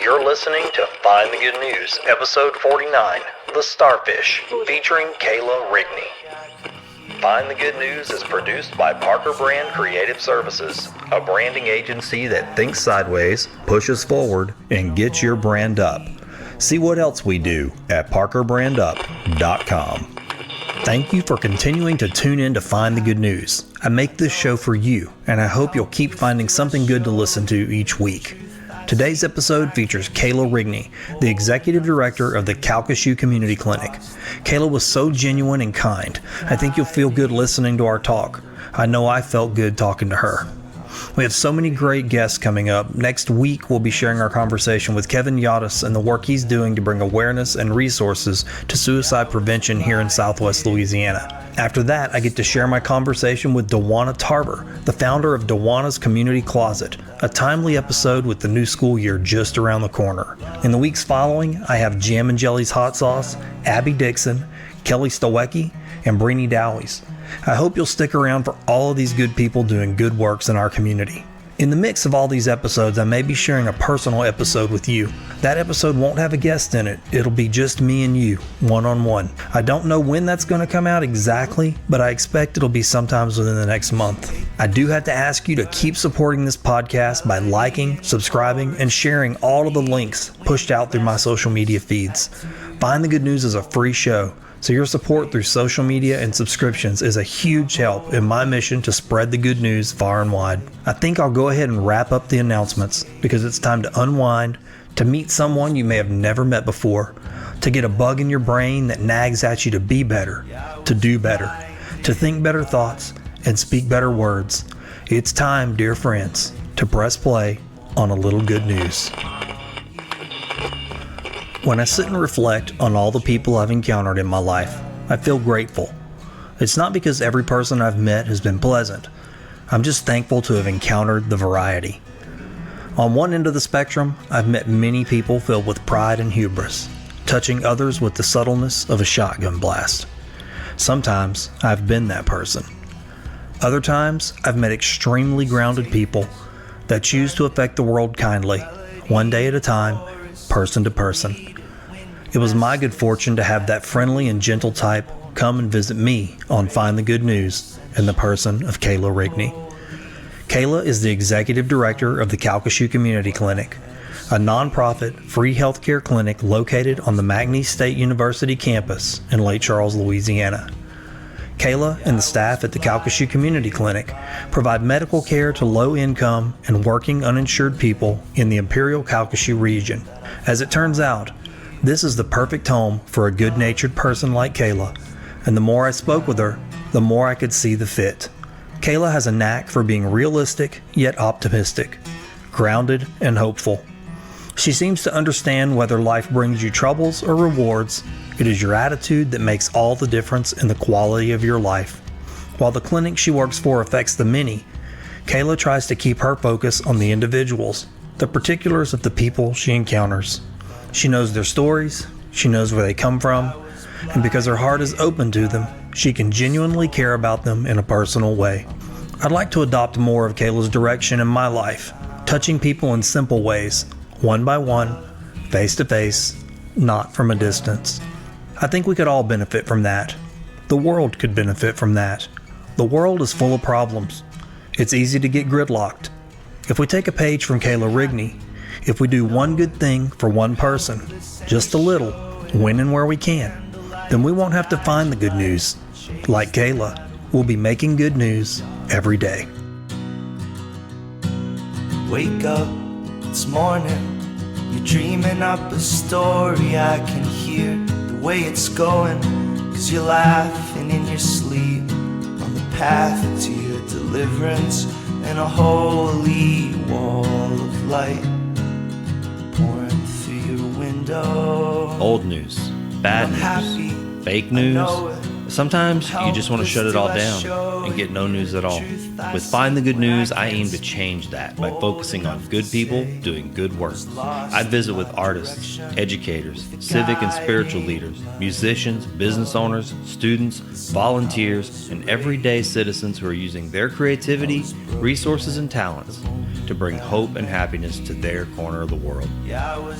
You're listening to Find the Good News, episode 49, The Starfish, featuring Kayla Rigney. Find the Good News is produced by Parker Brand Creative Services, a branding agency that thinks sideways, pushes forward, and gets your brand up. See what else we do at parkerbrandup.com. Thank you for continuing to tune in to Find the Good News. I make this show for you, and I hope you'll keep finding something good to listen to each week. Today's episode features Kayla Rigney, the Executive Director of the Calcasieu Community Clinic. Kayla was so genuine and kind. I think you'll feel good listening to our talk. I know I felt good talking to her. We have so many great guests coming up. Next week, we'll be sharing our conversation with Kevin Yadis and the work he's doing to bring awareness and resources to suicide prevention here in Southwest Louisiana. After that, I get to share my conversation with Dewana Tarver, the founder of Dewana's Community Closet, a timely episode with the new school year just around the corner. In the weeks following, I have Jam and Jelly's Hot Sauce, Abby Dixon, Kelly Stowecki, and Breeny Dowies. I hope you'll stick around for all of these good people doing good works in our community. In the mix of all these episodes, I may be sharing a personal episode with you. That episode won't have a guest in it. It'll be just me and you, one-on-one. I don't know when that's going to come out exactly, but I expect it'll be sometimes within the next month. I do have to ask you to keep supporting this podcast by liking, subscribing, and sharing all of the links pushed out through my social media feeds. Find the Good News is a free show, so your support through social media and subscriptions is a huge help in my mission to spread the good news far and wide. I think I'll go ahead and wrap up the announcements because it's time to unwind, to meet someone you may have never met before, to get a bug in your brain that nags at you to be better, to do better, to think better thoughts, and speak better words. It's time, dear friends, to press play on a little good news. When I sit and reflect on all the people I've encountered in my life, I feel grateful. It's not because every person I've met has been pleasant. I'm just thankful to have encountered the variety. On one end of the spectrum, I've met many people filled with pride and hubris, touching others with the subtleness of a shotgun blast. Sometimes I've been that person. Other times, I've met extremely grounded people that choose to affect the world kindly, one day at a time, person to person. It was my good fortune to have that friendly and gentle type come and visit me on Find the Good News in the person of Kayla Rigney. Kayla is the Executive Director of the Calcasieu Community Clinic, a nonprofit free healthcare clinic located on the McNeese State University campus in Lake Charles, Louisiana. Kayla and the staff at the Calcasieu Community Clinic provide medical care to low-income and working uninsured people in the Imperial Calcasieu region. As it turns out, this is the perfect home for a good-natured person like Kayla, and the more I spoke with her, the more I could see the fit. Kayla has a knack for being realistic yet optimistic, grounded and hopeful. She seems to understand whether life brings you troubles or rewards, it is your attitude that makes all the difference in the quality of your life. While the clinic she works for affects the many, Kayla tries to keep her focus on the individuals, the particulars of the people she encounters. She knows their stories, she knows where they come from, and because her heart is open to them, she can genuinely care about them in a personal way. I'd like to adopt more of Kayla's direction in my life, touching people in simple ways, one by one, face to face, not from a distance. I think we could all benefit from that. The world could benefit from that. The world is full of problems. It's easy to get gridlocked. If we take a page from Kayla Rigney, if we do one good thing for one person, just a little, when and where we can, then we won't have to find the good news. Like Kayla, we'll be making good news every day. Wake up, it's morning. You're dreaming up a story. I can hear the way it's going, 'cause you're laughing in your sleep on the path to your deliverance, and a holy wall of light pouring through your window. Old news, bad news, fake news, Sometimes you just want to shut it all down and get no news at all. With Find the Good News, I aim to change that by focusing on good people doing good work. I visit with artists, educators, civic and spiritual leaders, musicians, business owners, students, volunteers, and everyday citizens who are using their creativity, resources, and talents to bring hope and happiness to their corner of the world.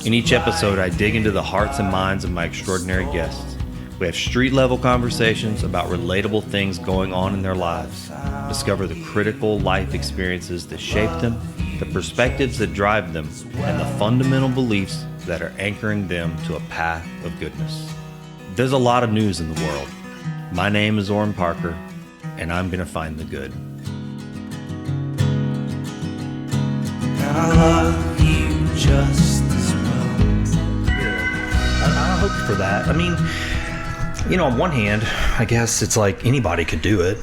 In each episode, I dig into the hearts and minds of my extraordinary guests. We have street-level conversations about relatable things going on in their lives. Discover the critical life experiences that shape them, the perspectives that drive them, and the fundamental beliefs that are anchoring them to a path of goodness. There's a lot of news in the world. My name is Oran Parker, and I'm going to find the good. And I love you just as well. I hope for that. I mean, you know, on one hand, I guess it's like anybody could do it.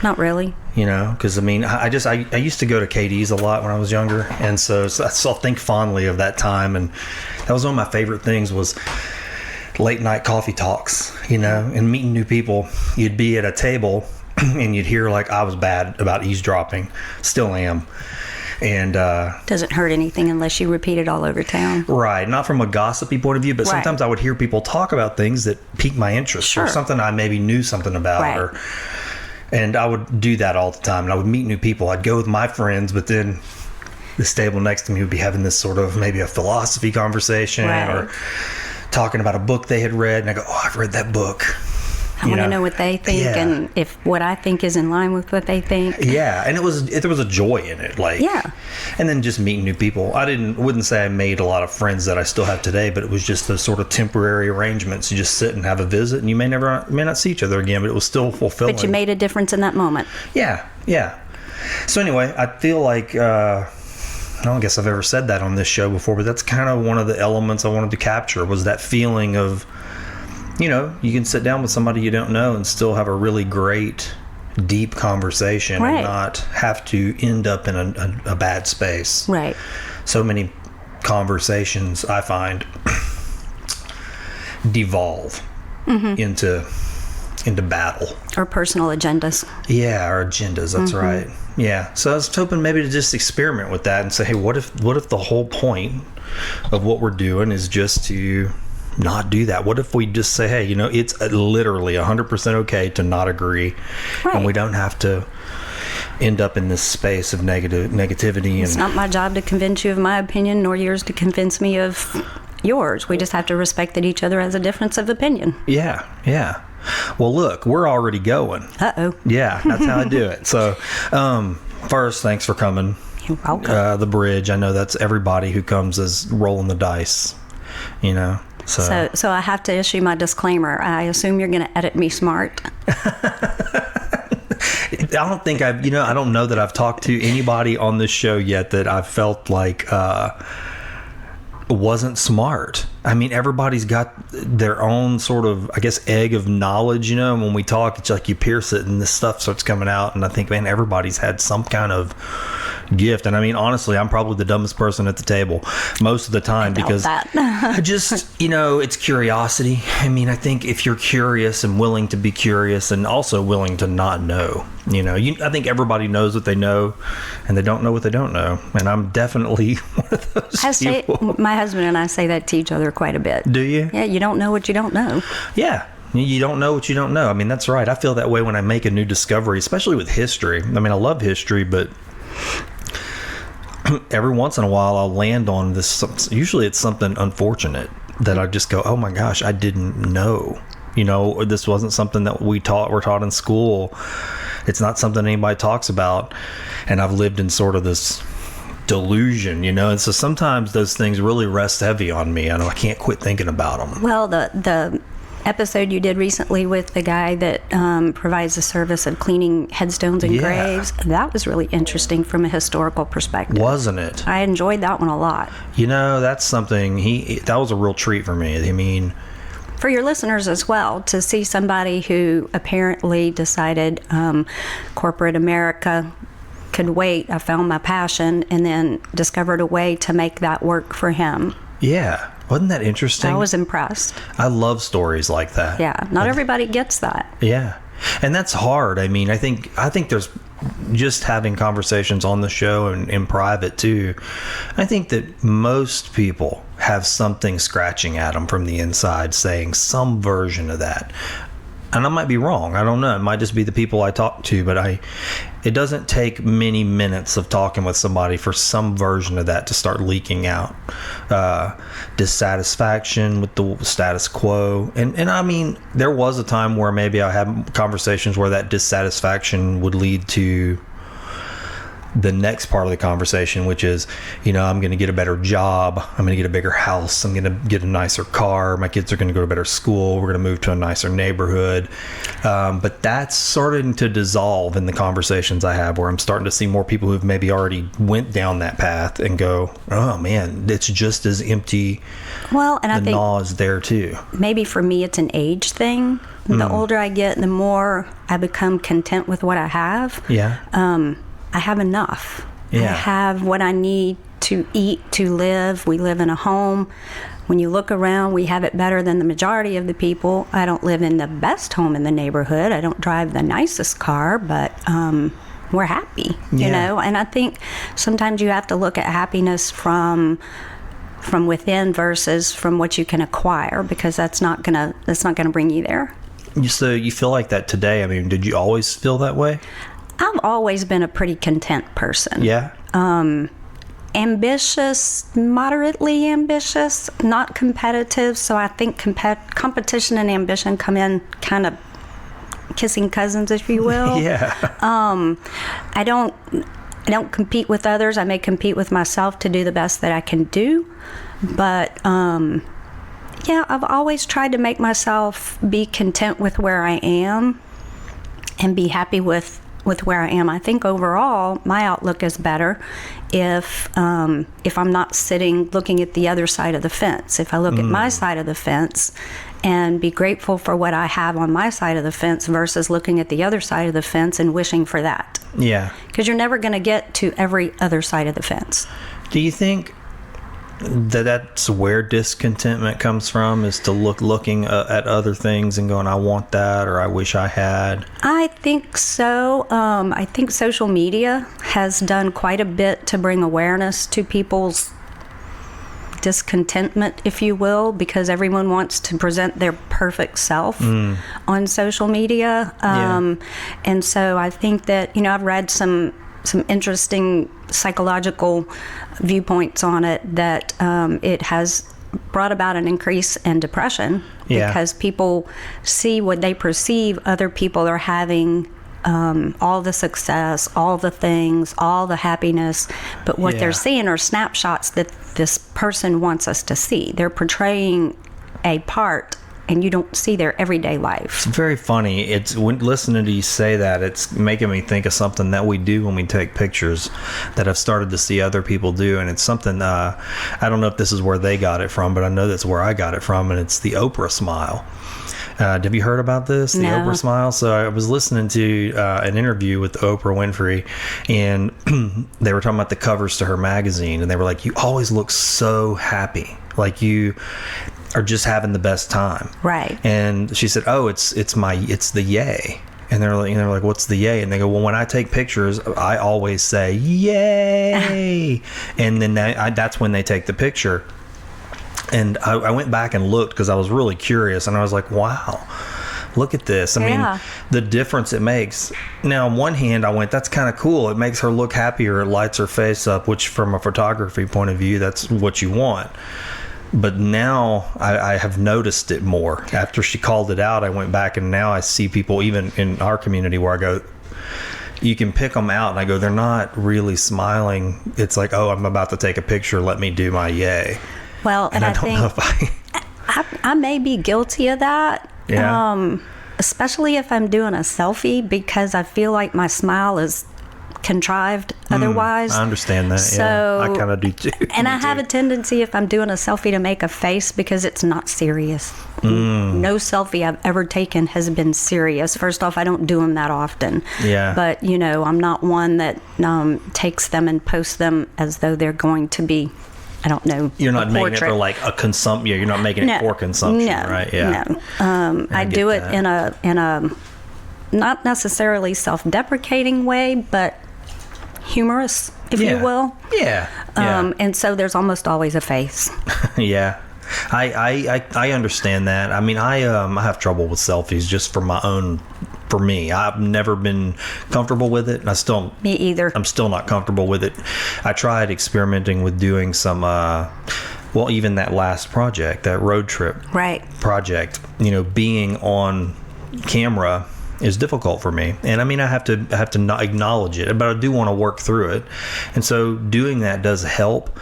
Not really. You know, because I mean, I used to go to KD's a lot when I was younger, and so I still think fondly of that time, and that was one of my favorite things was late night coffee talks, you know, and meeting new people. You'd be at a table and you'd hear like I was bad about eavesdropping, still am. And doesn't hurt anything unless you repeat it all over town. Right. Not from a gossipy point of view, but sometimes I would hear people talk about things that piqued my interest or something I maybe knew something about. And I would do that all the time. And I would meet new people. I'd go with my friends, but then this table next to me would be having this sort of maybe a philosophy conversation or talking about a book they had read. And I go, oh, I've read that book. I want to know what they think and if what I think is in line with what they think. Yeah, and there was a joy in it, like and then just meeting new people. I wouldn't say I made a lot of friends that I still have today, but it was just those sort of temporary arrangements. You just sit and have a visit, and you may not see each other again, but it was still fulfilling. But you made a difference in that moment. Yeah. So anyway, I feel like I don't guess I've ever said that on this show before, but that's kind of one of the elements I wanted to capture was that feeling of, you know, you can sit down with somebody you don't know and still have a really great, deep conversation and not have to end up in a bad space. Right. So many conversations, I find, devolve into battle. Or personal agendas. Yeah, or agendas, that's right. Yeah. So I was hoping maybe to just experiment with that and say, hey, what if the whole point of what we're doing is just to not do that? What if we just say, hey, you know, it's literally 100% okay to not agree, and we don't have to end up in this space of negativity. It's not my job to convince you of my opinion, nor yours to convince me of yours. We just have to respect that each other has a difference of opinion. Yeah. Well, look, we're already going. Uh-oh. Yeah, that's how I do it. So, first, thanks for coming. You're welcome. The bridge, I know that's everybody who comes is rolling the dice, you know. So I have to issue my disclaimer. I assume you're going to edit me smart. I don't know that I've talked to anybody on this show yet that I've felt like wasn't smart. I mean, everybody's got their own sort of, I guess, egg of knowledge, you know, and when we talk, it's like you pierce it and this stuff starts coming out. And I think, man, everybody's had some kind of gift. And I mean, honestly, I'm probably the dumbest person at the table most of the time because I just, you know, it's curiosity. I mean, I think if you're curious and willing to be curious and also willing to not know, you know, I think everybody knows what they know and they don't know what they don't know. And I'm definitely one of those people. My husband and I say that to each other quite a bit. Do you? Yeah, you don't know what you don't know. Yeah. You don't know what you don't know. I mean, that's right. I feel that way when I make a new discovery, especially with history. I mean, I love history, but every once in a while I'll land on this. Usually it's something unfortunate that I just go, oh my gosh, I didn't know. You know, this wasn't something that we're taught in school. It's not something anybody talks about. And I've lived in sort of this delusion, you know, and so sometimes those things really rest heavy on me and I can't quit thinking about them. Well, the episode you did recently with the guy that provides the service of cleaning headstones and graves, that was really interesting from a historical perspective. Wasn't it? I enjoyed that one a lot. You know, that's something, that was a real treat for me. I mean, for your listeners as well, to see somebody who apparently decided corporate America could wait. I found my passion and then discovered a way to make that work for him. Yeah. Wasn't that interesting? I was impressed. I love stories like that. Yeah, not everybody gets that. Yeah. And that's hard. I mean, I think there's just having conversations on the show and in private too. I think that most people have something scratching at them from the inside saying some version of that. And I might be wrong. I don't know. It might just be the people I talk to, but it doesn't take many minutes of talking with somebody for some version of that to start leaking out. Dissatisfaction with the status quo. And I mean, there was a time where maybe I had conversations where that dissatisfaction would lead to the next part of the conversation, which is, I'm going to get a better job. I'm going to get a bigger house. I'm going to get a nicer car. My kids are going to go to a better school. We're going to move to a nicer neighborhood. But that's starting to dissolve in the conversations I have, where I'm starting to see more people who've maybe already went down that path and go, oh man, it's just as empty. Well, and I think gnaw is there too. Maybe for me, it's an age thing. The older I get, the more I become content with what I have. Yeah. I have enough. Yeah. I have what I need to eat, to live. We live in a home. When you look around, we have it better than the majority of the people. I don't live in the best home in the neighborhood. I don't drive the nicest car, but we're happy, you know? And I think sometimes you have to look at happiness from within versus from what you can acquire, because that's not gonna bring you there. So you feel like that today? I mean, did you always feel that way? I've always been a pretty content person. Yeah. Ambitious, moderately ambitious, not competitive. So I think competition and ambition come in kind of kissing cousins, if you will. Yeah. I don't compete with others. I may compete with myself to do the best that I can do. But I've always tried to make myself be content with where I am and be happy with where I am. I think overall my outlook is better if I'm not sitting looking at the other side of the fence. If I look at my side of the fence and be grateful for what I have on my side of the fence versus looking at the other side of the fence and wishing for that. Yeah. Because you're never going to get to every other side of the fence. Do you think that's where discontentment comes from, is to looking at other things and going, I want that, or I wish I had? I think so. I think social media has done quite a bit to bring awareness to people's discontentment, if you will, because everyone wants to present their perfect self on social media. And so I think that, I've read some interesting psychological viewpoints on it, that it has brought about an increase in depression because people see what they perceive other people are having, all the success, all the things, all the happiness, but what they're seeing are snapshots that this person wants us to see. They're portraying a part, and you don't see their everyday life. It's very funny. When listening to you say that, it's making me think of something that we do when we take pictures that I've started to see other people do, and it's something, I don't know if this is where they got it from, but I know that's where I got it from, and it's the Oprah smile. Have you heard about this? The Oprah smile? So I was listening to an interview with Oprah Winfrey, and they were talking about the covers to her magazine, and they were like, you always look so happy. Like you are just having the best time. Right. And she said, oh, it's the yay. And they're like, what's the yay? And they go, well, when I take pictures, I always say, yay. And then that's when they take the picture. And I went back and looked because I was really curious, and I was like, wow, look at this. I mean, the difference it makes. Now, on one hand, I went, that's kind of cool. It makes her look happier. It lights her face up, which from a photography point of view, that's what you want. But now I have noticed it more. After she called it out, I went back, and now I see people, even in our community, where I go, you can pick them out, and I go, they're not really smiling. It's like, oh, I'm about to take a picture. Let me do my yay. Well, and I don't know if I may be guilty of that. Yeah. Especially if I'm doing a selfie, because I feel like my smile is contrived otherwise. I understand that. So, I kind of do too. And I have a tendency, if I'm doing a selfie, to make a face because it's not serious. No selfie I've ever taken has been serious. First off, I don't do them that often. Yeah. But, I'm not one that takes them and posts them as though they're going to be I don't know. You're not a making it portrait. for like a consumption. Yeah, you're not making it for consumption, right? Yeah. No. I do it in a not necessarily self-deprecating way, but humorous, if you will. Yeah. And so there's almost always a face. Yeah. I understand that. I mean, I have trouble with selfies just for me. I've never been comfortable with it, and Me either. I'm still not comfortable with it. I tried experimenting with doing some even that last project, that road trip project, being on camera is difficult for me. And I mean, I have to not acknowledge it, but I do want to work through it. And so doing that does help.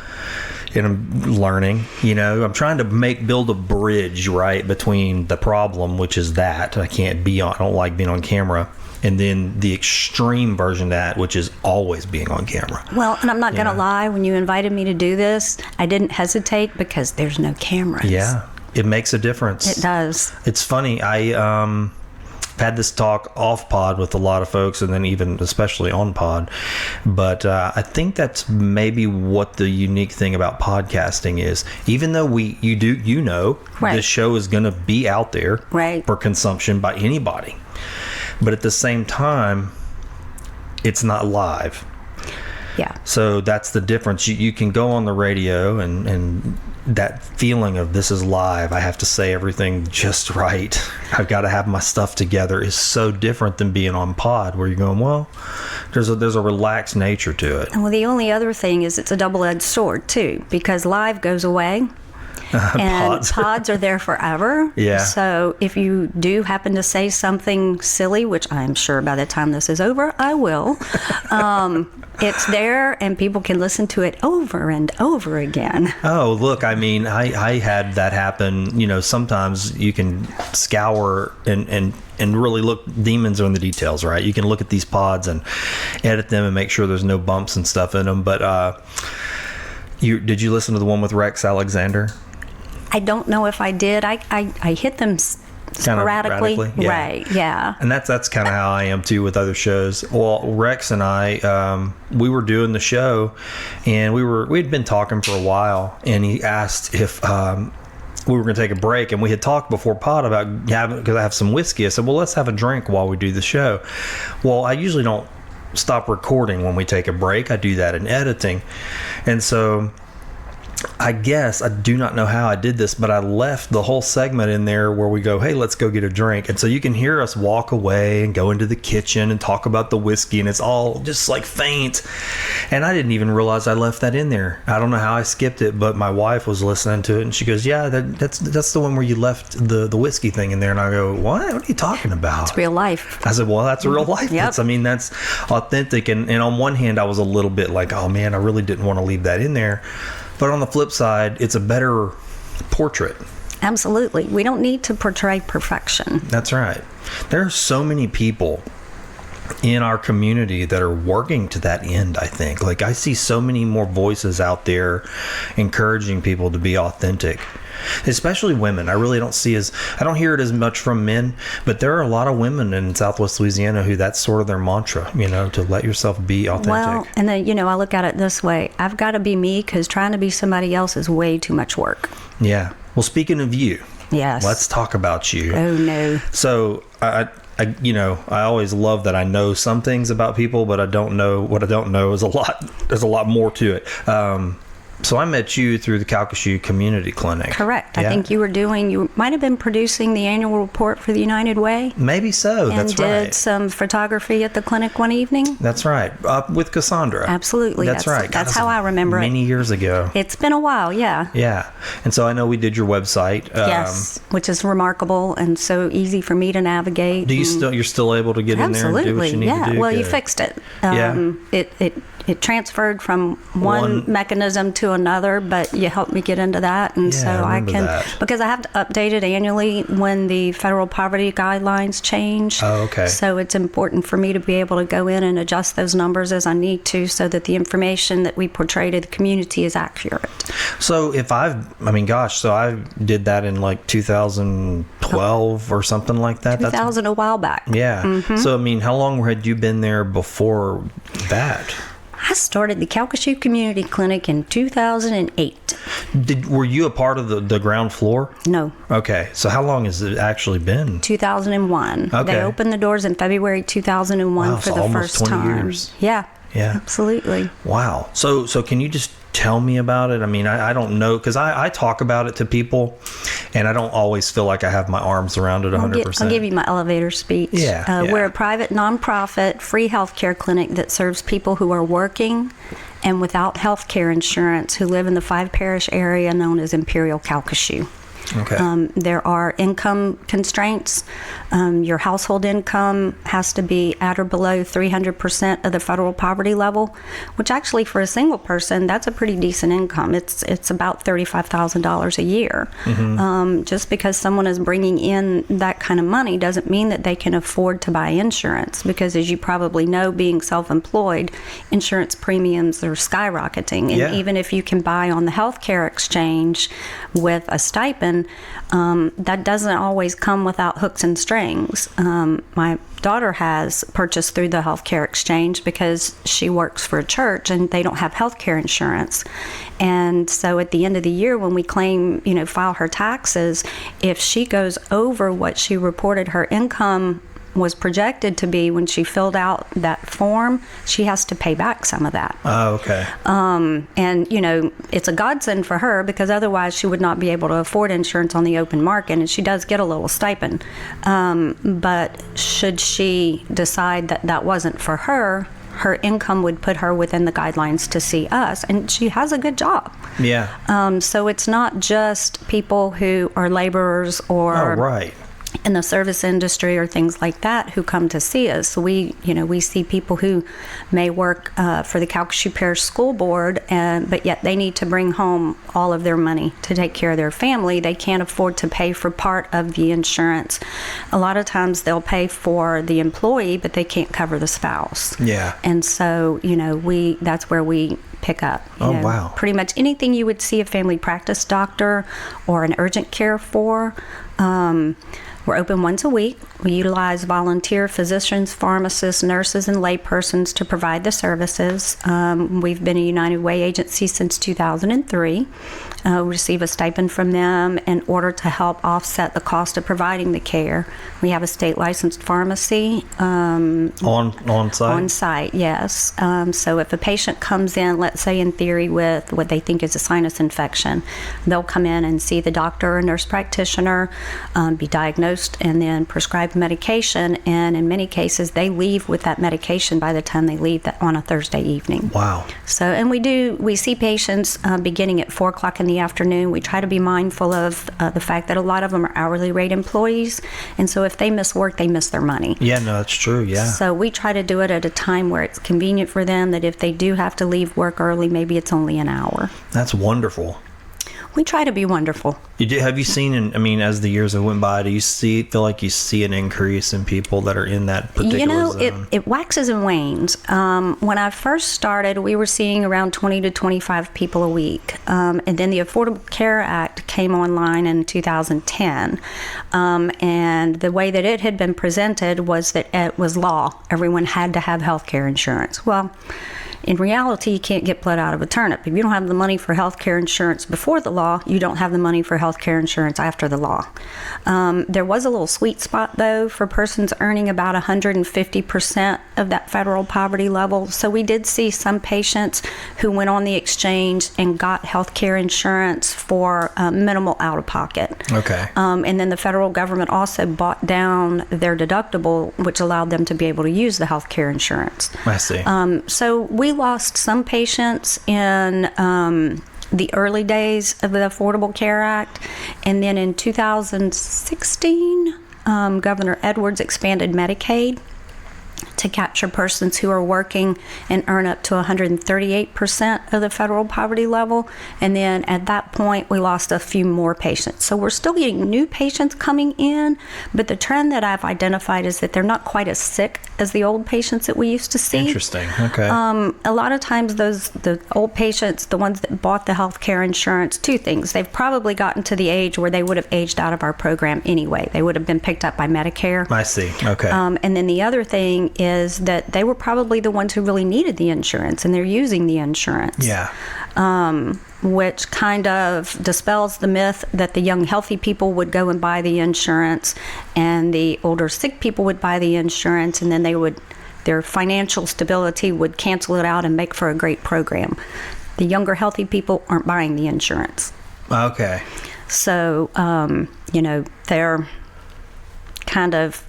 And I'm learning, I'm trying to build a bridge, right, between the problem, which is that I don't like being on camera, and then the extreme version of that, which is always being on camera. Well, and I'm not going to lie, when you invited me to do this, I didn't hesitate because there's no cameras. Yeah, it makes a difference. It does. It's funny. I had this talk off pod with a lot of folks, and then even especially on pod, but I think that's maybe what the unique thing about podcasting is. Even though this show is going to be out there for consumption by anybody, but at the same time it's not live. Yeah. So that's the difference. You can go on the radio and that feeling of this is live, I have to say everything just right, I've got to have my stuff together, is so different than being on pod, where you're going, well, there's a relaxed nature to it. Well, the only other thing is it's a double-edged sword too, because live goes away. And pods are there forever. Yeah. So if you do happen to say something silly, which I'm sure by the time this is over, I will, it's there and people can listen to it over and over again. Oh, look, I mean, I had that happen. Sometimes you can scour and really look, demons are in the details, right? You can look at these pods and edit them and make sure there's no bumps and stuff in them. But did you listen to the one with Rex Alexander? I don't know if I did. I hit them sporadically. Yeah. Right, yeah. And that's kind of how I am too with other shows. Well, Rex and I, we were doing the show, and we'd been talking for a while, and he asked if we were going to take a break, and we had talked before pod about because I have some whiskey. I said, well, let's have a drink while we do the show. Well, I usually don't stop recording when we take a break. I do that in editing. And so I guess, I do not know how I did this, but I left the whole segment in there where we go, hey, let's go get a drink. And so you can hear us walk away and go into the kitchen and talk about the whiskey, and it's all just like faint. And I didn't even realize I left that in there. I don't know how I skipped it, but my wife was listening to it, and she goes, yeah, that's the one where you left the whiskey thing in there. And I go, what are you talking about? It's real life. I said, well, that's real life. Yep. That's authentic. And on one hand, I was a little bit like, oh man, I really didn't want to leave that in there. But on the flip side, it's a better portrait. Absolutely. We don't need to portray perfection. That's right. There are so many people in our community that are working to that end, I think. Like, I see so many more voices out there encouraging people to be authentic. Especially women. I really don't I don't hear it as much from men, but there are a lot of women in Southwest Louisiana who that's sort of their mantra, to let yourself be authentic. Well, and then, I look at it this way. I've got to be me, because trying to be somebody else is way too much work. Yeah. Well, speaking of you, yes, let's talk about you. Oh, no. So, I always love that I know some things about people, but I don't know what I don't know is a lot. There's a lot more to it. So I met you through the Calcasieu Community Clinic. Correct. Yeah. I think you might have been producing the annual report for the United Way. Maybe so. That's right. And did some photography at the clinic one evening. That's right. With Cassandra. Absolutely. That's right. That's how I remember it. Many years ago. It's been a while, yeah. Yeah. And so I know we did your website. Yes, which is remarkable and so easy for me to navigate. You're still able to get in there and do what you need to do? Well, Good. you fixed it. Yeah. It transferred from one mechanism to another, but you helped me get into that, and so I can that. Because I have to update it annually when the federal poverty guidelines change. Oh, okay. So it's important for me to be able to go in and adjust those numbers as I need to, so that the information that we portray to the community is accurate. So so I did that in like 2012 or something like that. 2000, a while back. Yeah. Mm-hmm. So how long had you been there before that? I started the Calcasieu Community Clinic in 2008. Were you a part of the ground floor? No. Okay, so how long has it actually been? 2001. Okay. They opened the doors in February 2001 Wow, for so the almost first 20 time. years. Yeah. Yeah. Absolutely. Wow. So can you just tell me about it? I mean, I don't know, because I talk about it to people, and I don't always feel like I have my arms around it 100%. I'll give you my elevator speech. Yeah. We're a private, nonprofit, free healthcare clinic that serves people who are working and without healthcare insurance who live in the 5-parish area known as Imperial Calcasieu. Okay. There are income constraints. Your household income has to be at or below 300% of the federal poverty level, which actually for a single person, that's a pretty decent income. It's about $35,000 a year. Mm-hmm. Just because someone is bringing in that kind of money doesn't mean that they can afford to buy insurance, because as you probably know, being self-employed, insurance premiums are skyrocketing. And Yeah. even if you can buy on the healthcare exchange with a stipend, that doesn't always come without hooks and strings. My daughter has purchased through the healthcare exchange because she works for a church and they don't have healthcare insurance. And so at the end of the year, when we claim, file her taxes, if she goes over what she reported her income was projected to be when she filled out that form, she has to pay back some of that. Oh, okay. And, it's a godsend for her, because otherwise she would not be able to afford insurance on the open market, and she does get a little stipend. But should she decide that that wasn't for her, her income would put her within the guidelines to see us, and she has a good job. Yeah. So it's not just people who are laborers or Oh, right. in the service industry or things like that who come to see us. So we see people who may work for the Calcasieu Parish School Board, but yet they need to bring home all of their money to take care of their family. They can't afford to pay for part of the insurance. A lot of times they'll pay for the employee, but they can't cover the spouse. Yeah. And so, that's where we pick up. Wow. Pretty much anything you would see a family practice doctor or an urgent care for. We're open once a week. We utilize volunteer physicians, pharmacists, nurses, and laypersons to provide the services. We've been a United Way agency since 2003. We receive a stipend from them in order to help offset the cost of providing the care. We have a state licensed pharmacy. On site? On site, yes. So if a patient comes in, let's say in theory with what they think is a sinus infection, they'll come in and see the doctor or nurse practitioner, be diagnosed, and then prescribed medication. And in many cases, they leave with that medication by the time they leave on a Thursday evening. Wow. So, and we see patients beginning at 4 o'clock in the afternoon. We try to be mindful of the fact that a lot of them are hourly rate employees. And so if they miss work, they miss their money. Yeah, no, that's true. Yeah. So we try to do it at a time where it's convenient for them, that if they do have to leave work early, maybe it's only an hour. That's wonderful. We try to be wonderful. Have you seen, as the years have went by, do you feel like you see an increase in people that are in that particular zone? It waxes and wanes. When I first started, we were seeing around 20 to 25 people a week. And then the Affordable Care Act came online in 2010. And the way that it had been presented was that it was law. Everyone had to have health care insurance. Well, in reality, you can't get blood out of a turnip. If you don't have the money for health care insurance before the law, you don't have the money for health care insurance after the law. There was a little sweet spot, though, for persons earning about 150% of that federal poverty level. So we did see some patients who went on the exchange and got health care insurance for minimal out-of-pocket. Okay. And then the federal government also bought down their deductible, which allowed them to be able to use the health care insurance. I see. So we lost some patients in the early days of the Affordable Care Act, and then in 2016, Governor Edwards expanded Medicaid to capture persons who are working and earn up to 138% of the federal poverty level. And then at that point, we lost a few more patients. So we're still getting new patients coming in, but the trend that I've identified is that they're not quite as sick as the old patients that we used to see. Interesting. Okay. A lot of times the old patients, the ones that bought the health care insurance, two things. They've probably gotten to the age where they would have aged out of our program anyway. They would have been picked up by Medicare. I see. Okay. And then the other thing is that they were probably the ones who really needed the insurance, and they're using the insurance. Yeah. Which kind of dispels the myth that the young, healthy people would go and buy the insurance, and the older, sick people would buy the insurance, and then their financial stability would cancel it out and make for a great program. The younger, healthy people aren't buying the insurance. Okay. So, they're kind of,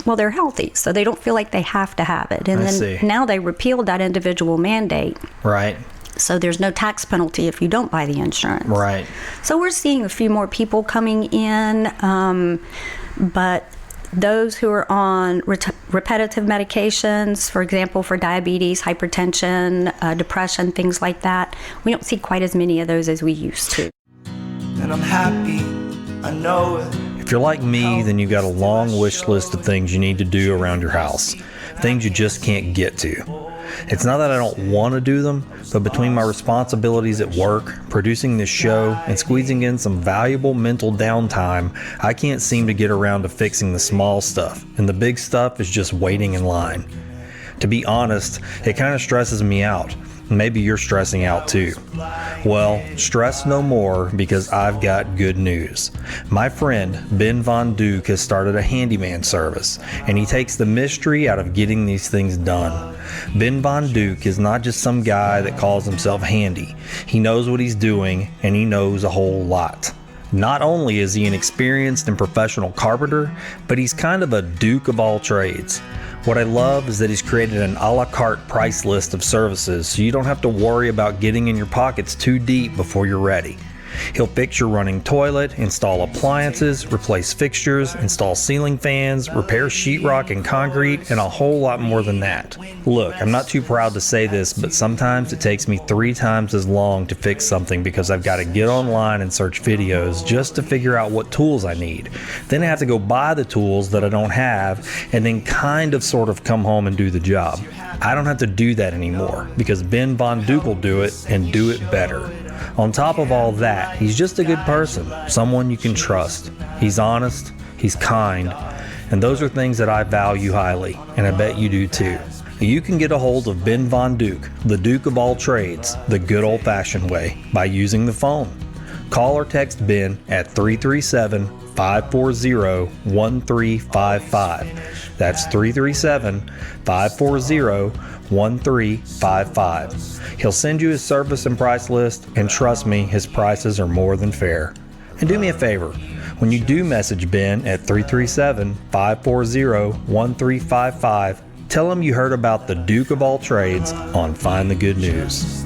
they're healthy, so they don't feel like they have to have it. And now they repealed that individual mandate. Right. So there's no tax penalty if you don't buy the insurance. Right. So we're seeing a few more people coming in, but those who are on repetitive medications, for example, for diabetes, hypertension, depression, things like that, we don't see quite as many of those as we used to. And I'm happy, I know it. If you're like me, then you've got a long wish list of things you need to do around your house, things you just can't get to. It's not that I don't want to do them, but between my responsibilities at work, producing this show, and squeezing in some valuable mental downtime, I can't seem to get around to fixing the small stuff, and the big stuff is just waiting in line. To be honest, it kind of stresses me out. Maybe you're stressing out too. Well, stress no more, because I've got good news. My friend Ben Von Duke has started a handyman service, and he takes the mystery out of getting these things done. Ben Von Duke is not just some guy that calls himself handy. He knows what he's doing, and he knows a whole lot. Not only is he an experienced and professional carpenter, but he's kind of a duke of all trades. What I love is that he's created an a la carte price list of services, so you don't have to worry about getting in your pockets too deep before you're ready. He'll fix your running toilet, install appliances, replace fixtures, install ceiling fans, repair sheetrock and concrete, and a whole lot more than that. Look, I'm not too proud to say this, but sometimes it takes me 3 times as long to fix something because I've got to get online and search videos just to figure out what tools I need. Then I have to go buy the tools that I don't have, and then sort of come home and do the job. I don't have to do that anymore because Ben Von Duke will do it and do it better. On top of all that, he's just a good person, someone you can trust. He's honest, he's kind, and those are things that I value highly, and I bet you do too. You can get a hold of Ben Von Duke, the Duke of all trades, the good old-fashioned way, by using the phone. Call or text Ben at 337-540-1355. That's 337-540-1355. He'll send you his service and price list, and trust me, his prices are more than fair. And do me a favor, when you do message Ben at 337-540-1355, tell him you heard about the Duke of all trades on Find the Good News.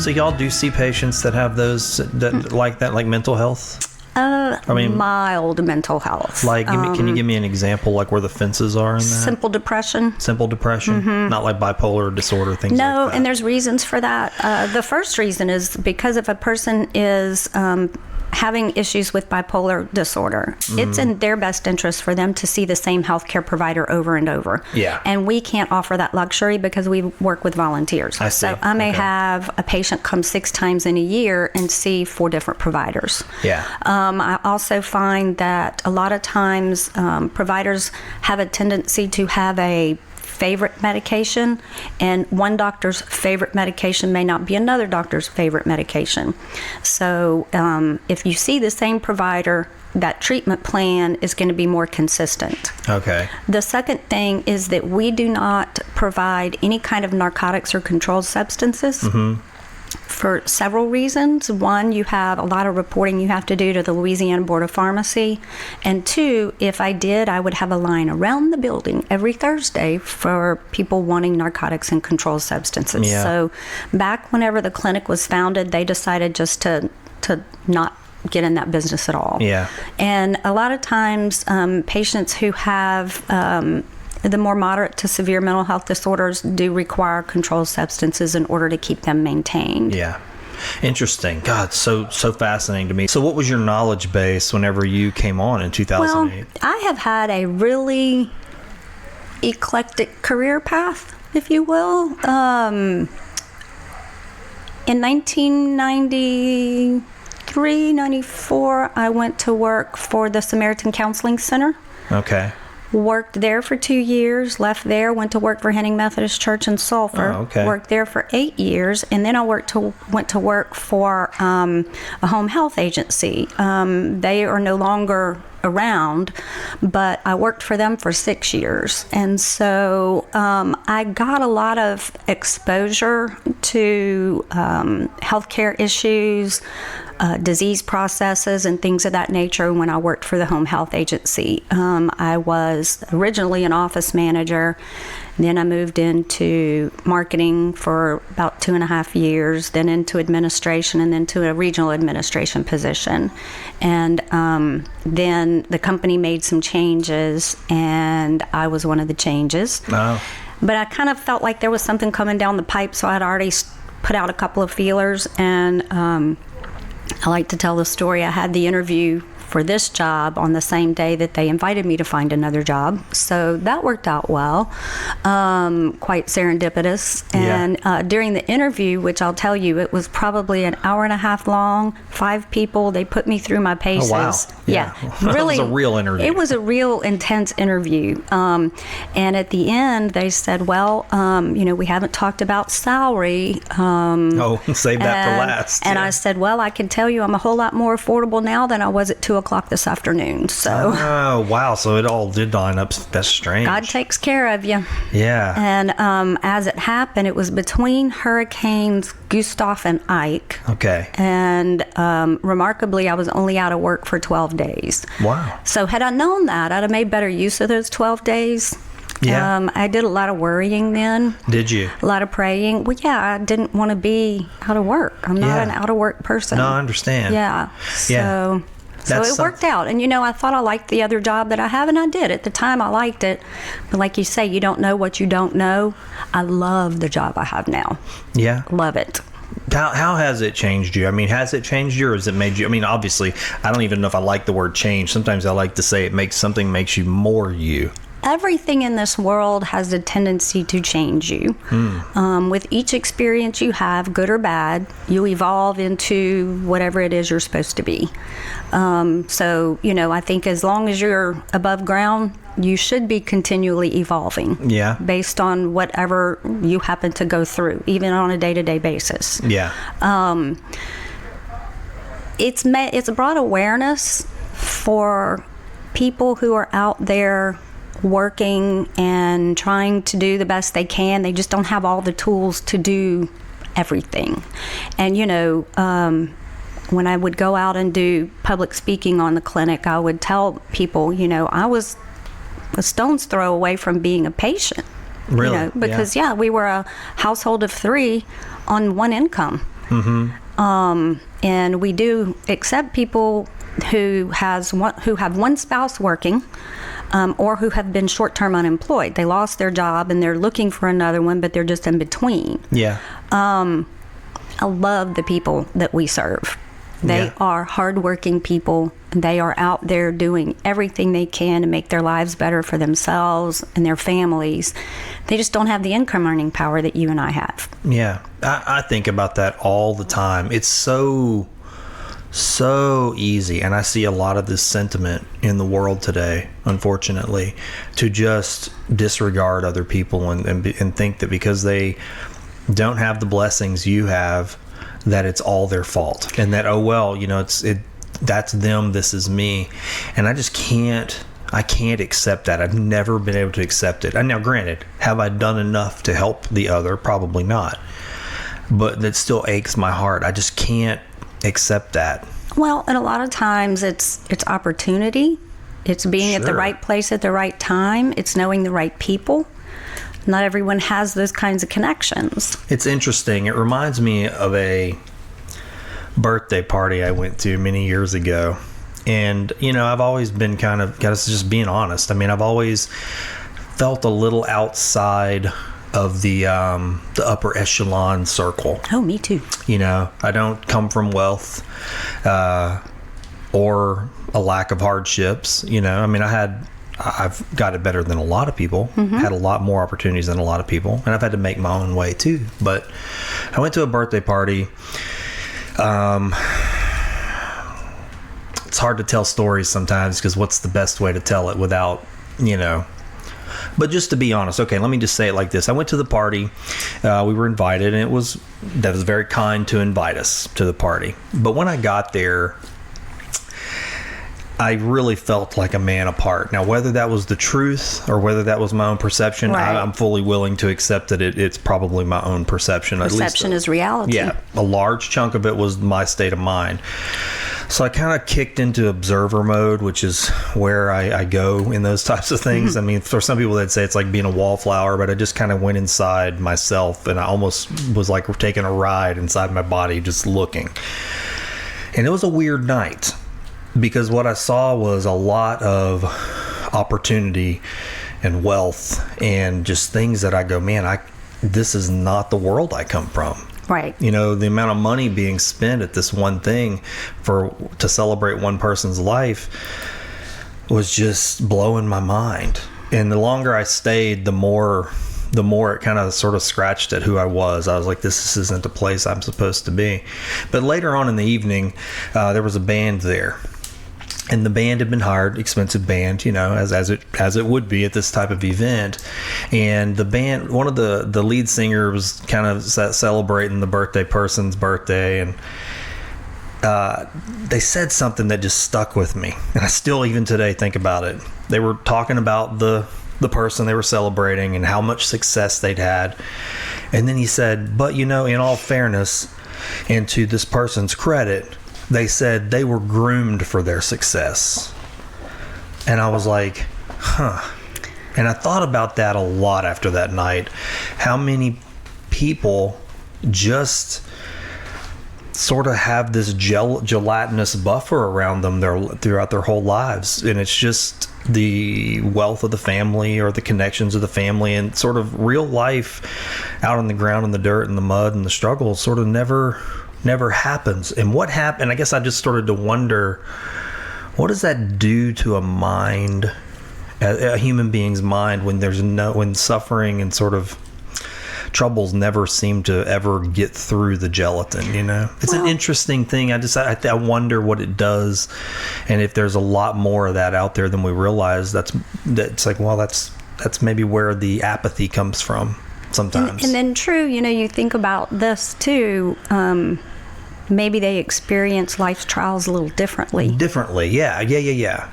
So y'all do see patients that have those, like mental health? Mild mental health. Can you give me an example, like where the fences are in that? Simple depression. Simple depression? Mm-hmm. Not like bipolar disorder, things like that? No, and there's reasons for that. The first reason is because if a person is having issues with bipolar disorder, it's in their best interest for them to see the same healthcare provider over and over. Yeah. And we can't offer that luxury because we work with volunteers. I see. So I may have a patient come 6 times in a year and see 4 different providers. Yeah. I also find that a lot of times providers have a tendency to have a favorite medication, and one doctor's favorite medication may not be another doctor's favorite medication. So if you see the same provider, that treatment plan is going to be more consistent. Okay. The second thing is that we do not provide any kind of narcotics or controlled substances. Mm-hmm. For several reasons. One, you have a lot of reporting you have to do to the Louisiana Board of Pharmacy. And 2, if I did, I would have a line around the building every Thursday for people wanting narcotics and controlled substances. Yeah. So back whenever the clinic was founded, they decided just to not get in that business at all. Yeah. And a lot of times patients who have the more moderate to severe mental health disorders do require controlled substances in order to keep them maintained. Yeah. Interesting. God, so fascinating to me. So what was your knowledge base whenever you came on in 2008? Well, I have had a really eclectic career path, if you will. In 1993, 94, I went to work for the Samaritan Counseling Center. Okay. Worked there for 2 years, left there, went to work for Henning Methodist Church in Sulphur. Oh, okay. Worked there for 8 years, and then I went to work for a home health agency. They are no longer around, but I worked for them for 6 years. And so I got a lot of exposure to healthcare issues, disease processes, and things of that nature when I worked for the home health agency. I was originally an office manager. Then I moved into marketing for about 2.5 years, then into administration, and then to a regional administration position. And then the company made some changes, and I was one of the changes. Oh. But I kind of felt like there was something coming down the pipe, so I'd already put out a couple of feelers. And I like to tell the story. I had the interview for this job on the same day that they invited me to find another job. So that worked out well, quite serendipitous. And during the interview, which I'll tell you, it was probably an hour and a half long, 5 people. They put me through my paces. Oh, wow. Yeah. Really. It was a real interview. It was a real intense interview. And at the end, they said, well, we haven't talked about salary. Save that for last. And I said, well, I can tell you I'm a whole lot more affordable now than I was at 2:00 this afternoon. So. Oh, wow. So it all did line up. That's strange. God takes care of you. Yeah. And as it happened, it was between Hurricanes Gustav and Ike. Okay. And remarkably, I was only out of work for 12 days. Wow. So had I known that, I'd have made better use of those 12 days. Yeah. I did a lot of worrying then. Did you? A lot of praying. Well, yeah, I didn't want to be out of work. I'm not an out of work person. No, I understand. Yeah. So it worked out. And, I thought I liked the other job that I have, and I did. At the time, I liked it. But like you say, you don't know what you don't know. I love the job I have now. Yeah. Love it. How has it changed you? I mean, has it changed you, or has it made you? I mean, obviously, I don't even know if I like the word change. Sometimes I like to say it makes you more you. Everything in this world has a tendency to change you. With each experience you have, good or bad, you evolve into whatever it is you're supposed to be. So, I think as long as you're above ground, you should be continually evolving. Yeah. Based on whatever you happen to go through, even on a day-to-day basis. Yeah. It's brought awareness for people who are out there working and trying to do the best they can. They just don't have all the tools to do everything. And when I would go out and do public speaking on the clinic, I would tell people, I was a stone's throw away from being a patient. Really? Because we were a household of 3 on one income. And we do accept people who have one spouse working, or who have been short-term unemployed. They lost their job and they're looking for another one, but they're just in between. Yeah. I love the people that we serve. They are hardworking people. They are out there doing everything they can to make their lives better for themselves and their families. They just don't have the income earning power that you and I have. Yeah. I think about that all the time. It's so easy, and I see a lot of this sentiment in the world today, unfortunately, to just disregard other people and think that because they don't have the blessings you have, that it's all their fault, and that that's them, this is me. And I just can't accept that. I've never been able to accept it. And now, granted, have I done enough to help the other? Probably not, but that still aches my heart. I just can't accept that. Well, and a lot of times it's opportunity. It's being at the right place at the right time. It's knowing the right people. Not everyone has those kinds of connections. It's interesting. It reminds me of a birthday party I went to many years ago. And, I've always been just being honest. I mean, I've always felt a little outside of the upper echelon circle. Oh, me too. I don't come from wealth or a lack of hardships. I mean, I've got it better than a lot of people, had a lot more opportunities than a lot of people, and I've had to make my own way too. But I went to a birthday party it's hard to tell stories sometimes, because what's the best way to tell it without, But just to be honest, okay, let me just say it like this. I went to the party. We were invited, and that was very kind to invite us to the party. But when I got there, I really felt like a man apart. Now, whether that was the truth or whether that was my own perception, right. I'm fully willing to accept that it's probably my own perception. Perception is reality. Yeah, a large chunk of it was my state of mind. So I kind of kicked into observer mode, which is where I go in those types of things. I mean, for some people, they'd say it's like being a wallflower, but I just kind of went inside myself, and I almost was like taking a ride inside my body, just looking. And it was a weird night, because what I saw was a lot of opportunity and wealth and just things that I go, man, this is not the world I come from. Right. The amount of money being spent at this one thing to celebrate one person's life was just blowing my mind. And the longer I stayed, the more it kind of sort of scratched at who I was. I was like, this isn't the place I'm supposed to be. But later on in the evening, there was a band there. And the band had been hired, expensive band, as it would be at this type of event. And the band, one of the lead singer was kind of celebrating the person's birthday, and they said something that just stuck with me, and I still even today think about it. They were talking about the person they were celebrating and how much success they'd had, and then he said, but in all fairness, and to this person's credit, they said they were groomed for their success. And I was like, huh. And I thought about that a lot after that night. How many people just sort of have this gelatinous buffer around them throughout their whole lives. And it's just the wealth of the family or the connections of the family, and sort of real life out on the ground in the dirt and the mud and the struggle sort of never happens. And what happened, I guess I just started to wonder, what does that do to a mind, a human being's mind, when suffering and sort of troubles never seem to ever get through the gelatin, It's an interesting thing. I wonder what it does, and if there's a lot more of that out there than we realize. That's like, well, that's maybe where the apathy comes from sometimes. And then true, you think about this too, maybe they experience life's trials a little differently. Yeah.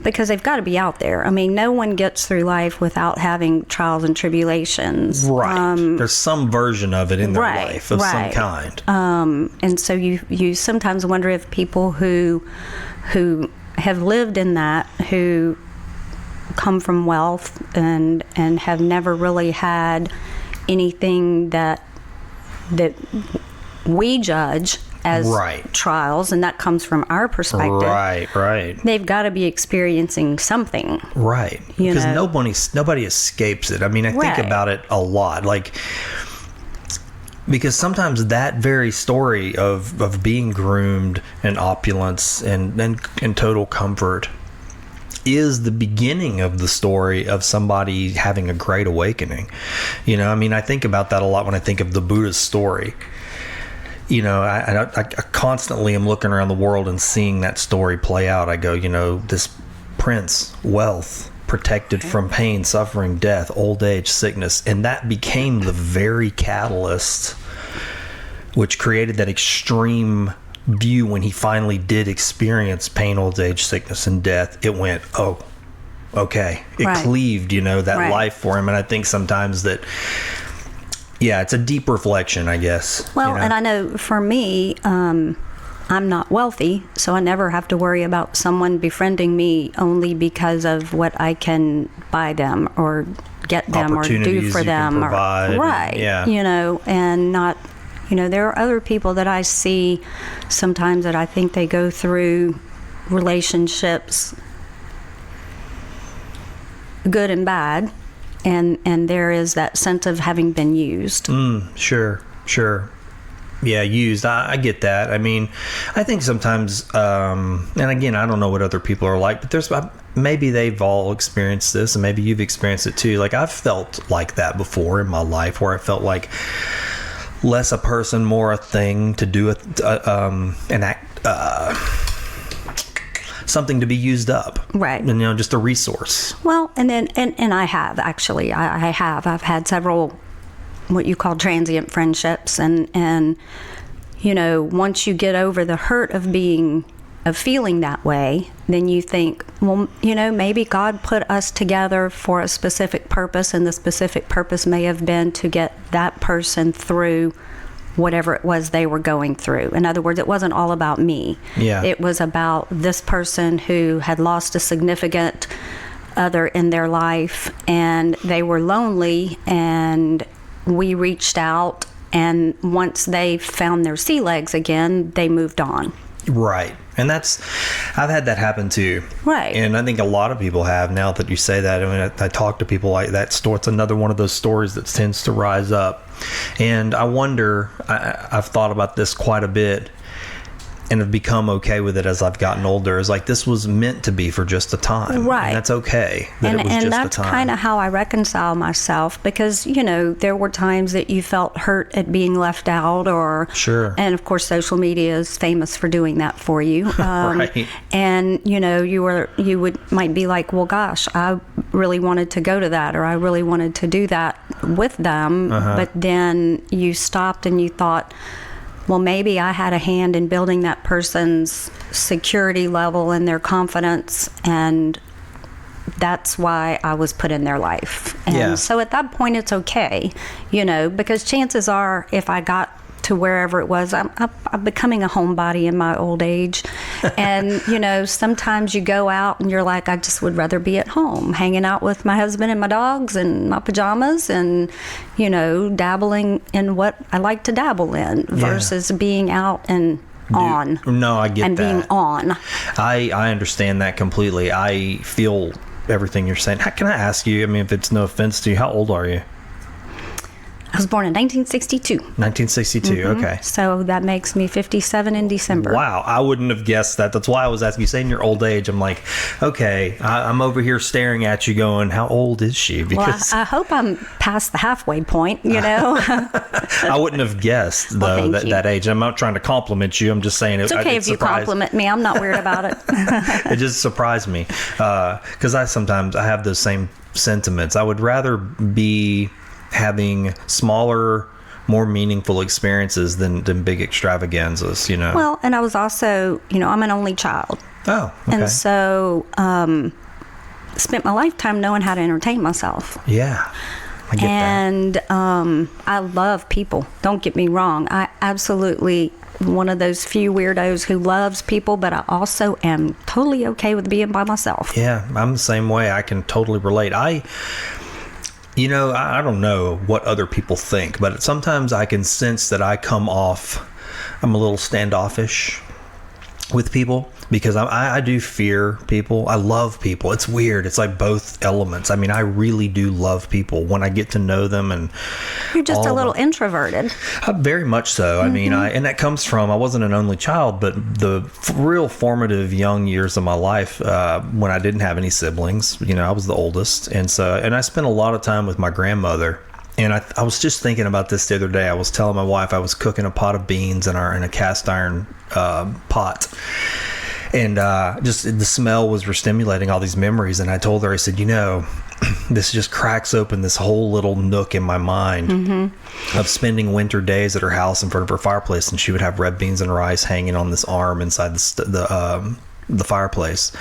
Because they've got to be out there. I mean, no one gets through life without having trials and tribulations. Right. There's some version of it in their life of some kind. And so you sometimes wonder if people who have lived in that, who come from wealth and have never really had anything that we judge as trials, and that comes from our perspective. Right. They've got to be experiencing something. Right. Because nobody escapes it. I mean, I think about it a lot. Like, because sometimes that very story of being groomed and opulence and total comfort is the beginning of the story of somebody having a great awakening. I mean, I think about that a lot when I think of the Buddha's story. I constantly am looking around the world and seeing that story play out. I go, this prince, wealth, protected from pain, suffering, death, old age, sickness. And that became the very catalyst which created that extreme view when he finally did experience pain, old age, sickness, and death. It went, oh, okay. It cleaved, that life for him. And I think sometimes that, it's a deep reflection, I guess. Well, and I know for me, I'm not wealthy, so I never have to worry about someone befriending me only because of what I can buy them or get them or do for them. Provide, and not, there are other people that I see sometimes that I think they go through relationships, good and bad. And there is that sense of having been used. Sure. Yeah, used. I get that. I mean, I think sometimes, and again, I don't know what other people are like, but maybe they've all experienced this, and maybe you've experienced it too. Like, I've felt like that before in my life, where I felt like less a person, more a thing, to do an act. something to be used up. Right. And, just a resource. Well, and I have actually. I've had several what you call transient friendships, and once you get over the hurt of feeling that way, then you think, well, maybe God put us together for a specific purpose, and the specific purpose may have been to get that person through whatever it was they were going through. In other words, it wasn't all about me. Yeah. It was about this person who had lost a significant other in their life, and they were lonely, and we reached out, and once they found their sea legs again, they moved on. Right. And I've had that happen too. Right. And I think a lot of people have, now that you say that. I mean, I talk to people like that. It's another one of those stories that tends to rise up. And I wonder, I've thought about this quite a bit, and have become okay with it as I've gotten older. Is like, this was meant to be for just a time. Right. And that's okay. That it was just that's a time. kind of how I reconcile myself, because, there were times that you felt hurt at being left out, or... Sure. And of course, social media is famous for doing that for you. Right. And, you might be like, well, gosh, I really wanted to go to that, or I really wanted to do that with them. But then you stopped and you thought, well, maybe I had a hand in building that person's security level and their confidence, and that's why I was put in their life. And so at that point, it's okay, because chances are, if I got to wherever it was, I'm becoming a homebody in my old age. And, sometimes you go out and you're like, I just would rather be at home, hanging out with my husband and my dogs and my pajamas, and, dabbling in what I like to dabble in, versus being out and on. No, I get and that. being on. I understand that completely. I feel everything you're saying. Can I ask you, I mean, if it's no offense to you, how old are you? I was born in 1962. 1962, okay. So that makes me 57 in December. Wow, I wouldn't have guessed that. That's why I was asking you. Saying your old age, I'm like, okay, I'm over here staring at you going, how old is she? Because I hope I'm past the halfway point, I wouldn't have guessed, though, that age. I'm not trying to compliment you. I'm just saying it's okay if you compliment me. I'm not weird about it. It just surprised me. Because I have those same sentiments. I would rather be having smaller, more meaningful experiences than big extravaganzas, Well, and I was also, I'm an only child. Oh, okay. And so spent my lifetime knowing how to entertain myself. Yeah, I get that. And I love people. Don't get me wrong. I absolutely one of those few weirdos who loves people, but I also am totally okay with being by myself. Yeah, I'm the same way. I can totally relate. I don't know what other people think, but sometimes I can sense that I'm a little standoffish with people, because I do fear people. I love people. It's weird. It's like both elements. I mean, I really do love people when I get to know them. And you're just a little introverted. Very much so. I mean, and that comes from, I wasn't an only child, but the real formative young years of my life, when I didn't have any siblings, I was the oldest. And I spent a lot of time with my grandmother. And I was just thinking about this the other day. I was telling my wife I was cooking a pot of beans in a cast iron pot. And just the smell was stimulating all these memories. And I told her, I said, this just cracks open this whole little nook in my mind of spending winter days at her house in front of her fireplace. And she would have red beans and rice hanging on this arm inside the fireplace.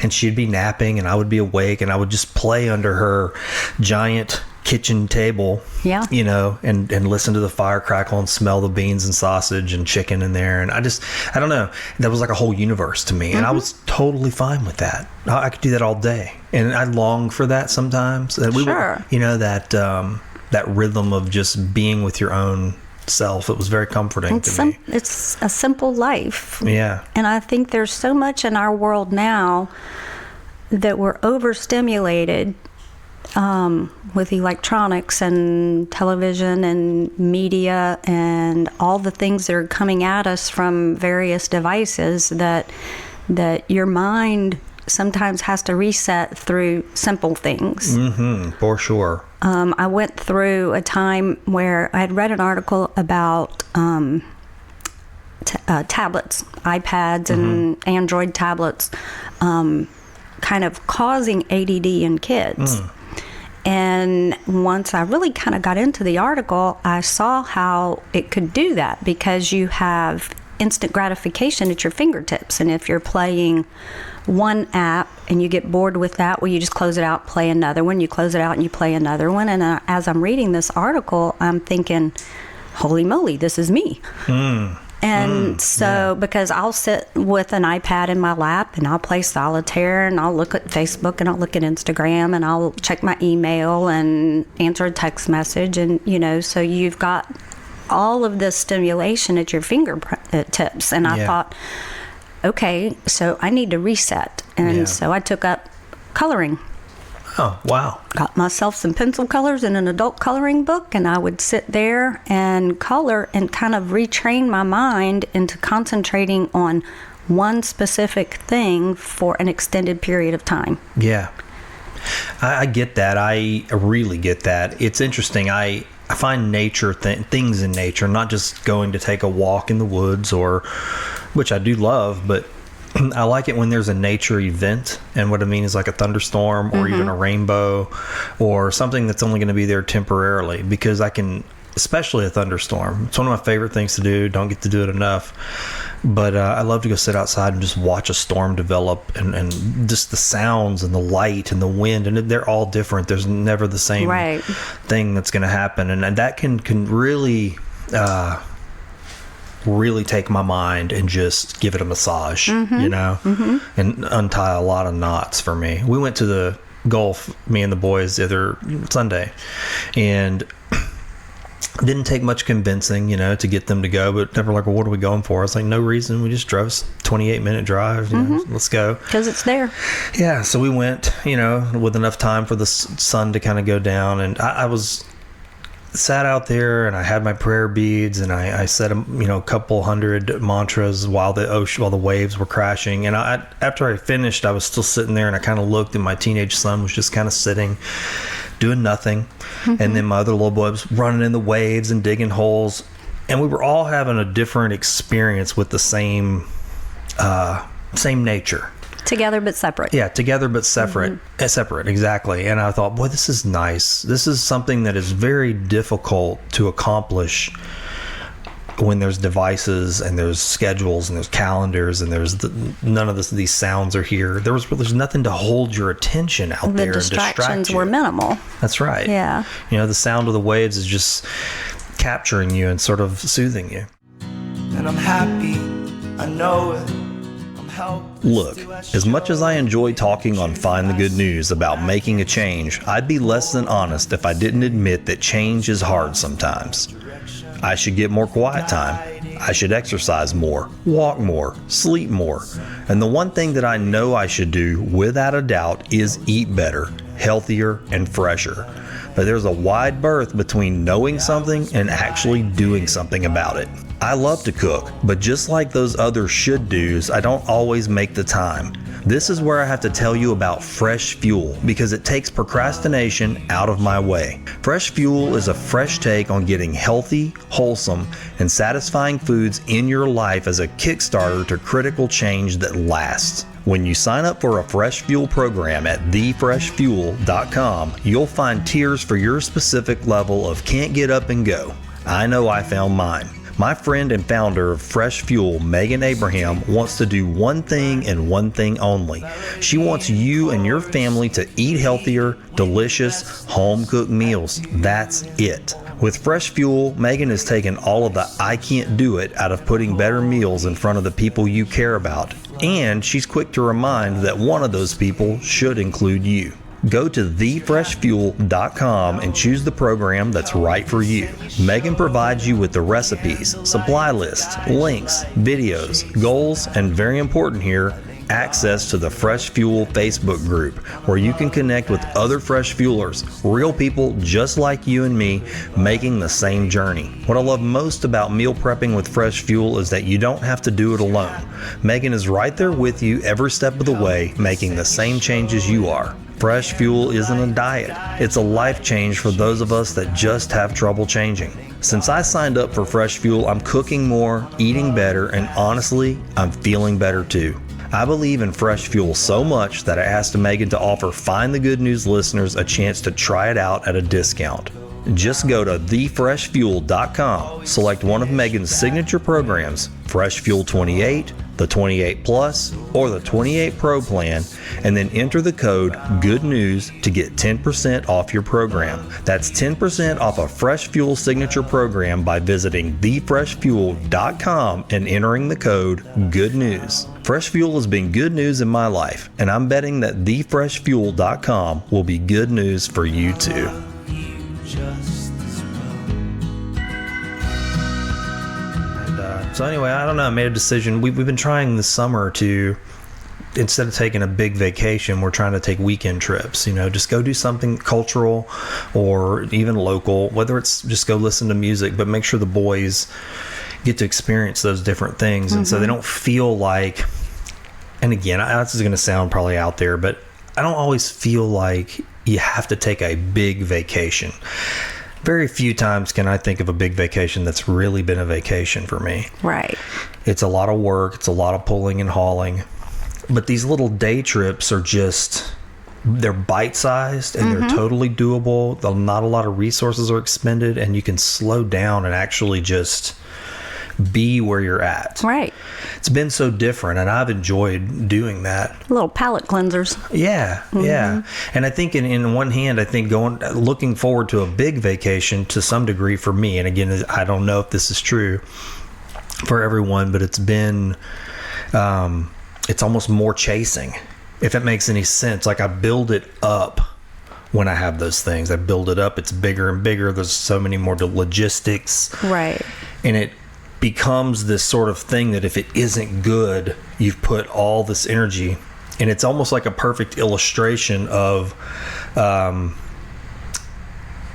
And she'd be napping and I would be awake, and I would just play under her giant kitchen table, and listen to the fire crackle and smell the beans and sausage and chicken in there. And I don't know, that was like a whole universe to me. And I was totally fine with that. I could do that all day. And I long for that sometimes. And that rhythm of just being with your own self. It was very comforting to me. It's a simple life. Yeah. And I think there's so much in our world now that we're overstimulated with electronics and television and media and all the things that are coming at us from various devices, that your mind sometimes has to reset through simple things. For sure. I went through a time where I had read an article about tablets, iPads and Android tablets, kind of causing ADD in kids. And once I really kind of got into the article, I saw how it could do that, because you have instant gratification at your fingertips. And if you're playing one app and you get bored with that, well, you just close it out, play another one. You close it out and you play another one. And as I'm reading this article, I'm thinking, holy moly, this is me. And so, because I'll sit with an iPad in my lap and I'll play solitaire and I'll look at Facebook and I'll look at Instagram and I'll check my email and answer a text message. And, you know, so you've got all of this stimulation at your fingertips. And I thought, okay, so I need to reset. And so I took up coloring. Oh, wow. Got myself some pencil colors in an adult coloring book, and I would sit there and color and kind of retrain my mind into concentrating on one specific thing for an extended period of time. Yeah. I get that. I really get that. It's interesting. I find nature, things in nature, not just going to take a walk in the woods, or which I do love, but I like it when there's a nature event, and what I mean is like a thunderstorm or even a rainbow or something that's only going to be there temporarily, because I can, especially a thunderstorm, it's one of my favorite things to do. Don't get to do it enough, but I love to go sit outside and just watch a storm develop, and just the sounds and the light and the wind, and they're all different. There's never the same thing that's going to happen, and that can really really take my mind and just give it a massage, you know, and untie a lot of knots for me. We went to the Gulf, me and the boys, the other Sunday, and didn't take much convincing, you know, to get them to go, but they were like, well, what are we going for? I was like, no reason. We just drove 28-minute drive, you know, let's go. Because it's there. Yeah, so we went, you know, with enough time for the sun to kind of go down, and I was sat out there and I had my prayer beads, and I said, you know, a couple hundred mantras while the waves were crashing. And after I finished, I was still sitting there, and I kind of looked, and my teenage son was just kind of sitting, doing nothing. And then my other little boy was running in the waves and digging holes, and we were all having a different experience with the same nature. Together but separate. Yeah, together but separate. Separate, exactly. And I thought, boy, this is nice. This is something that is very difficult to accomplish when there's devices and there's schedules and there's calendars and there's none of these sounds are here. There's nothing to hold your attention out there. The distractions were minimal. That's right. Yeah. You know, the sound of the waves is just capturing you and sort of soothing you. And I'm happy, I know it. Look, as much as I enjoy talking on Find the Good News about making a change, I'd be less than honest if I didn't admit that change is hard sometimes. I should get more quiet time. I should exercise more, walk more, sleep more. And the one thing that I know I should do, without a doubt, is eat better, healthier, and fresher. But there's a wide berth between knowing something and actually doing something about it. I love to cook, but just like those other should-dos, I don't always make the time. This is where I have to tell you about Fresh Fuel, because it takes procrastination out of my way. Fresh Fuel is a fresh take on getting healthy, wholesome, and satisfying foods in your life as a kickstarter to critical change that lasts. When you sign up for a Fresh Fuel program at thefreshfuel.com, you'll find tiers for your specific level of can't get up and go. I know I found mine. My friend and founder of Fresh Fuel, Megan Abraham, wants to do one thing and one thing only. She wants you and your family to eat healthier, delicious, home-cooked meals. That's it. With Fresh Fuel, Megan has taken all of the I can't do it out of putting better meals in front of the people you care about. And she's quick to remind that one of those people should include you. Go to thefreshfuel.com and choose the program that's right for you. Megan provides you with the recipes, supply lists, links, videos, goals, and very important here, access to the Fresh Fuel Facebook group, where you can connect with other Fresh Fuelers, real people just like you and me, making the same journey. What I love most about meal prepping with Fresh Fuel is that you don't have to do it alone. Megan is right there with you every step of the way, making the same changes you are. Fresh Fuel isn't a diet. It's a life change for those of us that just have trouble changing. Since I signed up for Fresh Fuel, I'm cooking more, eating better, and honestly, I'm feeling better too. I believe in Fresh Fuel so much that I asked Megan to offer Find the Good News listeners a chance to try it out at a discount. Just go to thefreshfuel.com, select one of Megan's signature programs, Fresh Fuel 28, the 28 Plus, or the 28 Pro plan, and then enter the code Good News to get 10% off your program. That's 10% off a Fresh Fuel signature program by visiting thefreshfuel.com and entering the code Good News. Fresh Fuel has been good news in my life, and I'm betting that thefreshfuel.com will be good news for you too. So anyway, I don't know. I made a decision. We've been trying this summer to, instead of taking a big vacation, we're trying to take weekend trips. Just go do something cultural or even local, whether it's just go listen to music, but make sure the boys get to experience those different things. And so they don't feel like, and again, this is going to sound probably out there, but I don't always feel like you have to take a big vacation. Very few times can I think of a big vacation that's really been a vacation for me. Right. It's a lot of work. It's a lot of pulling and hauling. But these little day trips are they're bite-sized and they're totally doable. Not a lot of resources are expended, and you can slow down and actually just be where you're at. Right. It's been so different, and I've enjoyed doing that. Little palate cleansers. Yeah, yeah. And I think in one hand, I think looking forward to a big vacation to some degree for me, and again, I don't know if this is true for everyone, but it's been, it's almost more chasing, if it makes any sense. Like I build it up when I have those things. I build it up. It's bigger and bigger. There's so many more logistics. Right. And it becomes this sort of thing that if it isn't good, you've put all this energy, and it's almost like a perfect illustration of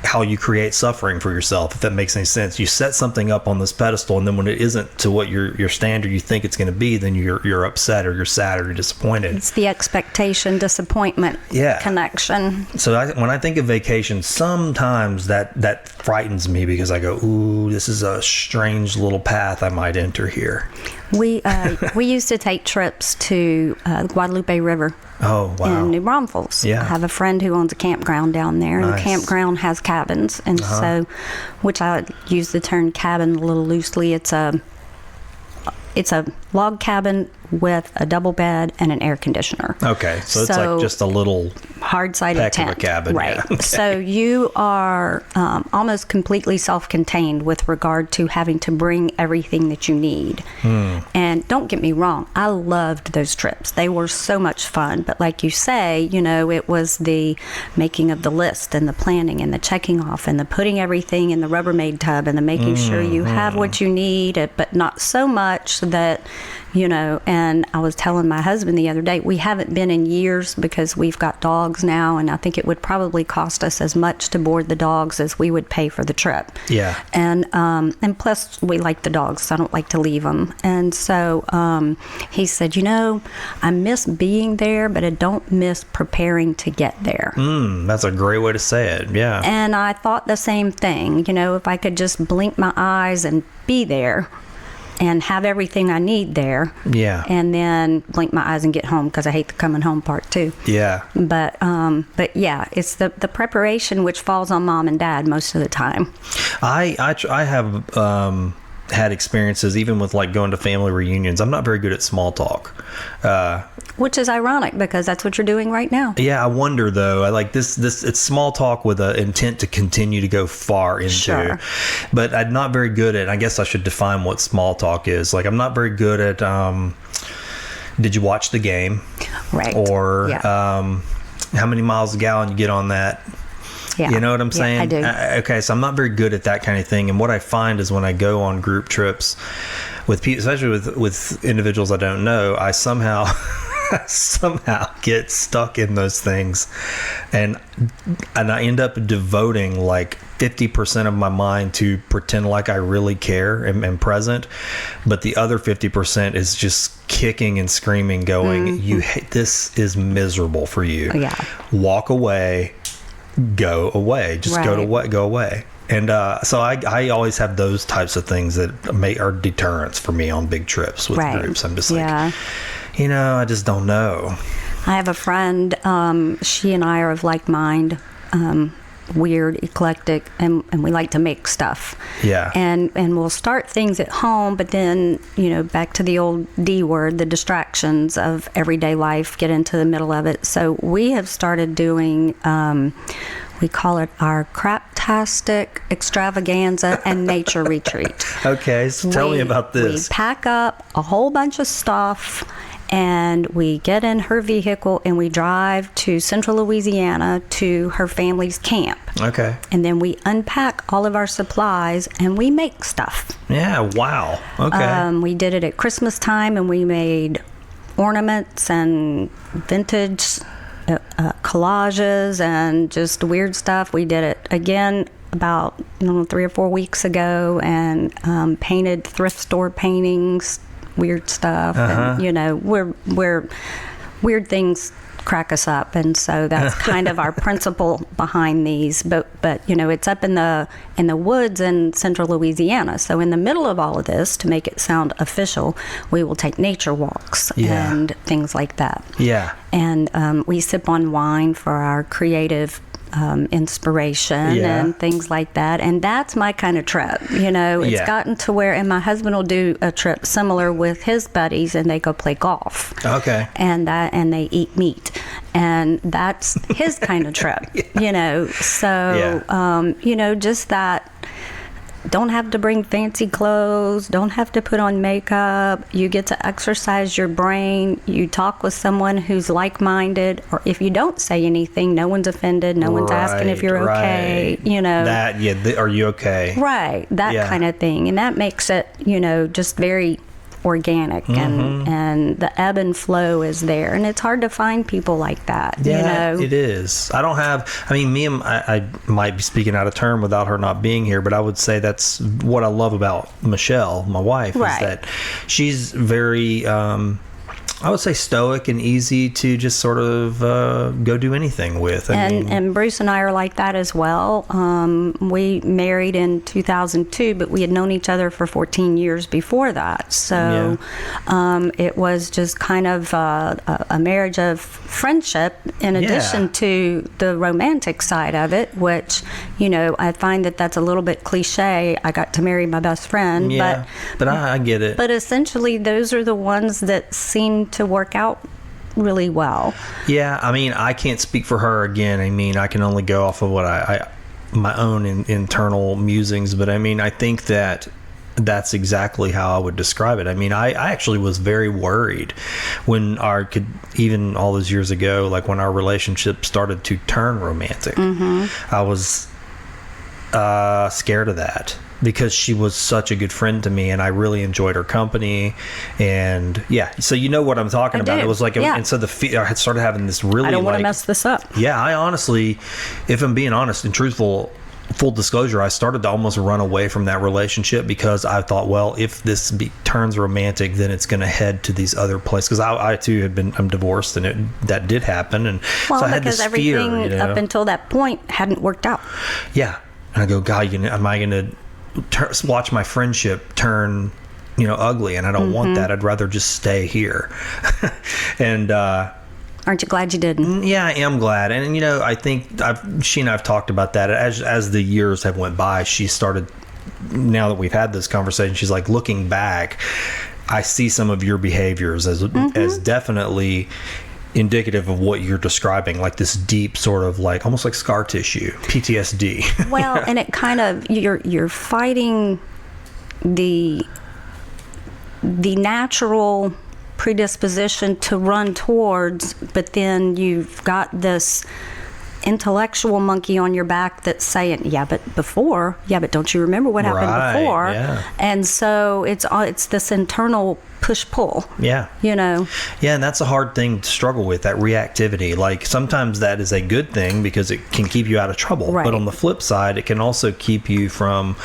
how you create suffering for yourself, if that makes any sense. You set something up on this pedestal, and then when it isn't to what your standard you think it's going to be, then you're upset or you're sad or you're disappointed. It's the expectation, disappointment connection. So when I think of vacation, sometimes that frightens me, because I go, ooh, this is a strange little path I might enter here. We used to take trips to the Guadalupe River. Oh, wow. In New Braunfels. Yeah. I have a friend who owns a campground down there, and Nice. the campground has cabins, and so, which I use the term cabin a little loosely. It's a log cabin with a double bed and an air conditioner. Okay, so it's like just a little hard-sided heck tent. of a cabin. Right. Yeah. Okay. So you are almost completely self-contained with regard to having to bring everything that you need. And don't get me wrong, I loved those trips. They were so much fun. But like you say, it was the making of the list and the planning and the checking off and the putting everything in the Rubbermaid tub and the making sure you have what you need, but not so much that, and I was telling my husband the other day, we haven't been in years because we've got dogs now, and I think it would probably cost us as much to board the dogs as we would pay for the trip. Yeah. And plus we like the dogs, so I don't like to leave them. And so he said, I miss being there, but I don't miss preparing to get there. That's a great way to say it. Yeah. And I thought the same thing, if I could just blink my eyes and be there and have everything I need there. Yeah. And then blink my eyes and get home, because I hate the coming home part too. Yeah. But yeah, it's the preparation which falls on mom and dad most of the time. I have had experiences even with like going to family reunions. I'm not very good at small talk. Which is ironic, because that's what you're doing right now. Yeah, I wonder though. I like this. It's small talk with an intent to continue to go far into. Sure. But I'm not very good at. I guess I should define what small talk is. Like I'm not very good at. Did you watch the game? Right. Or Yeah. how many miles a gallon you get on that? Yeah. You know what I'm saying? Yeah, I do. Okay, so I'm not very good at that kind of thing. And what I find is when I go on group trips with people, especially with individuals I don't know, I somehow somehow get stuck in those things, and I end up devoting like 50% of my mind to pretend like I really care and present, but the other 50% is just kicking and screaming, going, "You hate this is miserable for you. Yeah. Walk away, go away, just go away." And so I always have those types of things that are deterrents for me on big trips with groups. I'm just like, I just don't know. I have a friend, she and I are of like mind, weird, eclectic, and we like to make stuff. Yeah. And we'll start things at home, but then, back to the old D word, the distractions of everyday life get into the middle of it. So we have started doing, we call it our craptastic extravaganza and nature retreat. Okay, so tell me about this. We pack up a whole bunch of stuff, and we get in her vehicle and we drive to central Louisiana to her family's camp. Okay. And then we unpack all of our supplies and we make stuff. Yeah, wow. Okay. We did it at Christmas time, and we made ornaments and vintage collages and just weird stuff. We did it again about 3 or 4 weeks ago, and painted thrift store paintings, weird stuff. And weird things crack us up, and so that's kind of our principle behind these. But it's up in the woods in central Louisiana. So in the middle of all of this, to make it sound official, we will take nature walks and things like that. Yeah. And we sip on wine for our creative inspiration and things like that. And that's my kind of trip. It's gotten to where, and my husband will do a trip similar with his buddies, and they go play golf. Okay. And they eat meat. And that's his kind of trip, So, just that. Don't have to bring fancy clothes, don't have to put on makeup. You get to exercise your brain. You talk with someone who's like-minded, or if you don't say anything, no one's offended, no one's asking if you're okay, are you okay? Right, that kind of thing. And that makes it, just very organic, and the ebb and flow is there, and it's hard to find people like that. It is. I might be speaking out of turn without her not being here, but I would say that's what I love about Michelle, my wife, is that she's very I would say stoic and easy to just sort of go do anything with. And Bruce and I are like that as well. We married in 2002, but we had known each other for 14 years before that. So it was just kind of a marriage of friendship in addition to the romantic side of it, which, I find that that's a little bit cliche. I got to marry my best friend. But I get it. But essentially, those are the ones that seem to work out really well. Yeah, I can't speak for her again. I can only go off of what my own internal musings, but I think that's exactly how I would describe it. I actually was very worried when even all those years ago, like when our relationship started to turn romantic. I was scared of that, because she was such a good friend to me, and I really enjoyed her company. And so you know what I'm talking about. It was like, and so I had started having this really, I don't want to mess this up. Yeah, I honestly, if I'm being honest and truthful, full disclosure, I started to almost run away from that relationship, because I thought, well, if this turns romantic, then it's going to head to these other places. Because I too I'm divorced, and that did happen. And so I had this fear, everything up until that point hadn't worked out. Yeah. And I go, God, am I going to watch my friendship turn, ugly? And I don't want that. I'd rather just stay here. And aren't you glad you didn't? Yeah, I am glad. And I think she and I have talked about that as the years have went by. She started, now that we've had this conversation, she's like, looking back, I see some of your behaviors as definitely indicative of what you're describing, like this deep sort of like almost like scar tissue, PTSD. Well, and it kind of, you're fighting the natural predisposition to run towards, but then you've got this intellectual monkey on your back that's saying, but don't you remember what happened before? Yeah. And so it's this internal push-pull. Yeah. Yeah, and that's a hard thing to struggle with, that reactivity. Like, sometimes that is a good thing because it can keep you out of trouble. Right. But on the flip side, it can also keep you from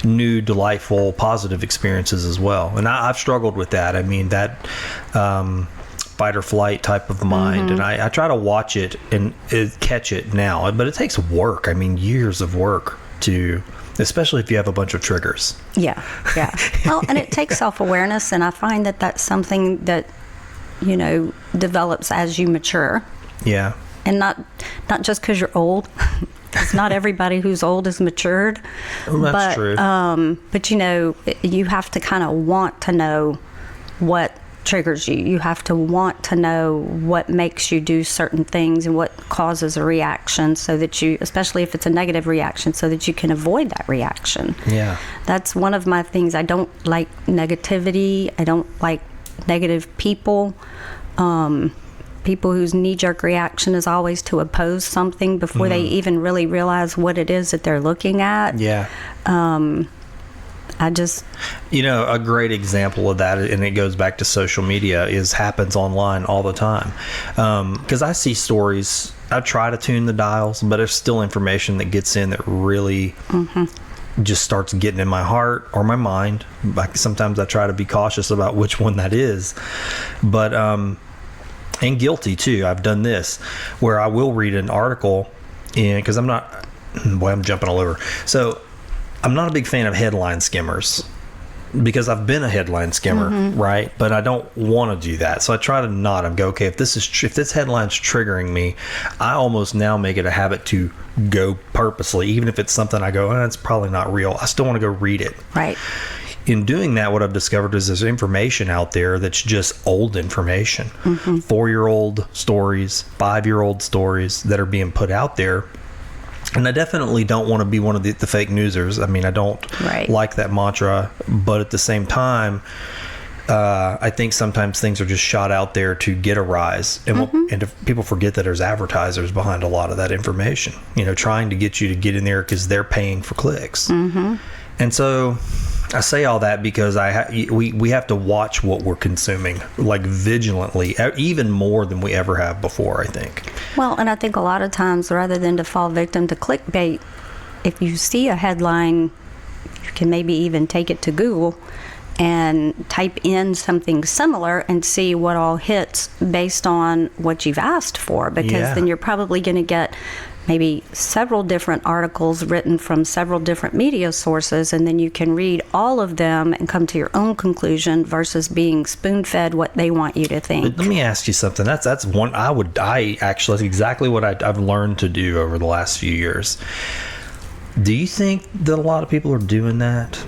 new, delightful, positive experiences as well. And I've struggled with that. I mean, that fight or flight type of mind. And I try to watch it and catch it now. But it takes work. I mean, years of work to... especially if you have a bunch of triggers. Yeah. Well, and it takes self-awareness, and I find that that's something that, develops as you mature. Yeah. And not just because you're old. It's not everybody who's old is matured. Well, that's true. But, you have to kind of want to know what triggers you. You have to want to know what makes you do certain things and what causes a reaction, so that you, especially if it's a negative reaction, so that you can avoid that reaction. Yeah. That's one of my things. I don't like negativity. I don't like negative people. People whose knee-jerk reaction is always to oppose something before they even really realize what it is that they're looking at. Yeah. A great example of that, and it goes back to social media, happens online all the time. Because I see stories, I try to tune the dials, but there's still information that gets in that really just starts getting in my heart or my mind. Like, sometimes I try to be cautious about which one that is. But, and guilty too. I've done this where I will read an article, because I'm jumping all over. So, I'm not a big fan of headline skimmers because I've been a headline skimmer, right? But I don't want to do that. So I try to not and go, okay, if this headline's triggering me, I almost now make it a habit to go purposely, even if it's something I go, it's probably not real. I still want to go read it. Right. In doing that, what I've discovered is there's information out there that's just old information. 4-year-old stories, 5-year-old stories that are being put out there. And I definitely don't want to be one of the fake newsers. I mean, I don't like that mantra. But at the same time, I think sometimes things are just shot out there to get a rise. And, and if people forget that there's advertisers behind a lot of that information, trying to get you to get in there because they're paying for clicks. And so I say all that because we have to watch what we're consuming, like, vigilantly, even more than we ever have before, I think. Well, and I think a lot of times, rather than to fall victim to clickbait, if you see a headline, you can maybe even take it to Google and type in something similar and see what all hits based on what you've asked for, because then you're probably going to get maybe several different articles written from several different media sources, and then you can read all of them and come to your own conclusion versus being spoon-fed what they want you to think. But let me ask you something. That's one that's exactly what I've learned to do over the last few years. Do you think that a lot of people are doing that?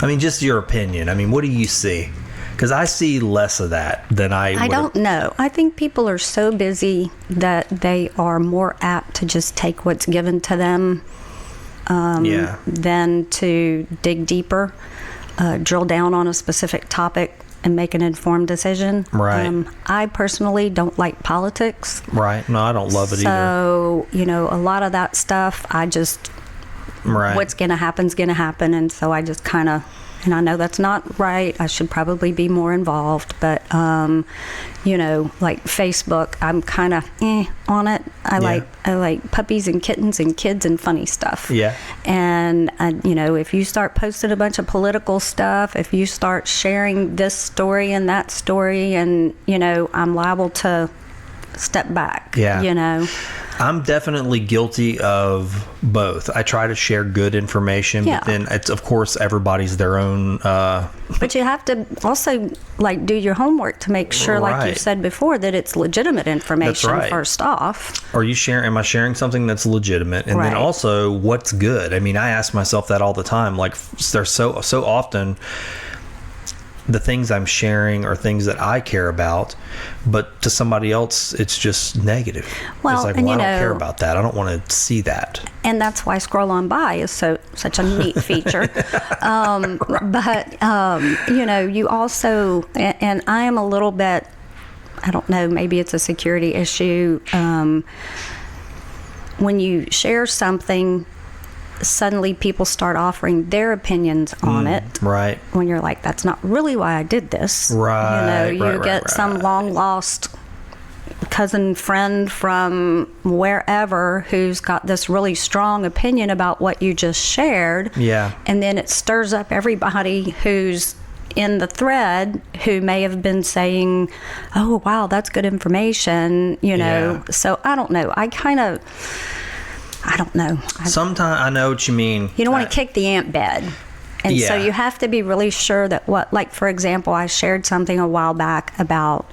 I mean, just your opinion. I mean, what do you see? Because I see less of that than I don't know. I think people are so busy that they are more apt to just take what's given to them than to dig deeper, drill down on a specific topic, and make an informed decision. Right. I personally don't like politics. Right. No, I don't love it either. So, a lot of that stuff, I just, what's going to happen's going to happen. And so I just kind of, and I know that's not right. I should probably be more involved. But, like Facebook, I'm kind of on it. I like puppies and kittens and kids and funny stuff. Yeah. And, if you start posting a bunch of political stuff, if you start sharing this story and that story, and, I'm liable to step back. Yeah. I'm definitely guilty of both. I try to share good information, but then it's, of course, everybody's their own. But you have to also do your homework to make sure, like you said before, that it's legitimate information first off. Am I sharing something that's legitimate? And then also, what's good? I mean, I ask myself that all the time. Like, there's so often the things I'm sharing are things that I care about, but to somebody else, it's just negative. Well, it's like, I don't care about that. I don't want to see that. And that's why scroll on by is such a neat feature. But you also, and I am a little bit, I don't know, maybe it's a security issue. When you share something, suddenly people start offering their opinions on it. Right. When you're like, that's not really why I did this. Right. You get some long lost cousin friend from wherever who's got this really strong opinion about what you just shared. Yeah. And then it stirs up everybody who's in the thread who may have been saying, oh, wow, that's good information, Yeah. So I don't know. I don't know. Sometimes I know what you mean. You don't want to kick the ant bed. And so Yeah. you have to be really sure that for example, I shared something a while back about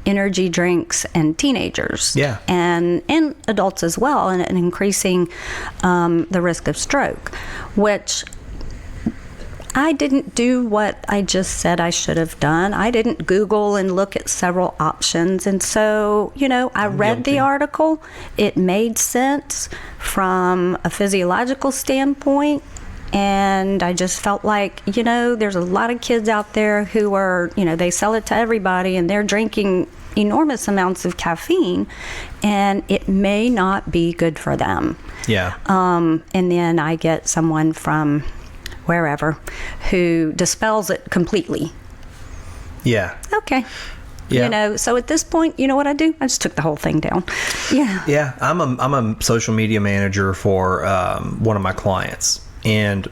energy drinks and teenagers. Yeah. And adults as well, and increasing the risk of stroke, which I didn't do what I just said I should have done. I didn't Google and look at several options. And so, I read the article. It made sense from a physiological standpoint. And I just felt like, there's a lot of kids out there who are, they sell it to everybody and they're drinking enormous amounts of caffeine, and it may not be good for them. Yeah. And then I get someone from wherever who dispels it completely. Yeah. Okay. Yeah. So at this point, you know what I do? I just took the whole thing down. Yeah. Yeah. I'm a social media manager for one of my clients, and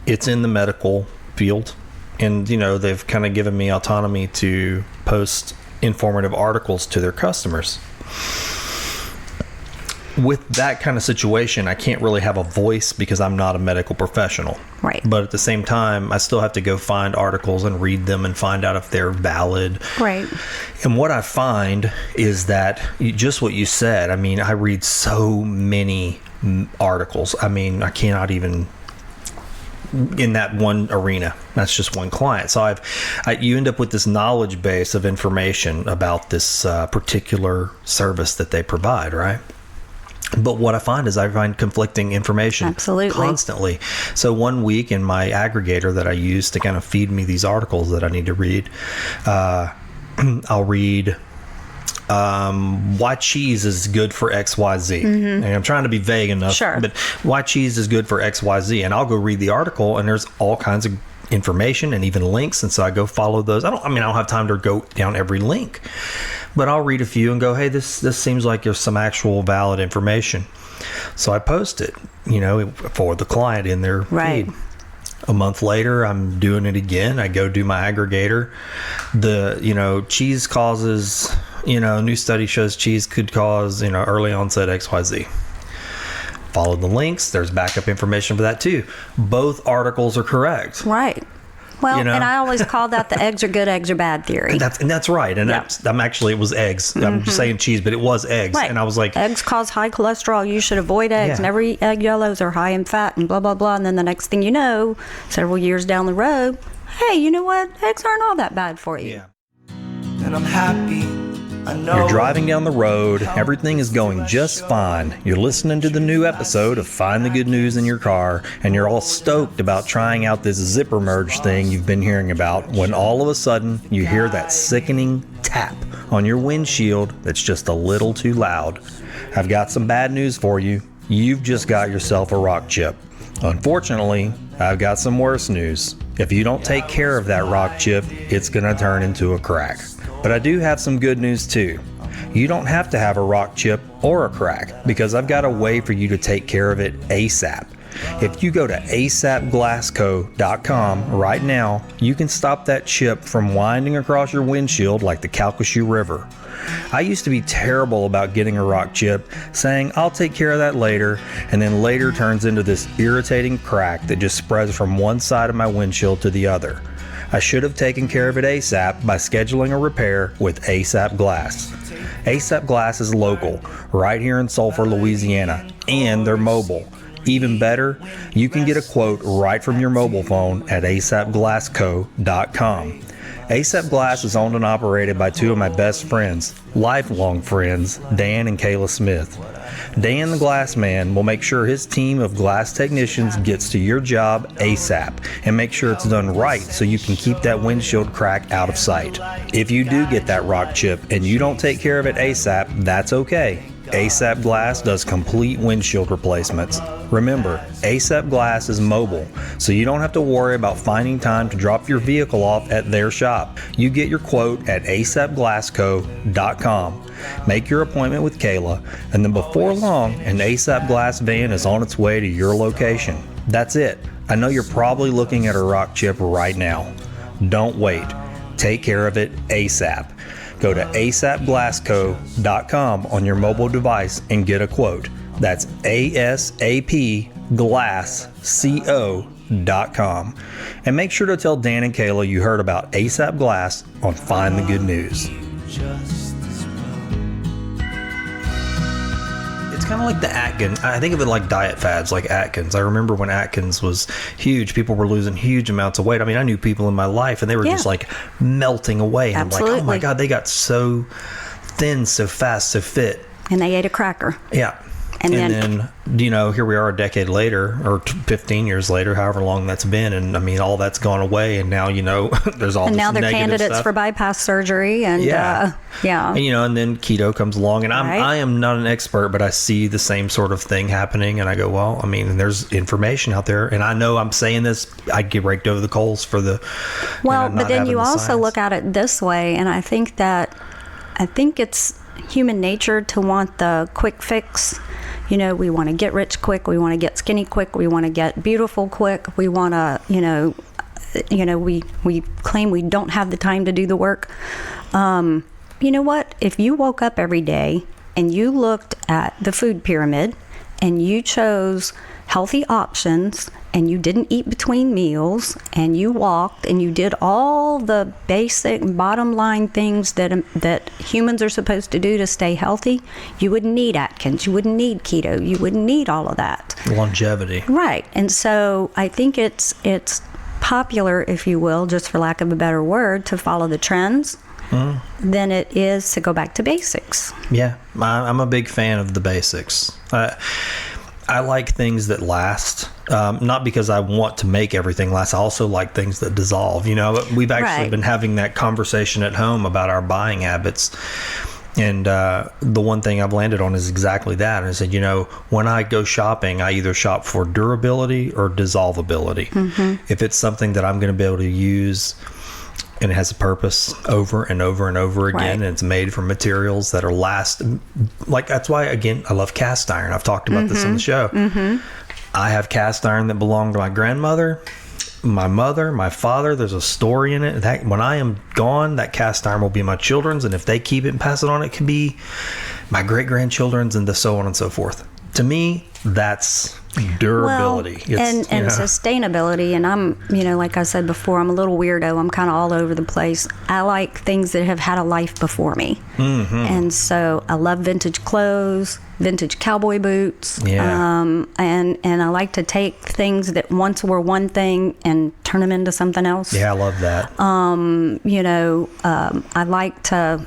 it's in the medical field. And, they've kind of given me autonomy to post informative articles to their customers. With that kind of situation, I can't really have a voice because I'm not a medical professional. Right. But at the same time, I still have to go find articles and read them and find out if they're valid. Right. And what I find is that just what you said, I read so many articles. I cannot even in that one arena. That's just one client. So you end up with this knowledge base of information about this particular service that they provide, right? But what I find is I find conflicting information. Absolutely. Constantly. So one week in my aggregator that I use to kind of feed me these articles that I need to read, I'll read why cheese is good for XYZ. And I'm trying to be vague enough, Sure. but why cheese is good for XYZ. And I'll go read the article, and there's all kinds of information and even links. And so I go follow those. I don't have time to go down every link, but I'll read a few and go, hey, this seems like there's some actual valid information. So I post it, for the client in their Right. feed. A month later, I'm doing it again. I go do my aggregator. Cheese causes, new study shows cheese could cause, early onset XYZ. Follow the links. There's backup information for that too. Both articles are correct. Right. Well, You know? and I always call that the eggs are good, eggs are bad theory. That's right. And Yeah. it was eggs. I'm just saying cheese, but it was eggs. Right. And I was like, eggs cause high cholesterol. You should avoid eggs. Yeah. Never eat egg yellows are high in fat and blah, blah, blah. And then the next thing you know, several years down the road, hey, you know what? Eggs aren't all that bad for you. yeah. And I'm happy, I know. You're driving down the road. Everything is going just fine. You're listening to the new episode of Find the Good News in your car, and you're all stoked about trying out this zipper merge thing you've been hearing about, when all of a sudden you hear that sickening tap on your windshield that's just a little too loud. I've got some bad news for you. You've just got yourself a rock chip. Unfortunately, I've got some worse news. If you don't take care of that rock chip, it's going to turn into a crack. But I do have some good news too. You don't have to have a rock chip or a crack, because I've got a way for you to take care of it ASAP. If you go to asapglassco.com right now, you can stop that chip from winding across your windshield like the Calcasieu River. I used to be terrible about getting a rock chip, saying I'll take care of that later, and then later turns into this irritating crack that just spreads from one side of my windshield to the other. I should have taken care of it ASAP by scheduling a repair with ASAP Glass. ASAP Glass is local, right here in Sulphur, Louisiana, and they're mobile. Even better, you can get a quote right from your mobile phone at asapglassco.com. ASAP Glass is owned and operated by two of my best friends, lifelong friends, Dan and Kayla Smith. Dan the Glass Man will make sure his team of glass technicians gets to your job ASAP and make sure it's done right so you can keep that windshield crack out of sight. If you do get that rock chip and you don't take care of it ASAP, that's okay. ASAP Glass does complete windshield replacements. Remember, ASAP Glass is mobile, so you don't have to worry about finding time to drop your vehicle off at their shop. You get your quote at asapglassco.com. Make your appointment with Kayla, and then before long, an ASAP Glass van is on its way to your location. That's it. I know you're probably looking at a rock chip right now. Don't wait. Take care of it ASAP. Go to asapglassco.com on your mobile device and get a quote. That's asapglassco.com. And make sure to tell Dan and Kayla you heard about ASAP Glass on Find the Good News. It's kind of like the Atkins. I think of it like diet fads, like Atkins. I remember when Atkins was huge, people were losing huge amounts of weight. I mean, I knew people in my life and they were just like melting away. And Absolutely. I'm like, oh my God, they got so thin, so fast, so fit. And they ate a cracker. Yeah. And then, you know, here we are a decade later, or 15 years later, however long that's been. And I mean, all that's gone away. And now, you know, there's all this negative stuff. And now they're candidates for bypass surgery. And And, you know, and then keto comes along. And I am not an expert, but I see the same sort of thing happening. And I go, well, I mean, there's information out there. And I know I'm saying this, I get raked over the coals for the. Well, but then you also look at it this way. And I think it's human nature to want the quick fix. You know, we want to get rich quick. We want to get skinny quick. We want to get beautiful quick. We want to, we claim we don't have the time to do the work. You know what? If you woke up every day and you looked at the food pyramid and you chose healthy options and you didn't eat between meals and you walked and you did all the basic bottom line things that humans are supposed to do to stay healthy, you wouldn't need Atkins, you wouldn't need keto, you wouldn't need all of that. Longevity. Right. And so I think it's popular, if you will, just for lack of a better word, to follow the trends than it is to go back to basics. Yeah, I'm a big fan of the basics. I like things that last, not because I want to make everything last. I also like things that dissolve. You know, we've actually been having that conversation at home about our buying habits. And the one thing I've landed on is exactly that. And I said, you know, when I go shopping, I either shop for durability or dissolvability. Mm-hmm. If it's something that I'm going to be able to use and it has a purpose over and over and over again, and it's made from materials that are like, that's why, again, I love cast iron. I've talked about this on the show. Mm-hmm. I have cast iron that belonged to my grandmother, my mother, my father. There's a story in it. That when I am gone, that cast iron will be my children's, and if they keep it and pass it on, it can be my great-grandchildren's, and so on and so forth. To me, that's durability. Well, and sustainability. And I'm, like I said before, I'm a little weirdo. I'm kind of all over the place. I like things that have had a life before me. Mm-hmm. And so I love vintage clothes, vintage cowboy boots. Yeah. And I like to take things that once were one thing and turn them into something else. Yeah, I love that. I like to...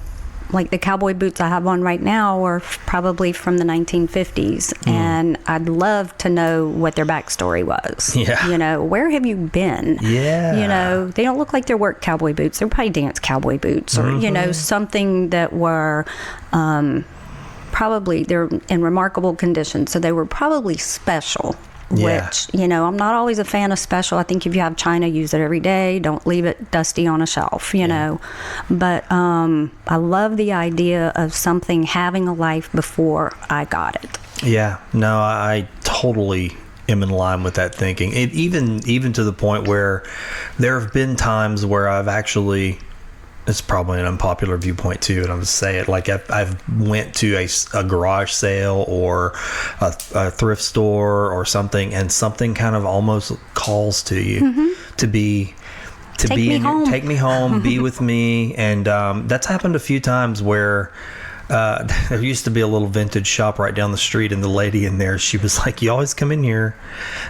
Like the cowboy boots I have on right now are probably from the 1950s, and I'd love to know what their backstory was. Yeah. Where have you been? Yeah. They don't look like they're work cowboy boots. They're probably dance cowboy boots, or, something that were probably, they're in remarkable condition. So they were probably special. Yeah. Which, I'm not always a fan of special. I think if you have china, use it every day. Don't leave it dusty on a shelf, know. But I love the idea of something having a life before I got it. Yeah. No, I totally am in line with that thinking. It even to the point where there have been times where I've actually... It's probably an unpopular viewpoint too, and I'm going to say it. Like I've went to a garage sale or a thrift store or something, and something kind of almost calls to you to take me home, be with me, and that's happened a few times where. There used to be a little vintage shop right down the street, and the lady in there, she was like, "You always come in here."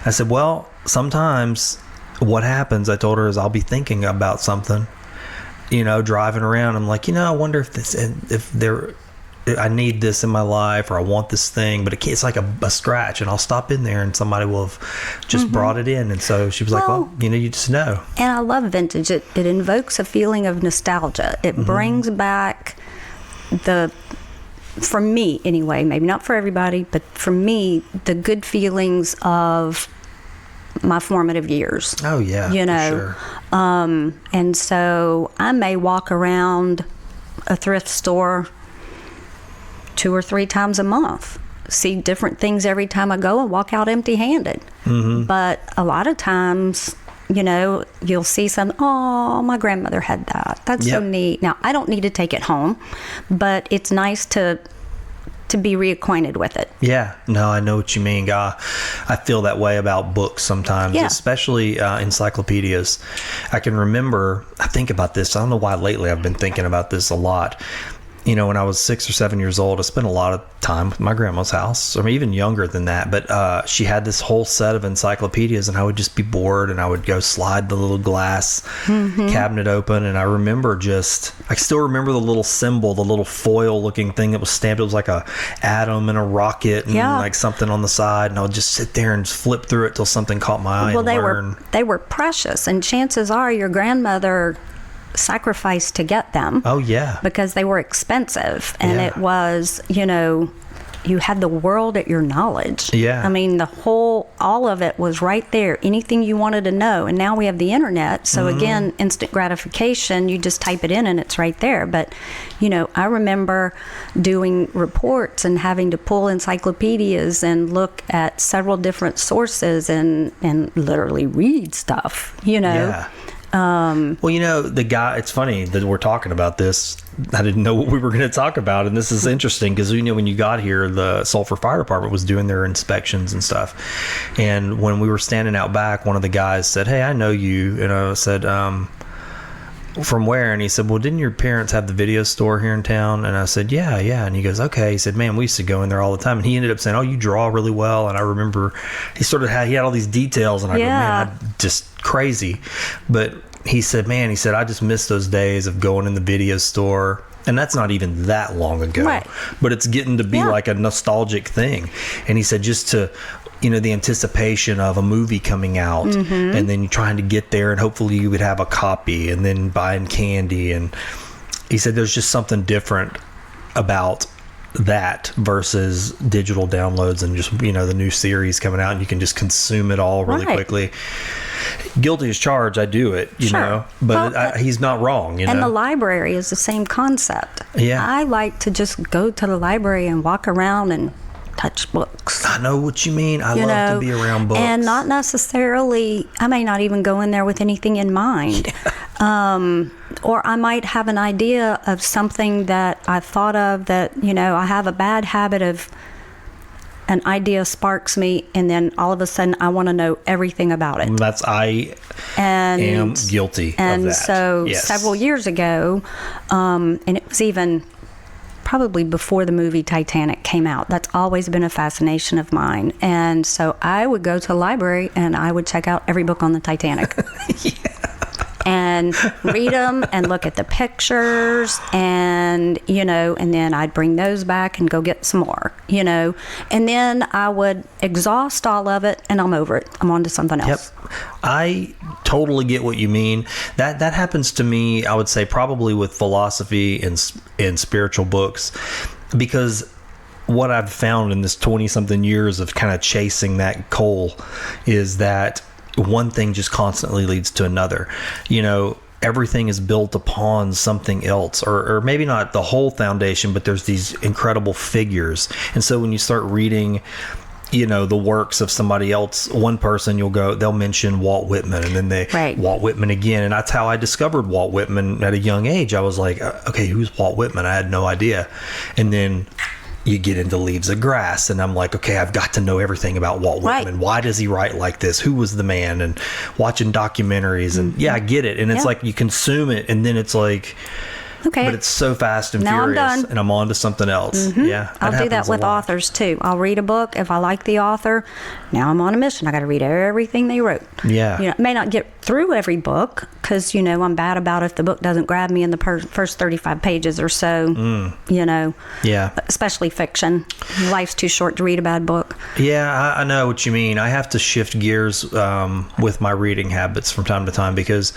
I said, "Well, sometimes what happens," I told her, "is I'll be thinking about something. driving around, I'm like, I wonder I need this in my life, or I want this thing, but it's like a scratch, and I'll stop in there and somebody will have just brought it in. And so she was like, well, you just know. And I love vintage. It invokes a feeling of nostalgia. It brings back for me anyway, maybe not for everybody, but for me, the good feelings of my formative years. Oh yeah, for sure. And so I may walk around a thrift store 2 or 3 times a month, see different things every time I go, and walk out empty-handed. But a lot of times, you'll see oh, my grandmother had that. That's so neat. Now, I don't need to take it home, but it's nice to be reacquainted with it. Yeah, no, I know what you mean. I feel that way about books sometimes, especially encyclopedias. I can remember, I think about this, I don't know why lately I've been thinking about this a lot. When I was 6 or 7 years old, I spent a lot of time with my grandma's house, or even younger than that. But she had this whole set of encyclopedias, and I would just be bored, and I would go slide the little glass cabinet open. And I still remember the little symbol, the little foil-looking thing that was stamped. It was like a atom and a rocket and like something on the side. And I would just sit there and just flip through it till something caught my eye. Well, they were precious, and chances are your grandmother sacrificed to get them. Oh yeah, because they were expensive, and it was, you had the world at your knowledge. I mean, all of it was right there, anything you wanted to know. And now we have the internet, so again, instant gratification, you just type it in and it's right there. But I remember doing reports and having to pull encyclopedias and look at several different sources and literally read stuff. The guy, it's funny that we're talking about this. I didn't know what we were going to talk about, and this is interesting because when you got here, the Sulphur Fire Department was doing their inspections and stuff. And when we were standing out back, one of the guys said, "Hey, I know you." And I said, "From where?" And he said, "Well, didn't your parents have the video store here in town?" And I said, yeah. And he goes, "Okay." He said, "Man, we used to go in there all the time." And he ended up saying, "Oh, you draw really well." And I remember he had all these details, and I go, "Man, I just crazy." But he said, I just miss those days of going in the video store. And that's not even that long ago, but it's getting to be like a nostalgic thing. And he said, just to, the anticipation of a movie coming out, and then you're trying to get there, and hopefully you would have a copy, and then buying candy. And he said, there's just something different about that versus digital downloads and just, the new series coming out, and you can just consume it all really quickly. Guilty as charged, I do it, but he's not wrong, And the library is the same concept. I like to just go to the library and walk around and touch books. I know what you mean. I love to be around books. And not necessarily, I may not even go in there with anything in mind. Or I might have an idea of something that I thought of that, I have a bad habit of an idea sparks me, and then all of a sudden I want to know everything about it. I am guilty of that. And so several years ago, and it was even probably before the movie Titanic came out. That's always been a fascination of mine. And so I would go to the library and I would check out every book on the Titanic. And read them and look at the pictures, and and then I'd bring those back and go get some more, and then I would exhaust all of it, and I'm over it. I'm on to something else. Yep. I totally get what you mean. That happens to me, I would say, probably with philosophy and spiritual books, because what I've found in this 20-something years of kind of chasing that goal is that one thing just constantly leads to another. Everything is built upon something else, or maybe not the whole foundation, but there's these incredible figures. And so when you start reading, the works of somebody else, one person, they'll mention Walt Whitman, and then Walt Whitman again. And that's how I discovered Walt Whitman at a young age. I was like, okay, who's Walt Whitman? I had no idea. And then you get into Leaves of Grass, and I'm like, okay, I've got to know everything about Walt Whitman. Why does he write like this? Who was the man? And watching documentaries, and I get it. And it's like you consume it, and then it's like, Okay. But it's so fast and Now I'm furious, done. and I'm on to something else. Yeah, I'll do that happens a with lot. authors too. I'll read a book. If I like the author, now I'm on a mission. I got to read everything they wrote. Yeah. You know, may not get through every book because, you know, I'm bad about if the book doesn't grab me in the first 35 pages or so, you know. Yeah. Especially fiction. Life's too short to read a bad book. Yeah, I know what you mean. I have to shift gears with my reading habits from time to time because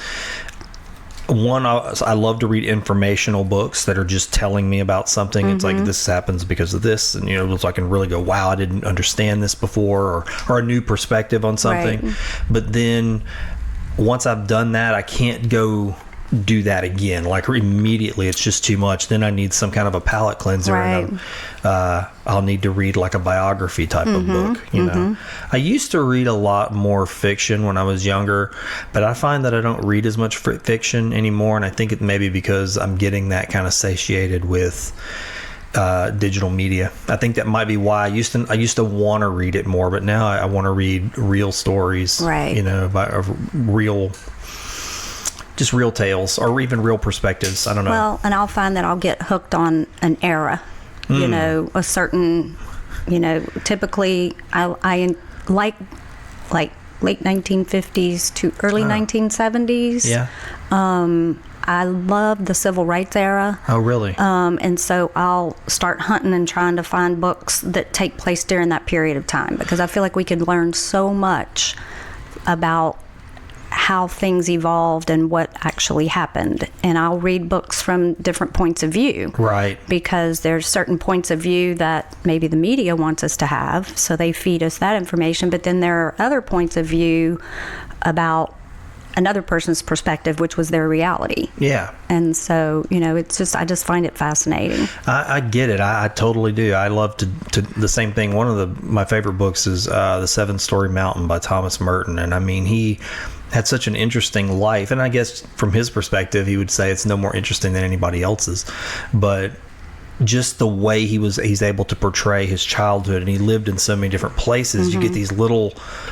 one, I love to read informational books that are just telling me about something. It's like this happens because of this, and you know, so I can really go, wow, I didn't understand this before, or a new perspective on something. Right. But then once I've done that, I can't go do that again. Like immediately, it's just too much. Then I need some kind of a palate cleanser. Right. And I'll need to read like a biography type of book. You know, I used to read a lot more fiction when I was younger, but I find that I don't read as much fiction anymore. And I think it may be because I'm getting that kind of satiated with digital media. I think that might be why I used to want to read it more, but now I want to read real stories. Right. You know, about real tales or even real perspectives. I don't know. Well, and I'll find that I'll get hooked on an era, you know, a certain, you know, typically I like late 1950s to early 1970s. Yeah. I love the civil rights era. Oh, really? And so I'll start hunting and trying to find books that take place during that period of time because I feel like we could learn so much about how things evolved and what actually happened. And I'll read books from different points of view. Right. Because there's certain points of view that maybe the media wants us to have, so they feed us that information. But then there are other points of view about another person's perspective, which was their reality. Yeah. And so, you know, it's just, I just find it fascinating. I get it. I totally do. I love to the same thing. One of my favorite books is The 7-Story Mountain by Thomas Merton. And I mean, he had such an interesting life. And I guess from his perspective, he would say it's no more interesting than anybody else's. But just the way he's able to portray his childhood, and he lived in so many different places. You get these little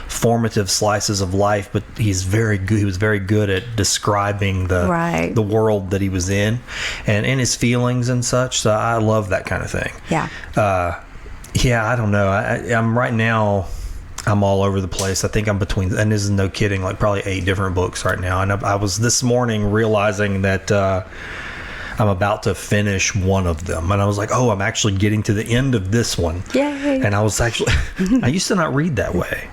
formative slices of life, but he's very good. He was very good at describing the world that he was in, and his feelings and such. So I love that kind of thing. Yeah. I don't know. I'm right now. I'm all over the place. I think I'm between, and this is no kidding, like probably 8 different books right now. And I was this morning realizing that I'm about to finish one of them. And I was like, oh, I'm actually getting to the end of this one. Yay. And I was actually, I used to not read that way.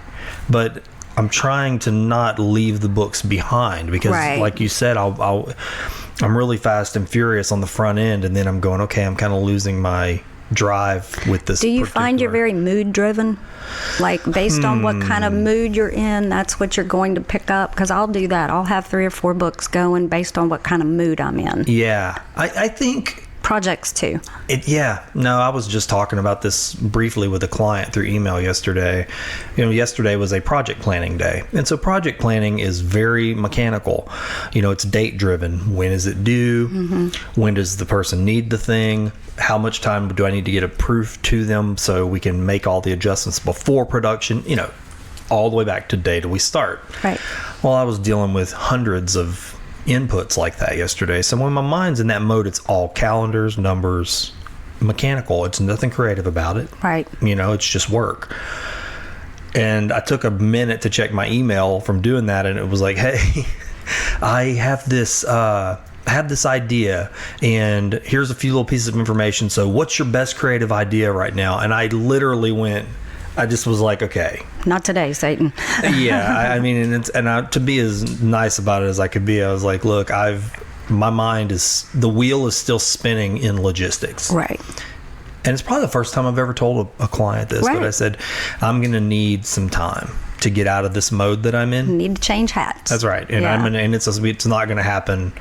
But I'm trying to not leave the books behind because, like you said, I'm really fast and furious on the front end. And then I'm going, okay, I'm kind of losing my drive with this. Do you find you're very mood driven? Like based on what kind of mood you're in, that's what you're going to pick up? Because I'll do that. I'll have 3 or 4 books going based on what kind of mood I'm in. Yeah. I think projects too. No, I was just talking about this briefly with a client through email yesterday. You know, yesterday was a project planning day. And so project planning is very mechanical. You know, it's date driven. When is it due? When does the person need the thing? How much time do I need to get approved to them so we can make all the adjustments before production? You know, all the way back to day do we start. Right. Well, I was dealing with hundreds of inputs like that yesterday. So when my mind's in that mode, it's all calendars, numbers, mechanical. It's nothing creative about it. Right. You know, it's just work. And I took a minute to check my email from doing that, and it was like, hey, I have this idea, and here's a few little pieces of information. So what's your best creative idea right now? And I literally I just was like, okay. Not today, Satan. Yeah, I mean, to be as nice about it as I could be, I was like, look, my mind the wheel is still spinning in logistics. Right. And it's probably the first time I've ever told a client this, but I said, I'm going to need some time to get out of this mode that I'm in. You need to change hats. That's right. And it's not going to happen.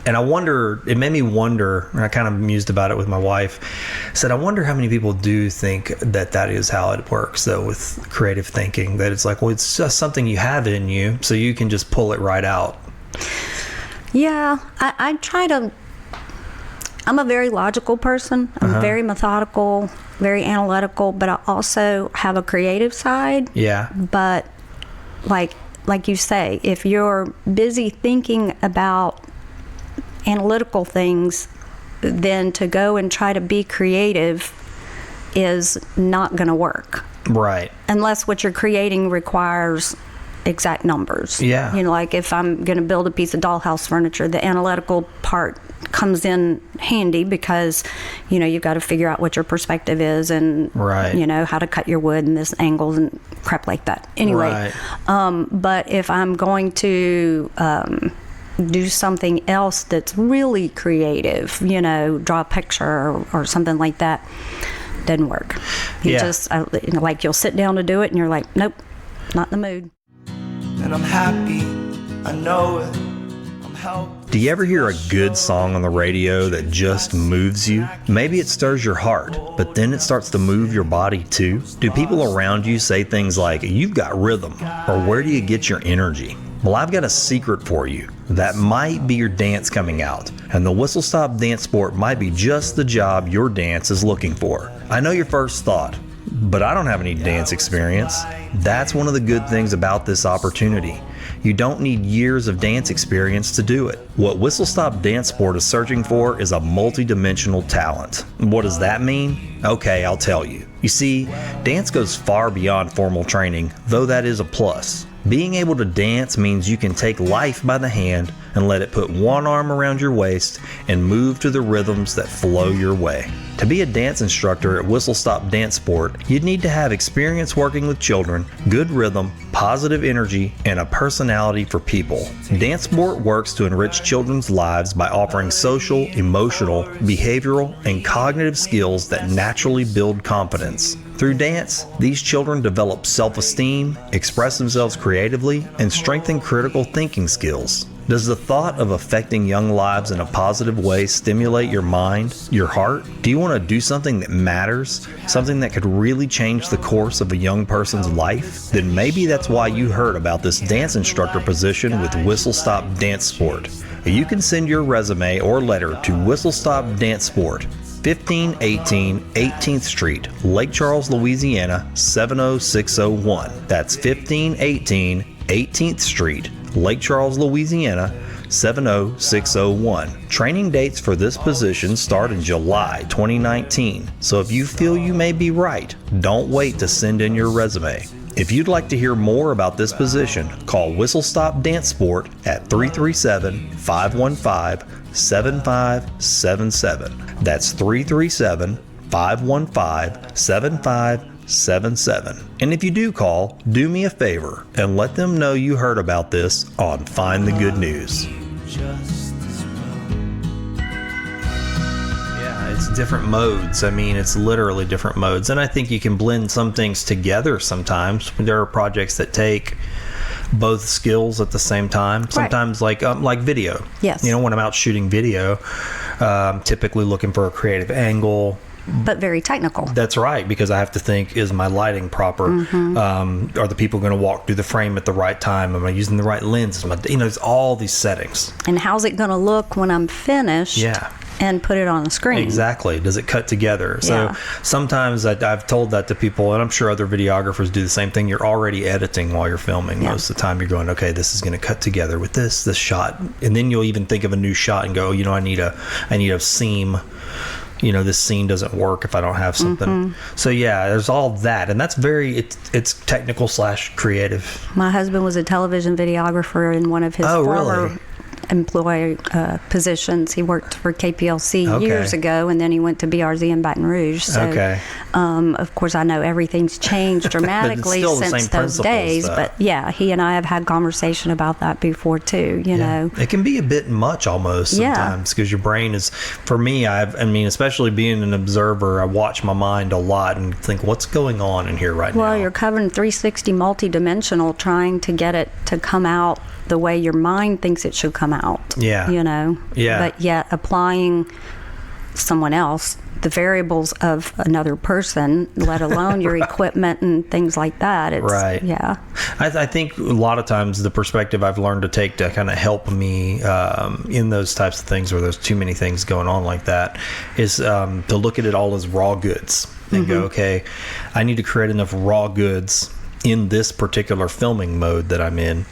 And it made me wonder, and I kind of mused about it with my wife. I said, I wonder how many people do think that is how it works, though, with creative thinking, that it's like, well, it's just something you have in you, so you can just pull it right out. Yeah, I'm a very logical person. I'm very methodical, very analytical, but I also have a creative side. Yeah. But like you say, if you're busy thinking about analytical things, then to go and try to be creative is not going to work. Right. Unless what you're creating requires exact numbers. Yeah. You know, like if I'm going to build a piece of dollhouse furniture, the analytical part comes in handy because, you know, you've got to figure out what your perspective is and, right. you know, how to cut your wood and this angles and crap like that. Anyway, right. But if I'm going to do something else that's really creative, you know, draw a picture or something like that, doesn't work. You just, you know, like you'll sit down to do it and you're like, nope, not in the mood. And I'm happy, I know it. I'm helpless. Do you ever hear a good song on the radio that just moves you? Maybe it stirs your heart, but then it starts to move your body too? Do people around you say things like, you've got rhythm, or where do you get your energy? Well, I've got a secret for you. That might be your dance coming out, and the Whistle Stop Dance Sport might be just the job your dance is looking for. I know your first thought, but I don't have any dance experience. That's one of the good things about this opportunity. You don't need years of dance experience to do it. What Whistle Stop Dance Sport is searching for is a multi-dimensional talent. What does that mean? Okay, I'll tell you. You see, dance goes far beyond formal training, though that is a plus. Being able to dance means you can take life by the hand and let it put one arm around your waist and move to the rhythms that flow your way. To be a dance instructor at Whistle Stop Dance Sport, you'd need to have experience working with children, good rhythm, positive energy, and a personality for people. Dance Sport works to enrich children's lives by offering social, emotional, behavioral, and cognitive skills that naturally build confidence. Through dance, these children develop self-esteem, express themselves creatively, and strengthen critical thinking skills. Does the thought of affecting young lives in a positive way stimulate your mind, your heart? Do you want to do something that matters? Something that could really change the course of a young person's life? Then maybe that's why you heard about this dance instructor position with Whistle Stop Dance Sport. You can send your resume or letter to Whistle Stop Dance Sport, 1518 18th Street, Lake Charles, Louisiana, 70601. That's 1518 18th Street, Lake Charles, Louisiana, 70601. Training dates for this position start in July 2019. So if you feel you may be right, don't wait to send in your resume. If you'd like to hear more about this position, call Whistle Stop Dance Sport at 337-515-7577. That's 337-515-7577. And if you do call, do me a favor and let them know you heard about this on Find the Good News. It's different modes. I mean, it's literally different modes. And I think you can blend some things together sometimes. There are projects that take both skills at the same time. Sometimes like video. Yes. You know, when I'm out shooting video, typically looking for a creative angle. But very technical. That's right, because I have to think, is my lighting proper? Mm-hmm. Are the people going to walk through the frame at the right time? Am I using the right lens? It's all these settings. And how's it going to look when I'm finished? Yeah. And put it on the screen. Exactly. Does it cut together? So sometimes I've told that to people, and I'm sure other videographers do the same thing. You're already editing while you're filming. Most of the time you're going, okay, this is going to cut together with this shot. And then you'll even think of a new shot and go, I need a seam. This scene doesn't work if I don't have something. Mm-hmm. So there's all that, and that's it's technical / creative. My husband was a television videographer in one of his former employee positions. He worked for KPLC years ago, and then he went to BRZ in Baton Rouge. So, of course, I know everything's changed dramatically since those days. Though. But he and I have had conversation about that before too. You know, it can be a bit much almost sometimes because your brain is. For me, especially being an observer, I watch my mind a lot and think, what's going on in here right now? Well, you're covering 360 multidimensional, trying to get it to come out the way your mind thinks it should come out. Yeah. But yet applying someone else, the variables of another person, let alone your equipment and things like that. It's, right. Yeah. I think a lot of times the perspective I've learned to take to kind of help me in those types of things where there's too many things going on like that is to look at it all as raw goods and go, okay, I need to create enough raw goods in this particular filming mode that I'm in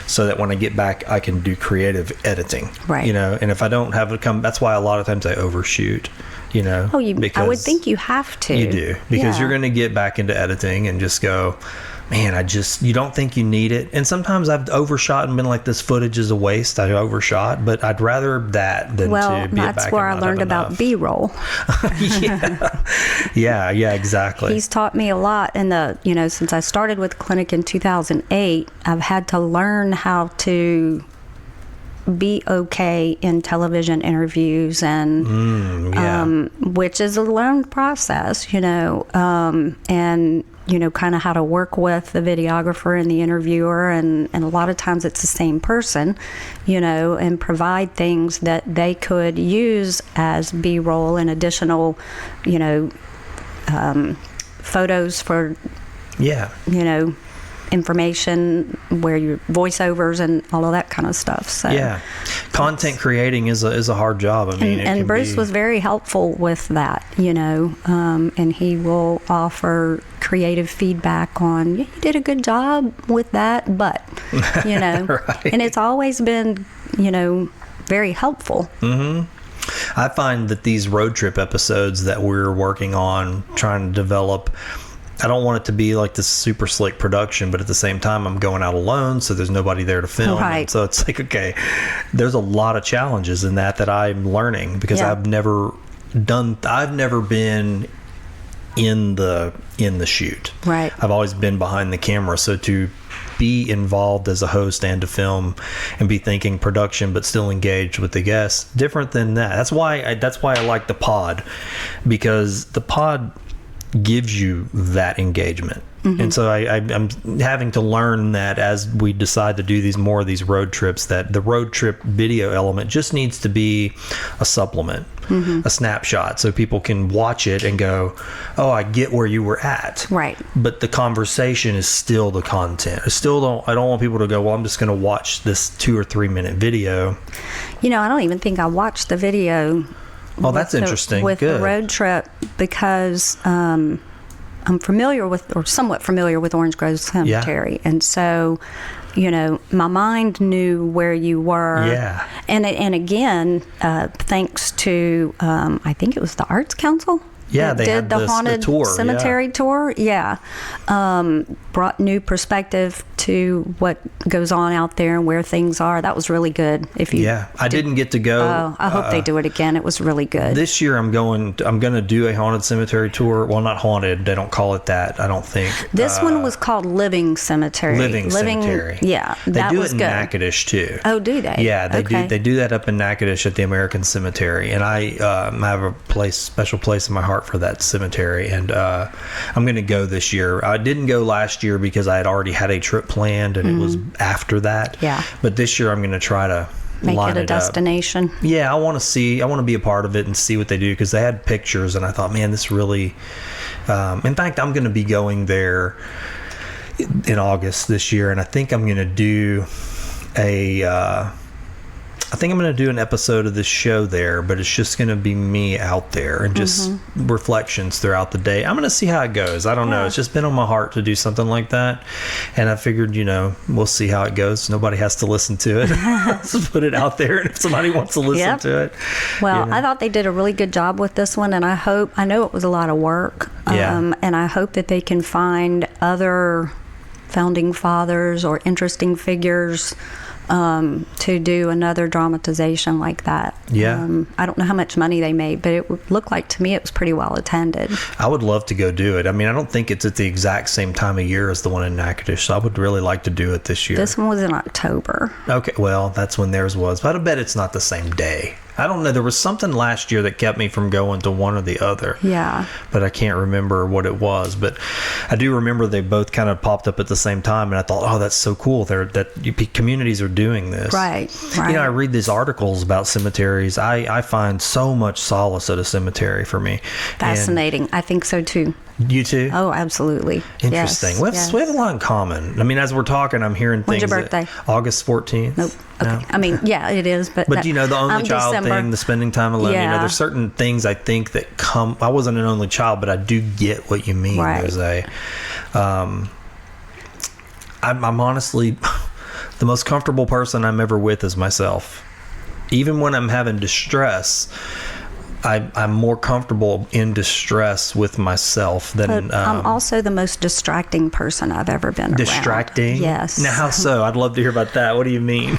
so that when I get back, I can do creative editing. Right. You know, and if I don't have it come, that's why a lot of times I overshoot. You know, I would think you have to. You do, because Yeah. you're going to get back into editing and just go, man, you don't think you need it. And sometimes I've overshot and been like, this footage is a waste. I overshot, but I'd rather that than to be that's back where I and not learned have about enough. B-roll. Yeah, exactly. He's taught me a lot. And since I started with the clinic in 2008, I've had to learn how to be okay in television interviews, and which is a learned process, and kind of how to work with the videographer and the interviewer, and a lot of times it's the same person, and provide things that they could use as B-roll and additional, photos for, information, where your voiceovers and all of that kind of stuff. So content creating is a hard job. I mean, and Bruce was very helpful with that, and he will offer creative feedback on, you did a good job with that, but Right. And it's always been very helpful. I find that these road trip episodes that we're working on, trying to develop, I don't want it to be like this super slick production, but at the same time, I'm going out alone, so there's nobody there to film. Right. And so it's like, okay, there's a lot of challenges in that I'm learning, because I've never been in the shoot. Right. I've always been behind the camera, so to be involved as a host and to film and be thinking production but still engaged with the guests, different than that. That's why I like the pod, because the pod gives you that engagement. And so I'm having to learn that as we decide to do more of these road trips, that the road trip video element just needs to be a supplement, a snapshot, so people can watch it and go, oh, I get where you were at. Right. But the conversation is still the content. I don't want people to go, well, I'm just going to watch this 2 or 3 minute video. I don't even think I watched the video. Oh, that's interesting. With Good. the road trip, because I'm familiar with, or somewhat familiar with, Orange Grove Cemetery. And so, my mind knew where you were. Yeah. And again, thanks to, I think it was the Arts Council. Yeah, they did had the haunted tour, cemetery tour. Yeah, brought new perspective to what goes on out there and where things are. That was really good. I didn't get to go. I hope they do it again. It was really good. This year I'm going to do a haunted cemetery tour. Well, not haunted. They don't call it that, I don't think. This one was called Living Cemetery. Living Cemetery. Yeah, They that do was it in good. Natchitoches too. Oh, do they? Yeah, they Okay. do. They do that up in Natchitoches at the American Cemetery, and I have a special place in my heart for that cemetery, and I'm going to go this year. I didn't go last year because I had already had a trip planned, and it was after that. Yeah. But this year I'm going to try to Make line it a up. destination. Yeah, I want to be a part of it and see what they do, because they had pictures, and I thought, man, this really. In fact, I'm going to be going there in August this year, and I think I'm going to do an episode of this show there, but it's just going to be me out there and just reflections throughout the day. I'm going to see how it goes. I don't know. It's just been on my heart to do something like that. And I figured, we'll see how it goes. Nobody has to listen to it. Let's put it out there. And if somebody wants to listen to it. Well, I thought they did a really good job with this one. And I know it was a lot of work. And I hope that they can find other founding fathers or interesting figures to do another dramatization like that. Yeah. I don't know how much money they made, but it looked like to me it was pretty well attended. I would love to go do it. I mean, I don't think it's at the exact same time of year as the one in Natchitoches, so I would really like to do it this year. This one was in October. Okay, well, that's when theirs was, but I bet it's not the same day. I don't know. There was something last year that kept me from going to one or the other. Yeah. But I can't remember what it was. But I do remember they both kind of popped up at the same time, and I thought, oh, that's so cool. Communities are doing this. Right. I read these articles about cemeteries. I find so much solace at a cemetery for me. Fascinating. I think so too. You too? Oh, absolutely. Interesting. Yes. We have a lot in common. I mean, as we're talking, I'm hearing things. When's your birthday? August 14th. Nope. Okay. No? I mean, yeah, it is. But the only child December. thing, the spending time alone, Yeah. there's certain things I think that come. I wasn't an only child, but I do get what you mean. Right. There's I'm honestly, The most comfortable person I'm ever with is myself. Even when I'm having distress, I'm more comfortable in distress with myself than... But I'm also the most distracting person I've ever been distracting? around. Yes. Now, how so? I'd love to hear about that. What do you mean?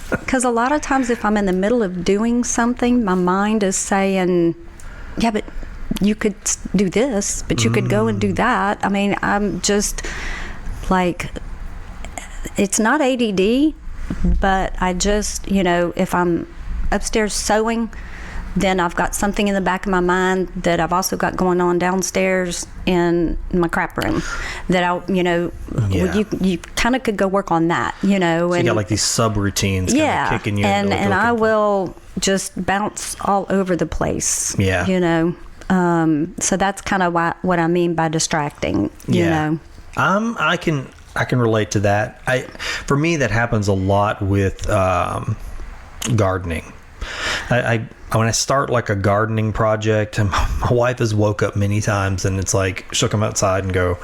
Because a lot of times if I'm in the middle of doing something, my mind is saying, yeah, but you could do this, but you could go and do that. I mean, I'm just like, it's not ADD, but I just, if I'm upstairs sewing, then I've got something in the back of my mind that I've also got going on downstairs in my crap room that you kind of could go work on that, So you got like these subroutines kind of kicking you. And I will just bounce all over the place. Yeah. So that's kind of what I mean by distracting, you know. I can relate to that. For me, that happens a lot with gardening. When I start like a gardening project, and my wife has woke up many times and it's like she'll come outside and go,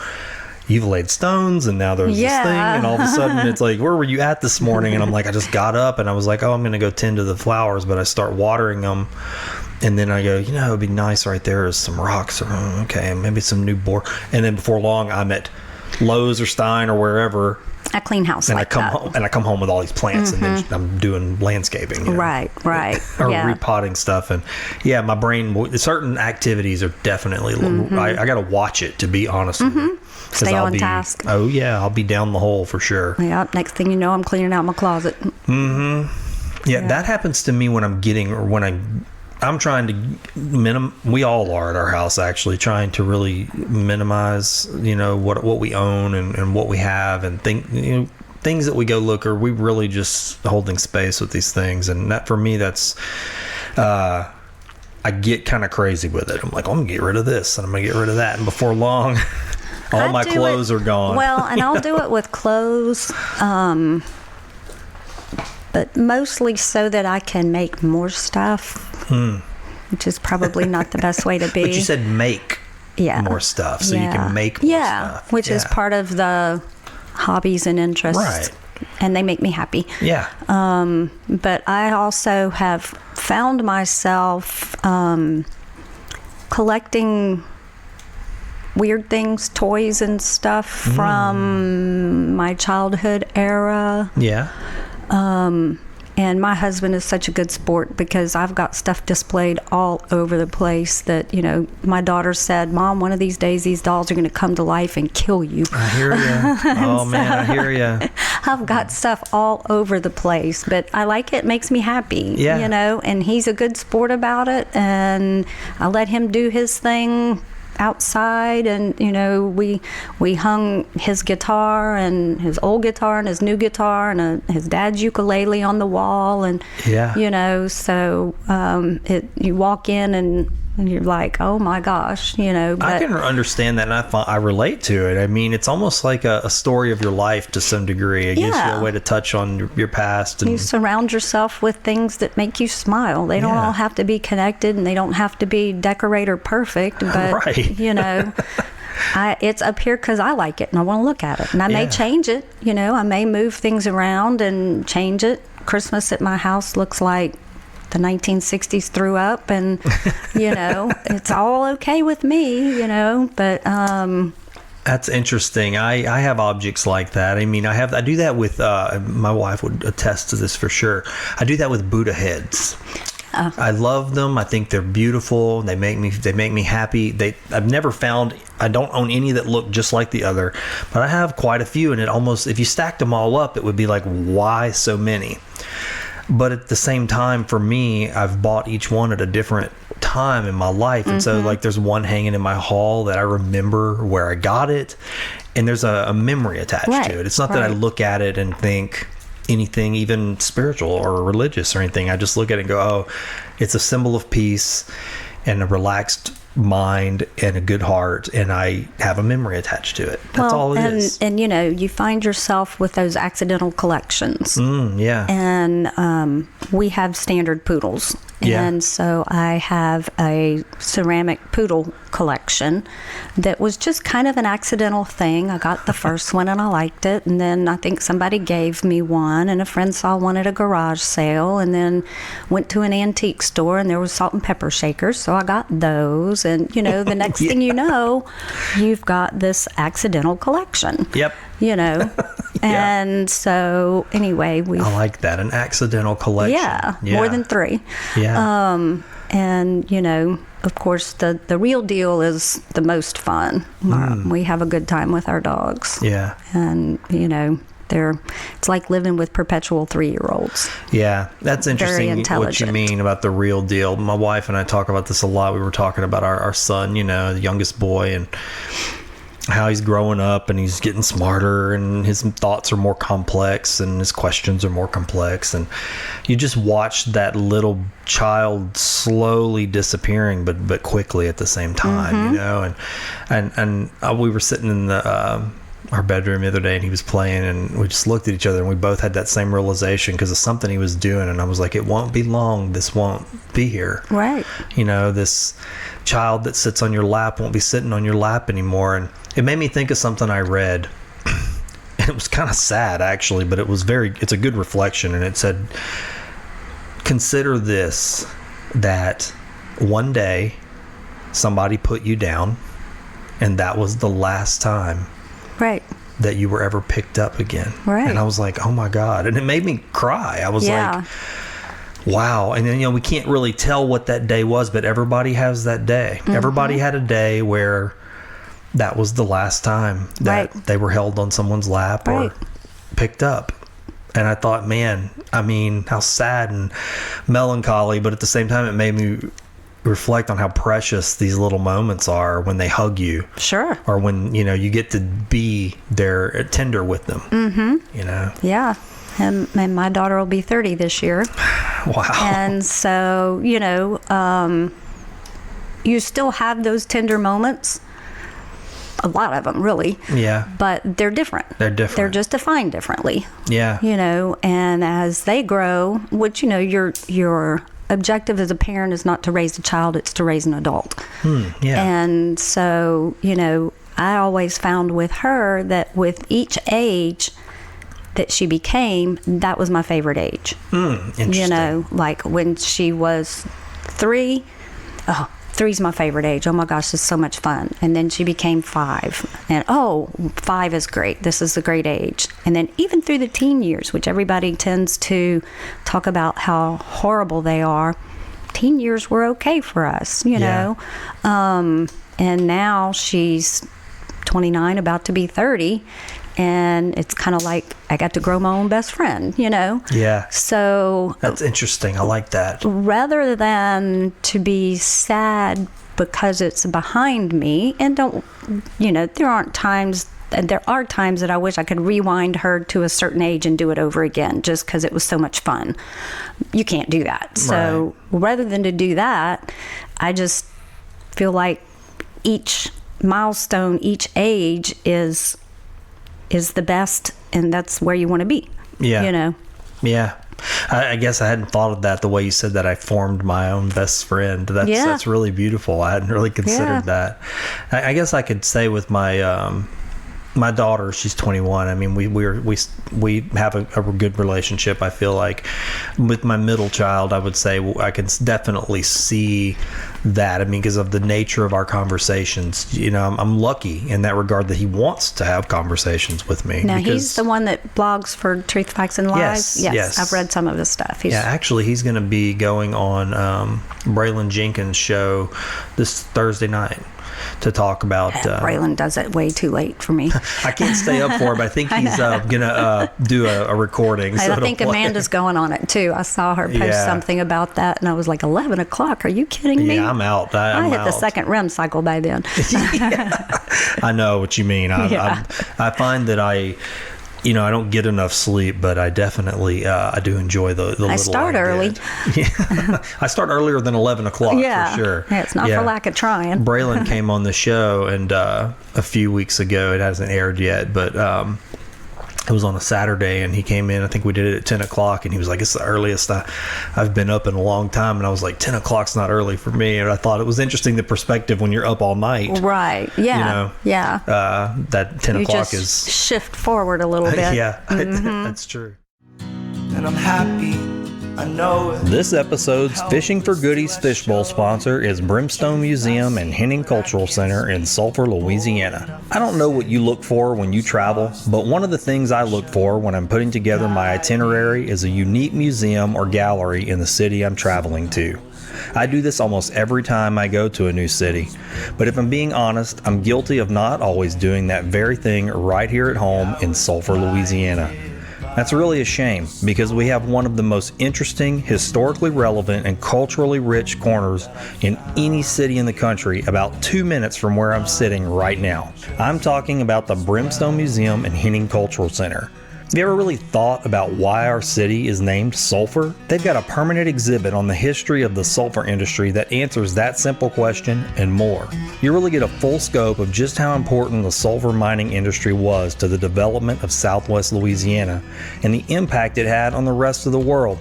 you've laid stones and now there's this thing, and all of a sudden it's like, where were you at this morning? And I'm like, I just got up and I was like, I'm gonna go tend to the flowers, but I start watering them, and then I go, it'd be nice right there is some rocks, or okay, maybe some new boar, and then before long I'm at Lowe's or Stein or wherever. I clean house and like that. I come home with all these plants, and then I'm doing landscaping. Right. Or repotting stuff. And my brain, certain activities are definitely, I got to watch it, to be honest with you. Stay on task. Oh yeah, I'll be down the hole for sure. Yeah, next thing you know, I'm cleaning out my closet. Yeah, that happens to me when I'm trying to we all are at our house, actually trying to really minimize, what we own and what we have, and things that we go look, are we really just holding space with these things? And that, for me, that's I get kind of crazy with it. I'm like, I'm gonna get rid of this and I'm gonna get rid of that, and before long all my clothes are gone. Well, and I'll do it with clothes, but mostly so that I can make more stuff, which is probably not the best way to be. But you said make more stuff, so you can make more stuff. Which is part of the hobbies and interests. Right. And they make me happy. Yeah. But I also have found myself collecting weird things, toys and stuff from my childhood era. Yeah. And my husband is such a good sport, because I've got stuff displayed all over the place that, my daughter said, Mom, one of these days these dolls are going to come to life and kill you. I hear you. Oh, man, I hear you. I've got stuff all over the place, but I like it. It makes me happy, and he's a good sport about it, and I let him do his thing outside, and we hung his guitar and his old guitar and his new guitar and his dad's ukulele on the wall, and so you walk in and you're like, oh my gosh, but I can understand that, and I relate to it. I mean, it's almost like a story of your life to some degree. It gives you a way to touch on your past, and you surround yourself with things that make you smile. They don't all have to be connected, and they don't have to be decorator perfect, but it's up here because I like it and I want to look at it, and I may change it. I may move things around and change it. Christmas at my house looks like the 1960s threw up, and it's all okay with me, but that's interesting. I have objects like that. I mean, I do that with my wife would attest to this for sure. I do that with Buddha heads. I love them. I think they're beautiful. They make me happy. I've never found, I don't own any that look just like the other, but I have quite a few, and it almost, if you stacked them all up, it would be like, why so many? But at the same time, for me, I've bought each one at a different time in my life. And so, like, there's one hanging in my hall that I remember where I got it. And there's a memory attached to it. It's not that I look at it and think anything even spiritual or religious or anything. I just look at it and go, oh, it's a symbol of peace and a relaxed mind and a good heart, and I have a memory attached to it. That's all it is. And you know, you find yourself with those accidental collections. Yeah. And we have standard poodles. Yeah. And so I have a ceramic poodle collection that was just kind of an accidental thing. I got the first one and I liked it. And then I think somebody gave me one, and a friend saw one at a garage sale, and then went to an antique store and there was salt and pepper shakers. So I got those. And, you know, the next thing you know, you've got this accidental collection. Yep. You know, and so anyway, I like that, an accidental collection. Yeah, more than 3. Yeah. And you know, of course, the real deal is the most fun. We have a good time with our dogs. Yeah. And you know, it's like living with perpetual 3-year-olds. Yeah, that's interesting what you mean about the real deal. My wife and I talk about this a lot. We were talking about our son, you know, the youngest boy, and how he's growing up and he's getting smarter and his thoughts are more complex and his questions are more complex, and you just watch that little child slowly disappearing but quickly at the same time. You know, and we were sitting in the our bedroom the other day and he was playing, and we just looked at each other and we both had that same realization because of something he was doing, and I was like, it won't be long, this won't be here. Right. You know, this child that sits on your lap won't be sitting on your lap anymore. And it made me think of something I read. It was kind of sad actually, but it's a good reflection, and it said, consider this, that one day somebody put you down and that was the last time Right. that you were ever picked up again. Right. And I was like, oh my God. And it made me cry. I was like, wow. And then, you know, we can't really tell what that day was, but everybody has that day. Everybody had a day where that was the last time that they were held on someone's lap or picked up. And I thought, man, I mean, how sad and melancholy, but at the same time, it made me reflect on how precious these little moments are when they hug you. Sure. Or when, you know, you get to be there tender with them. You know? Yeah. And my daughter will be 30 this year. Wow. And so, you know, you still have those tender moments. A lot of them, really. Yeah. But they're different. They're different. They're just defined differently. Yeah. You know, and as they grow, which, you know, your objective as a parent is not to raise a child, it's to raise an adult. Yeah. And so, you know, I always found with her that with each age that she became, that was my favorite age. Interesting. You know, like when she was 3, 3's my favorite age. Oh my gosh, it's so much fun. And then she became 5. And 5 is great. This is a great age. And then even through the teen years, which everybody tends to talk about how horrible they are, teen years were okay for us, you know. And now she's 29, about to be 30. And it's kind of like I got to grow my own best friend, you know? Yeah. So that's interesting. I like that. Rather than to be sad because it's behind me, and don't, you know, there are times that I wish I could rewind her to a certain age and do it over again just because it was so much fun. You can't do that. So rather than to do that, I just feel like each milestone, each age is the best, and that's where you want to be. Yeah. You know? Yeah. I guess I hadn't thought of that the way you said that. I formed my own best friend. That's really beautiful. I hadn't really considered that. I guess I could say with my my daughter, she's 21. I mean, we have a good relationship. I feel like with my middle child, I would say I can definitely see that. I mean, because of the nature of our conversations, you know, I'm lucky in that regard that he wants to have conversations with me. Now, he's the one that blogs for Truth, Facts, and Lies. Yes. I've read some of his stuff. Actually, he's going to be going on Braylon Jenkins' show this Thursday night to talk about... Braylon does it way too late for me. I can't stay up for it, but I think he's going to do a recording. I think Amanda's going on it, too. I saw her post something about that, and I was like, 11 o'clock? Are you kidding me? Yeah, I'm out. I hit the second REM cycle by then. I know what you mean. I find that I don't get enough sleep, but I definitely I do enjoy the little. I start early. Yeah, I start earlier than 11 o'clock for sure. Yeah, it's not for lack of trying. Braylon came on the show and a few weeks ago. It hasn't aired yet, but it was on a Saturday, and he came in. I think we did it at 10 o'clock, and he was like, "It's the earliest I've been up in a long time." And I was like, 10 o'clock's not early for me. And I thought it was interesting, the perspective when you're up all night. Right. Yeah. That 10 o'clock you is... shift forward a little bit. Yeah, that's true. And I'm happy, I know it. This episode's Fishing for Goodies Fishbowl sponsor is Brimstone Museum and Henning Cultural Center in Sulphur, Louisiana. I don't know what you look for when you travel, but one of the things I look for when I'm putting together my itinerary is a unique museum or gallery in the city I'm traveling to. I do this almost every time I go to a new city, but if I'm being honest, I'm guilty of not always doing that very thing right here at home in Sulphur, Louisiana. That's really a shame, because we have one of the most interesting, historically relevant, and culturally rich corners in any city in the country about 2 minutes from where I'm sitting right now. I'm talking about the Brimstone Museum and Henning Cultural Center. Have you ever really thought about why our city is named Sulphur? They've got a permanent exhibit on the history of the sulfur industry that answers that simple question and more. You really get a full scope of just how important the sulfur mining industry was to the development of Southwest Louisiana and the impact it had on the rest of the world.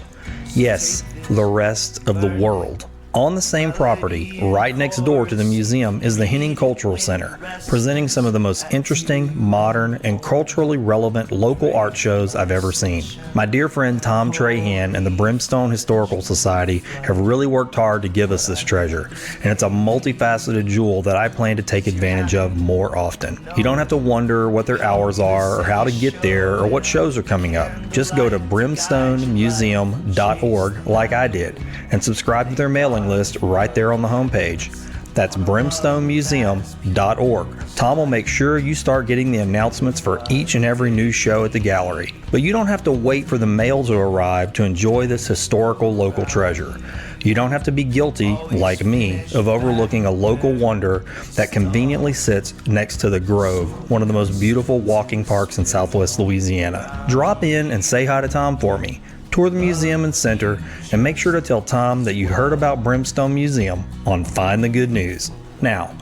Yes, the rest of the world. On the same property, right next door to the museum, is the Henning Cultural Center, presenting some of the most interesting, modern, and culturally relevant local art shows I've ever seen. My dear friend Tom Trahan and the Brimstone Historical Society have really worked hard to give us this treasure, and it's a multifaceted jewel that I plan to take advantage of more often. You don't have to wonder what their hours are, or how to get there, or what shows are coming up. Just go to brimstonemuseum.org like I did, and subscribe to their mailing list right there on the homepage. That's brimstonemuseum.org. Tom will make sure you start getting the announcements for each and every new show at the gallery. But you don't have to wait for the mail to arrive to enjoy this historical local treasure. You don't have to be guilty, like me, of overlooking a local wonder that conveniently sits next to the Grove, one of the most beautiful walking parks in Southwest Louisiana. Drop in and say hi to Tom for me. Tour the museum and center, and make sure to tell Tom that you heard about Brimstone Museum on Find the Good News. Now,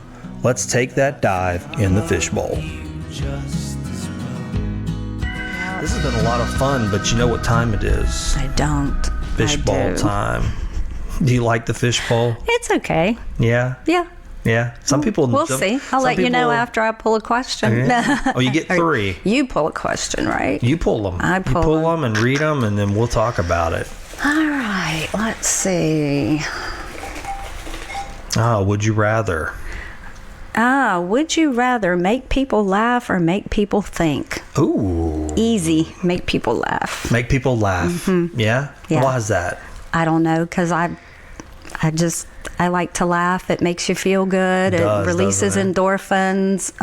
let's take that dive in the fishbowl. This has been a lot of fun, but you know what time it is? I don't. Fishbowl time. Do you like the fishbowl? It's okay. Yeah? Yeah. Yeah. Some people... We'll see. I'll let you know after I pull a question. Yeah. Oh, you get 3. You pull a question, right? You pull them. I pull You pull them and read them, and then we'll talk about it. All right. Let's see. Would you rather? Would you rather make people laugh or make people think? Ooh. Easy. Make people laugh. Make people laugh. Mm-hmm. Yeah? Why is that? I don't know, because I like to laugh. It makes you feel good. It releases endorphins.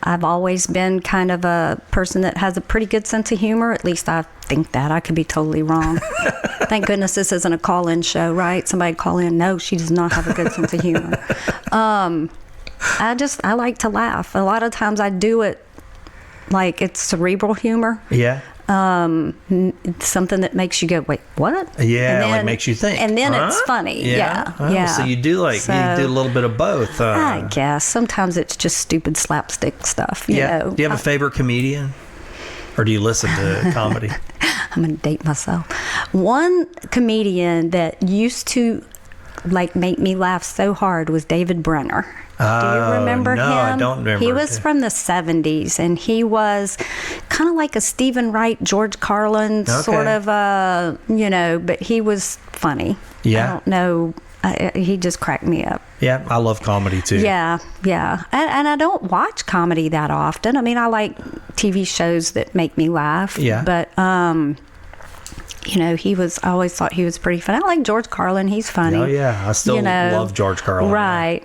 I've always been kind of a person that has a pretty good sense of humor. At least I think that. I could be totally wrong. Thank goodness this isn't a call-in show, right? Somebody call in. No, she does not have a good sense of humor. I like to laugh. A lot of times I do it like it's cerebral humor. Yeah. Something that makes you go, wait, what? Yeah, like makes you think. And then it's funny. Yeah. So you do you do a little bit of both. I guess. Sometimes it's just stupid slapstick stuff. You know. Do you have a favorite comedian? Or do you listen to comedy? I'm going to date myself. One comedian that used to make me laugh so hard was David Brenner. Do you remember him? No, I don't remember. He was from the 70s, and he was kind of like a Stephen Wright, George Carlin sort of, but he was funny. Yeah. I don't know. He just cracked me up. Yeah, I love comedy too. Yeah. And I don't watch comedy that often. I mean, I like TV shows that make me laugh. Yeah. But, I always thought he was pretty funny. I like George Carlin. He's funny. Oh, yeah. I still love George Carlin. Right.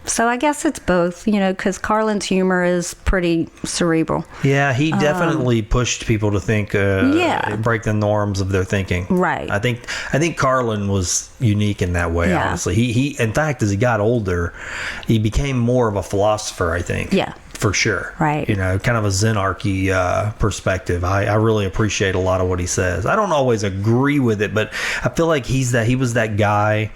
So I guess it's both, because Carlin's humor is pretty cerebral. Yeah, he definitely pushed people to think, break the norms of their thinking. Right. I think Carlin was unique in that way, honestly. He in fact, as he got older, he became more of a philosopher, I think. Yeah. for sure. Right. You know, kind of a Zenarchy perspective. I really appreciate a lot of what he says. I don't always agree with it, but I feel like he was that guy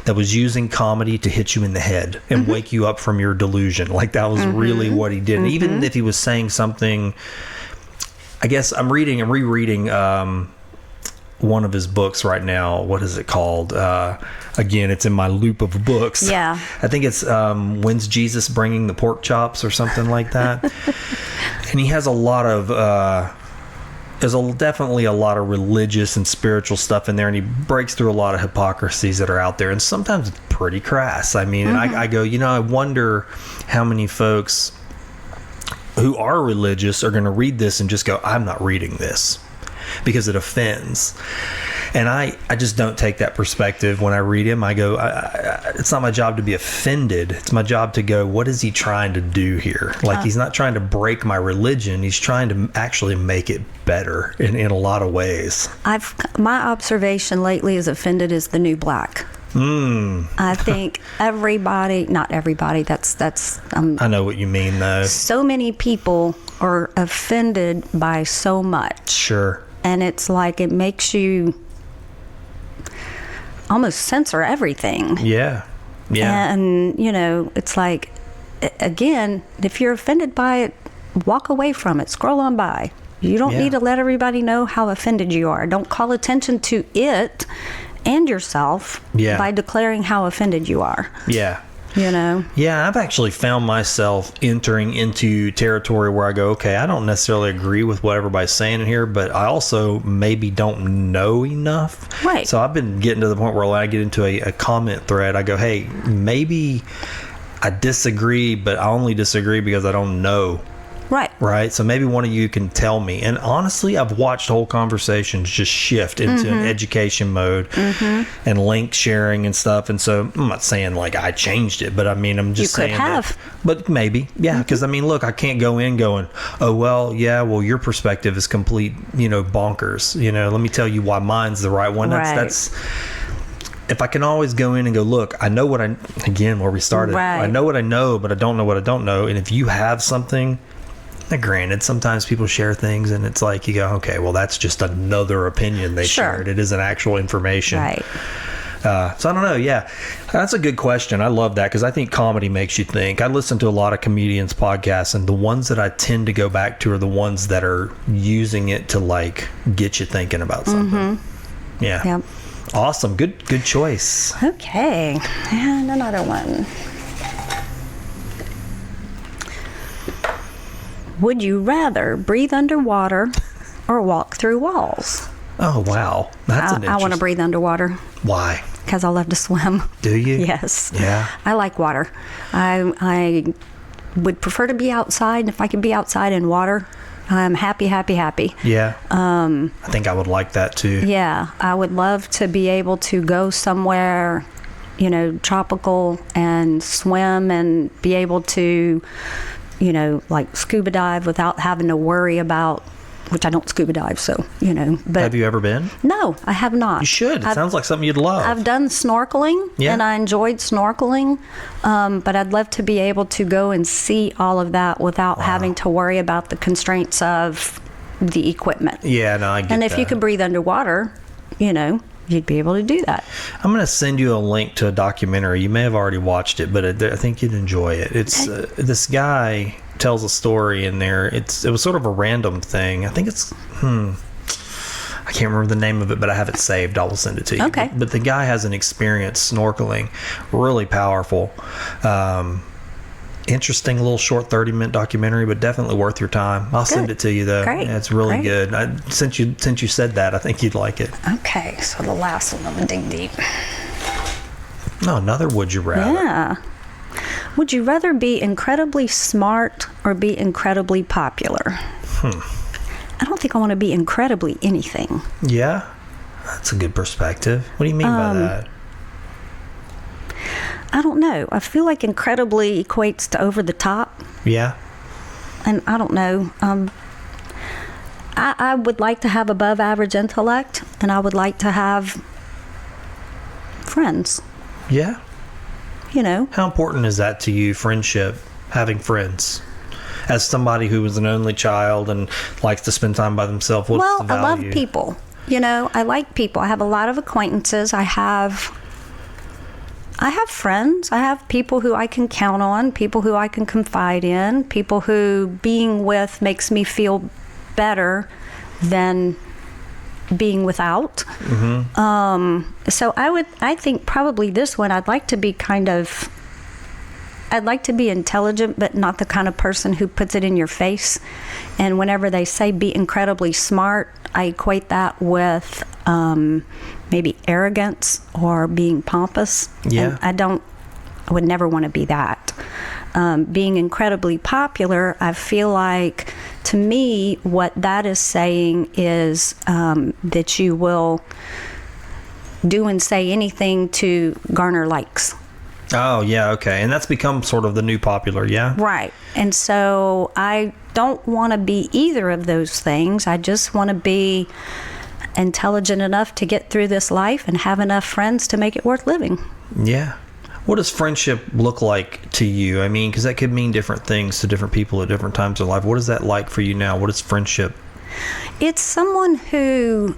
that was using comedy to hit you in the head and wake you up from your delusion. Like that was really what he did. And even if he was saying something, I guess I'm rereading one of his books right now. What is it called? Again, it's in my loop of books. Yeah. I think it's When's Jesus Bringing the Pork Chops or something like that. And he has a lot of there's definitely a lot of religious and spiritual stuff in there, and he breaks through a lot of hypocrisies that are out there, and sometimes it's pretty crass. I mean, I go, I wonder how many folks who are religious are going to read this and just go, I'm not reading this because it offends. And I just don't take that perspective when I read him. I go, it's not my job to be offended. It's my job to go, what is he trying to do here? Like, he's not trying to break my religion. He's trying to actually make it better in a lot of ways. My observation lately is offended is the new black. I think not everybody, that's I know what you mean, though. So many people are offended by so much. Sure. And it's like it makes you almost censor everything. Yeah. And, it's like, again, if you're offended by it, walk away from it. Scroll on by. You don't need to let everybody know how offended you are. Don't call attention to it and yourself by declaring how offended you are. Yeah. Yeah, I've actually found myself entering into territory where I go, okay, I don't necessarily agree with what everybody's saying in here, but I also maybe don't know enough. Right. So I've been getting to the point where when I get into a comment thread, I go, hey, maybe I disagree, but I only disagree because I don't know. Right. So maybe one of you can tell me. And honestly, I've watched whole conversations just shift into an education mode and link sharing and stuff. And so I'm not saying like I changed it, but I mean, I'm just saying that. But maybe, because I mean, look, I can't go in going, oh, well, your perspective is complete, bonkers. Let me tell you why mine's the right one. That's if I can always go in and go, look, I know what where we started. I know what I know, but I don't know what I don't know. And if you have something, now, granted, sometimes people share things and it's like you go, okay, well, that's just another opinion they shared. It isn't actual information. Right. So I don't know. Yeah, that's a good question. I love that because I think comedy makes you think. I listen to a lot of comedians' podcasts, and the ones that I tend to go back to are the ones that are using it to like get you thinking about something. Yeah. Yep. Awesome. Good choice. Okay. And another one. Would you rather breathe underwater or walk through walls? Oh, wow. That's an interesting. I want to breathe underwater. Why? Because I love to swim. Do you? Yes. Yeah. I like water. I would prefer to be outside. If I could be outside in water, I'm happy. Yeah. I think I would like that too. Yeah. I would love to be able to go somewhere, tropical and swim and be able to, like scuba dive without having to worry about, which I don't scuba dive, so, but. Have you ever been? No, I have not. You should. It sounds like something you'd love. I've done snorkeling, and I enjoyed snorkeling, but I'd love to be able to go and see all of that without having to worry about the constraints of the equipment. Yeah, no, I get that. And if you could breathe underwater, you'd be able to do that. I'm going to send you a link to a documentary. You may have already watched it, but I think you'd enjoy it. It's this guy tells a story in there. It was sort of a random thing. I think it's I can't remember the name of it, but I have it saved. I will send it to you. Okay. But the guy has an experience snorkeling, really powerful. Interesting little short 30-minute documentary, but definitely worth your time. I'll send it to you though. Great. Yeah, it's really good. Since you said that, I think you'd like it. Okay, so the last one, I'm gonna dig deep. No, another would you rather? Yeah. Would you rather be incredibly smart or be incredibly popular? I don't think I want to be incredibly anything. Yeah, that's a good perspective. What do you mean by that? I don't know. I feel like incredibly equates to over the top. Yeah. And I don't know. I would like to have above average intellect, and I would like to have friends. Yeah. You know. How important is that to you, friendship, having friends? as somebody who was an only child and likes to spend time by themselves, what's the value? I love people. I like people. I have a lot of acquaintances. I have friends. I have people who I can count on, people who I can confide in, people who being with makes me feel better than being without. So I think probably this one, I'd like to be intelligent, but not the kind of person who puts it in your face. And whenever they say be incredibly smart, I equate that with maybe arrogance or being pompous. Yeah. And I would never want to be that. Being incredibly popular, I feel like, to me, what that is saying is that you will do and say anything to garner likes. Oh, yeah, okay. And that's become sort of the new popular, yeah? Right. And so I don't want to be either of those things. I just want to be intelligent enough to get through this life and have enough friends to make it worth living. Yeah. What does friendship look like to you? I mean, because that could mean different things to different people at different times of life. What is that like for you now? What is friendship? It's someone who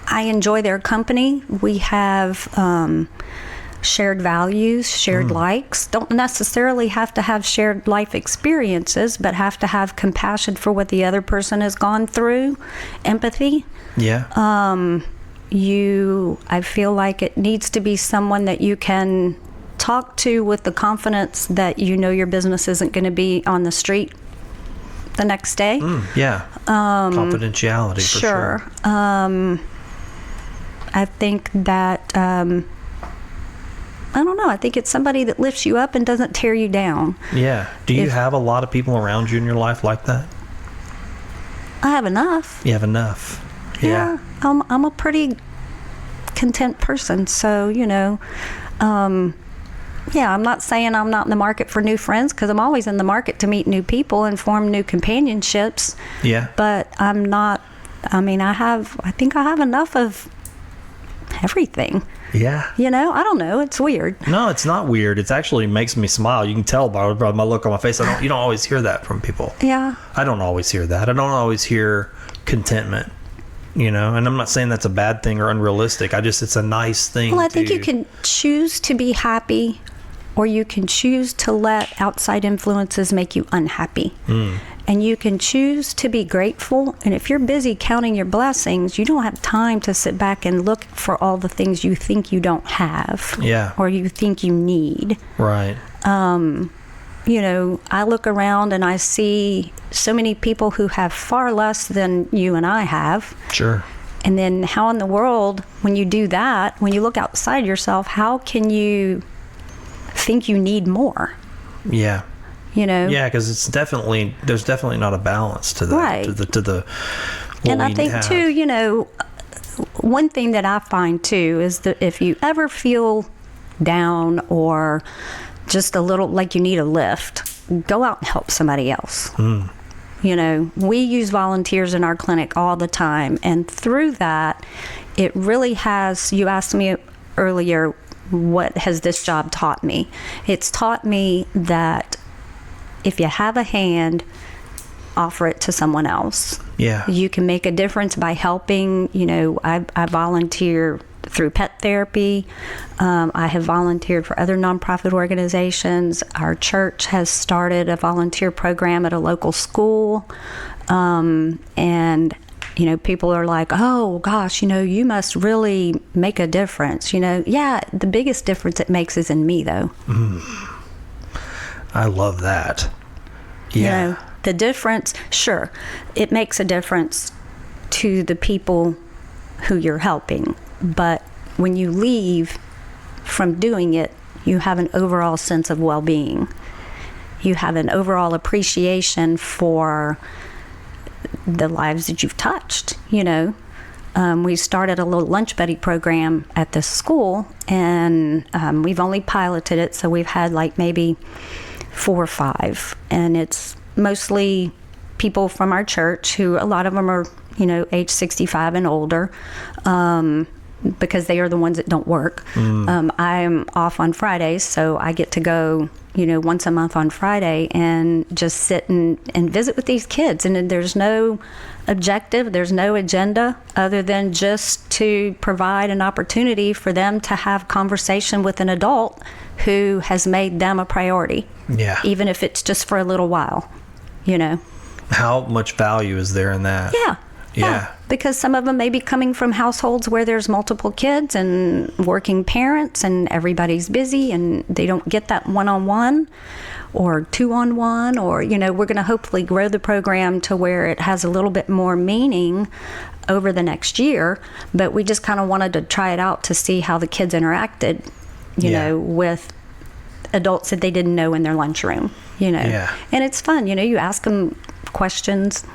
I enjoy their company. We have shared values, shared likes. Don't necessarily have to have shared life experiences, but have to have compassion for what the other person has gone through, empathy. Yeah. I feel like it needs to be someone that you can talk to with the confidence that your business isn't going to be on the street the next day. Yeah. Confidentiality, for sure. I think that I don't know. I think it's somebody that lifts you up and doesn't tear you down. Yeah. Do you have a lot of people around you in your life like that? I have enough. You have enough. Yeah. I'm a pretty content person. So, I'm not saying I'm not in the market for new friends, because I'm always in the market to meet new people and form new companionships. Yeah. But I'm not, I think I have enough of everything. Yeah. I don't know. It's weird. No, it's not weird. It actually makes me smile. You can tell by my look on my face. You don't always hear that from people. Yeah. I don't always hear that. I don't always hear contentment, and I'm not saying that's a bad thing or unrealistic. It's a nice thing. Well, I think you can choose to be happy, or you can choose to let outside influences make you unhappy. And you can choose to be grateful. And if you're busy counting your blessings, you don't have time to sit back and look for all the things you think you don't have. Yeah. Or you think you need. Right. I look around and I see so many people who have far less than you and I have. Sure. And then how in the world, when you do that, when you look outside yourself, how can you think you need more? Yeah. Yeah, because there's definitely not a balance to that. Right. To the and I think too, one thing that I find too is that if you ever feel down or just a little like you need a lift, go out and help somebody else. We use volunteers in our clinic all the time, and through that, it really has. You asked me earlier, what has this job taught me? It's taught me that if you have a hand, offer it to someone else. Yeah. You can make a difference by helping. I volunteer through pet therapy. I have volunteered for other nonprofit organizations. Our church has started a volunteer program at a local school. And people are like, oh gosh, you must really make a difference. Yeah, the biggest difference it makes is in me, though. I love that. Yeah. The difference, sure, it makes a difference to the people who you're helping. But when you leave from doing it, you have an overall sense of well-being. You have an overall appreciation for the lives that you've touched. We started a little lunch buddy program at this school, and we've only piloted it, so we've had like maybe 4 or 5, and it's mostly people from our church who, a lot of them are, age 65 and older, because they are the ones that don't work. I'm off on Fridays, so I get to go, once a month on Friday and just sit and visit with these kids. And there's no objective, there's no agenda other than just to provide an opportunity for them to have conversation with an adult who has made them a priority. Yeah. Even if it's just for a little while, How much value is there in that? Yeah. Because some of them may be coming from households where there's multiple kids and working parents and everybody's busy and they don't get that one-on-one or two-on-one, or, we're going to hopefully grow the program to where it has a little bit more meaning over the next year. But we just kind of wanted to try it out to see how the kids interacted, with adults that they didn't know in their lunchroom, Yeah. And it's fun, you ask them questions.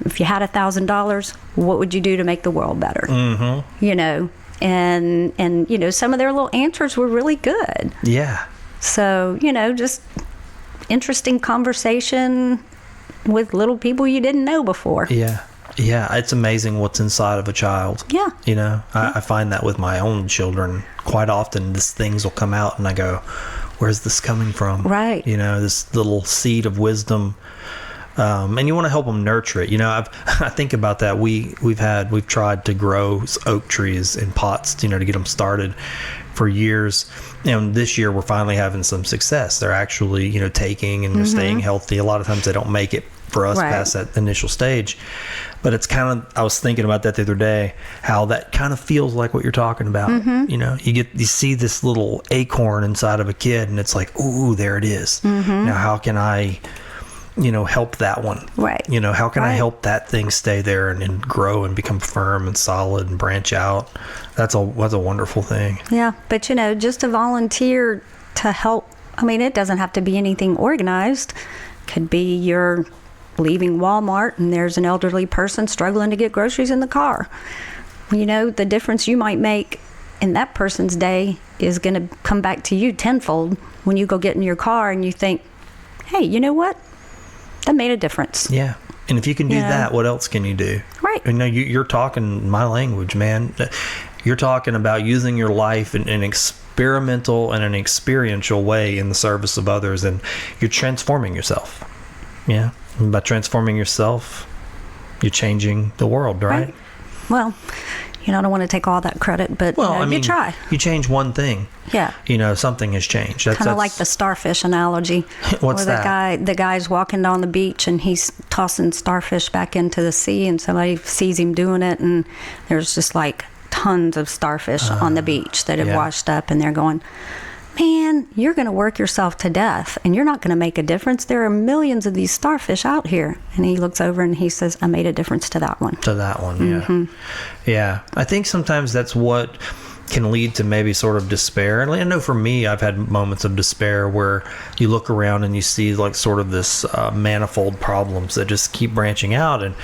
If you had $1,000, what would you do to make the world better? Mm-hmm. And some of their little answers were really good. Yeah. So, just interesting conversation with little people you didn't know before. Yeah. Yeah. It's amazing what's inside of a child. Yeah. I find that with my own children quite often. These things will come out and I go, where's this coming from? Right. This little seed of wisdom. And you want to help them nurture it. I think about that. We've tried to grow oak trees in pots, to get them started for years. And this year we're finally having some success. They're actually, taking and staying healthy. A lot of times they don't make it for us past that initial stage. But it's I was thinking about that the other day, how that kind of feels like what you're talking about. You see this little acorn inside of a kid and it's like, ooh, there it is. Now how can I help that one? Right. How can I help that thing stay there and grow and become firm and solid and branch out? That's a wonderful thing. Yeah. But, just to volunteer to help, it doesn't have to be anything organized. Could be you're leaving Walmart and there's an elderly person struggling to get groceries in the car. The difference you might make in that person's day is going to come back to you tenfold when you go get in your car and you think, hey, you know what? That made a difference. Yeah. And if you can do that, what else can you do? Right. You're talking my language, man. You're talking about using your life in an experimental and an experiential way in the service of others, and you're transforming yourself. Yeah. And by transforming yourself, you're changing the world, right? Well, I don't want to take all that credit, but you try. You change one thing. Yeah. Something has changed. Kind of like the starfish analogy. What's that? The guy's walking down the beach and he's tossing starfish back into the sea, and somebody sees him doing it, and there's just like tons of starfish on the beach that have washed up, and they're going, man, you're going to work yourself to death and you're not going to make a difference. There are millions of these starfish out here. And he looks over and he says, I made a difference to that one. Yeah. Yeah. I think sometimes that's what can lead to maybe sort of despair. And I know for me, I've had moments of despair where you look around and you see like sort of this manifold problems that just keep branching out. And,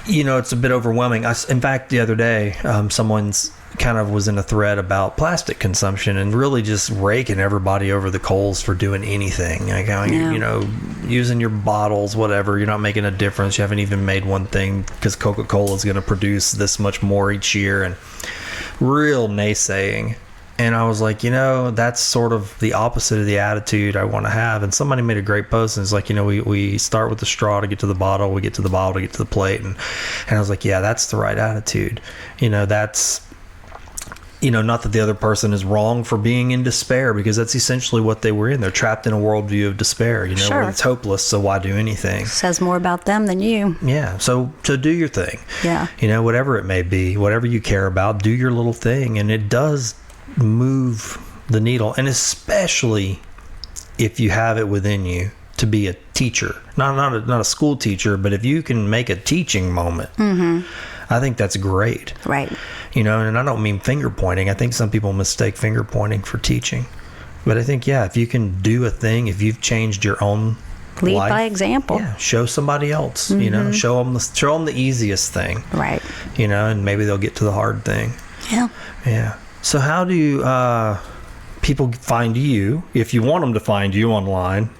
it's a bit overwhelming. In fact, the other day, someone's kind of was in a thread about plastic consumption and really just raking everybody over the coals for doing anything. Like how, using your bottles, whatever, you're not making a difference. You haven't even made one thing because Coca-Cola is going to produce this much more each year, and real naysaying. And I was like, that's sort of the opposite of the attitude I want to have. And somebody made a great post, and it's like, we start with the straw to get to the bottle, we get to the bottle to get to the plate. And I was like, yeah, that's the right attitude. That's, not that the other person is wrong for being in despair, because that's essentially what they were in. They're trapped in a worldview of despair, Sure. where it's hopeless, so why do anything? Says more about them than you. Yeah, so do your thing. Yeah. Whatever it may be, whatever you care about, do your little thing, and it does move the needle. And especially if you have it within you to be a teacher, not a school teacher, but if you can make a teaching moment, I think that's great. Right. And I don't mean finger pointing. I think some people mistake finger pointing for teaching. But I think, if you can do a thing, if you've changed your own lead life, by example. Yeah, show somebody else, show them the easiest thing. Right. And maybe they'll get to the hard thing. Yeah. Yeah. So how do people find you, if you want them to find you online?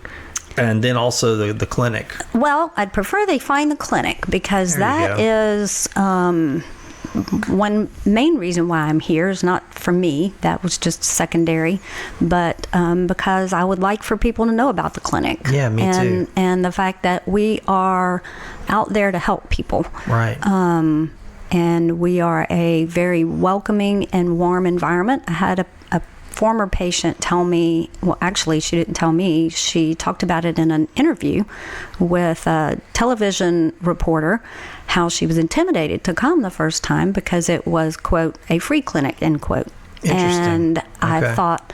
And then also the clinic. Well, I'd prefer they find the clinic, because that is one main reason why I'm here, is not for me. That was just secondary. But because I would like for people to know about the clinic. Yeah, me too. And the fact that we are out there to help people. Right. And we are a very welcoming and warm environment. I had a former patient tell me, well, actually, she didn't tell me. She talked about it in an interview with a television reporter, how she was intimidated to come the first time because it was, quote, a free clinic, end quote. And I thought,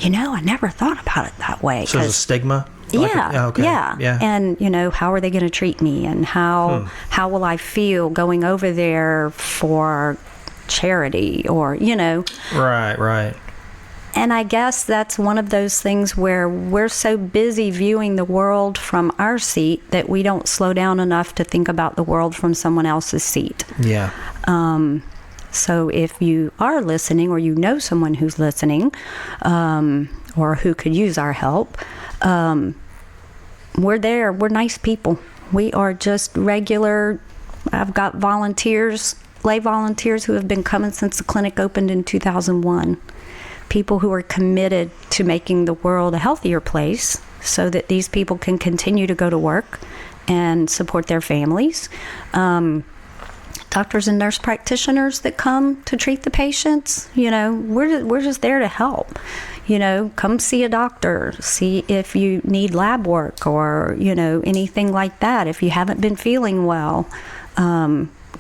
I never thought about it that way. So there's a stigma? Yeah. And, how are they going to treat me? And how will I feel going over there for charity or, Right. And I guess that's one of those things where we're so busy viewing the world from our seat that we don't slow down enough to think about the world from someone else's seat. Yeah. So if you are listening or you know someone who's listening or who could use our help, we're there. We're nice people. We are just regular. I've got lay volunteers who have been coming since the clinic opened in 2001. People who are committed to making the world a healthier place so that these people can continue to go to work and support their families. Doctors and nurse practitioners that come to treat the patients, we're just there to help. Come see a doctor, see if you need lab work or, anything like that. If you haven't been feeling well,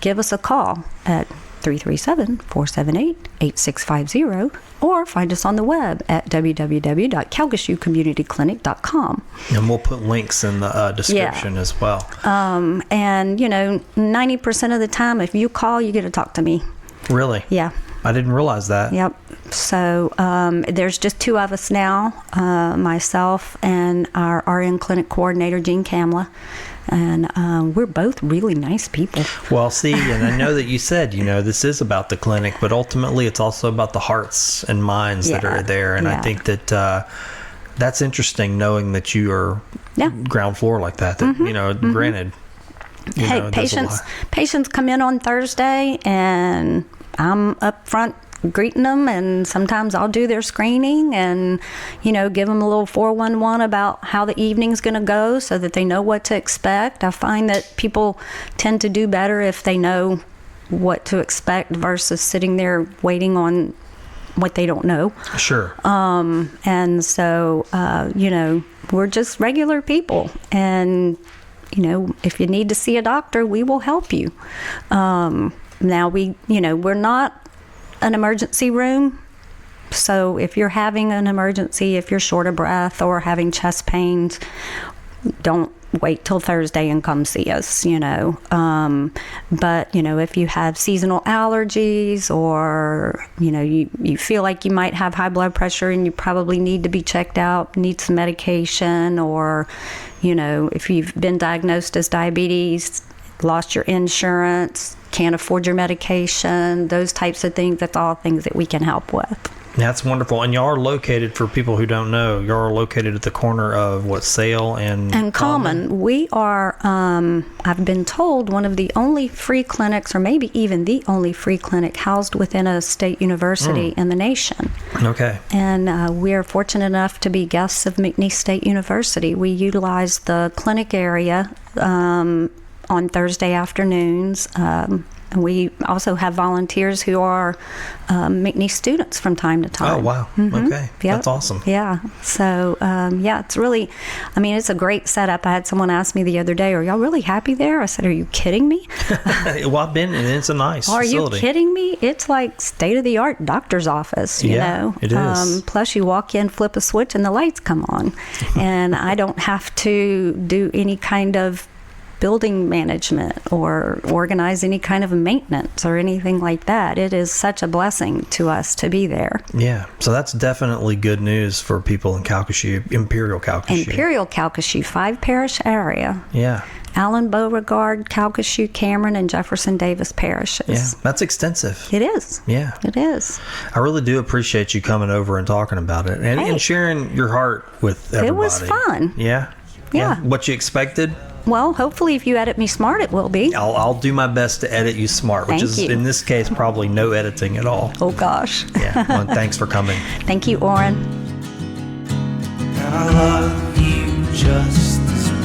give us a call at 337-478-8650 or find us on the web at www.calcasieucommunityclinic.com. And we'll put links in the description as well. And 90% of the time, if you call, you get to talk to me. Really? Yeah. I didn't realize that. Yep. So there's just two of us now, myself and our RN clinic coordinator, Jean Kamla. And we're both really nice people. Well, see, and I know that you said, this is about the clinic, but ultimately it's also about the hearts and minds that are there. And I think that that's interesting, knowing that you are ground floor like that. Granted, hey, patients come in on Thursday, and I'm up front greeting them, and sometimes I'll do their screening and give them a little 411 about how the evening's going to go so that they know what to expect. I find that people tend to do better if they know what to expect versus sitting there waiting on what they don't know. Sure. And so we're just regular people, and if you need to see a doctor, we will help you. Now we're not an emergency room. So if you're having an emergency, if you're short of breath or having chest pains, don't wait till Thursday and come see us, But, if you have seasonal allergies or, you feel like you might have high blood pressure and you probably need to be checked out, need some medication, or, if you've been diagnosed as diabetes, lost your insurance, can't afford your medication, those types of things, that's all things that we can help with. That's wonderful. And y'all are located, for people who don't know, y'all are located at the corner of Sale and Common. We are, I've been told, one of the only free clinics, or maybe even the only free clinic housed within a state university in the nation. Okay. And we are fortunate enough to be guests of McNeese State University. We utilize the clinic area on Thursday afternoons. And we also have volunteers who are McNeese students from time to time. Oh, wow. Okay. Yep. That's awesome. Yeah. So, it's really, it's a great setup. I had someone ask me the other day, are y'all really happy there? I said, are you kidding me? Well, I've been, and it's a nice facility. Are you kidding me? It's like state-of-the-art doctor's office, you know? It is. Plus, you walk in, flip a switch, and the lights come on. And I don't have to do any kind of building management or organize any kind of maintenance or anything like that. It is such a blessing to us to be there. Yeah, so that's definitely good news for people in Calcasieu, Imperial Calcasieu. Imperial Calcasieu, 5-parish area. Yeah. Allen, Beauregard, Calcasieu, Cameron, and Jefferson Davis parishes. Yeah, that's extensive. It is. Yeah. It is. I really do appreciate you coming over and talking about it and sharing your heart with everybody. It was fun. Yeah? Yeah. What you expected? Well, hopefully if you edit me smart, it will be. I'll do my best to edit you smart, which Thank is, you. in this case, probably no editing at all. Oh, gosh. Yeah, well, thanks for coming. Thank you, Oran. And I love you just as well.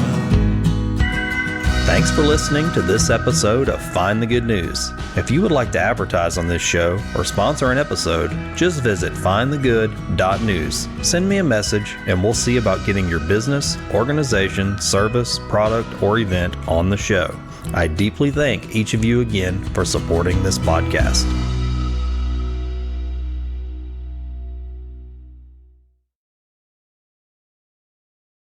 Thanks for listening to this episode of Find the Good News. If you would like to advertise on this show or sponsor an episode, just visit findthegood.news. Send me a message and we'll see about getting your business, organization, service, product, or event on the show. I deeply thank each of you again for supporting this podcast.